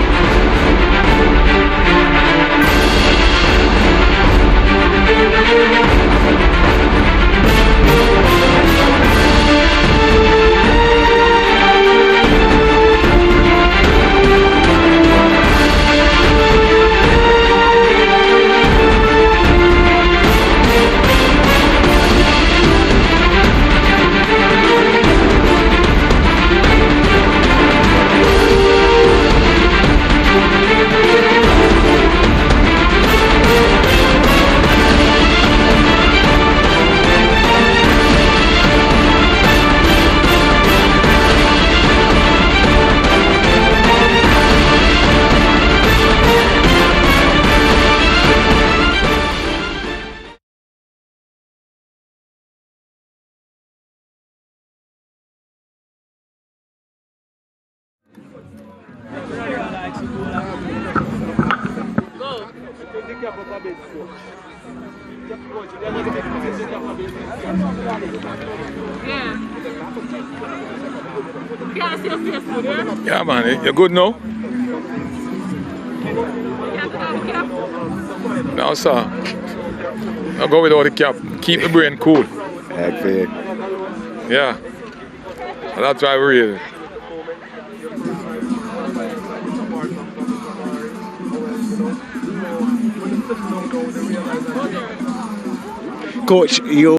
Yeah, man, you're good now? No, sir. I'll go without the cap. Keep the brain cool. Yeah. That's why we're here. Coach, you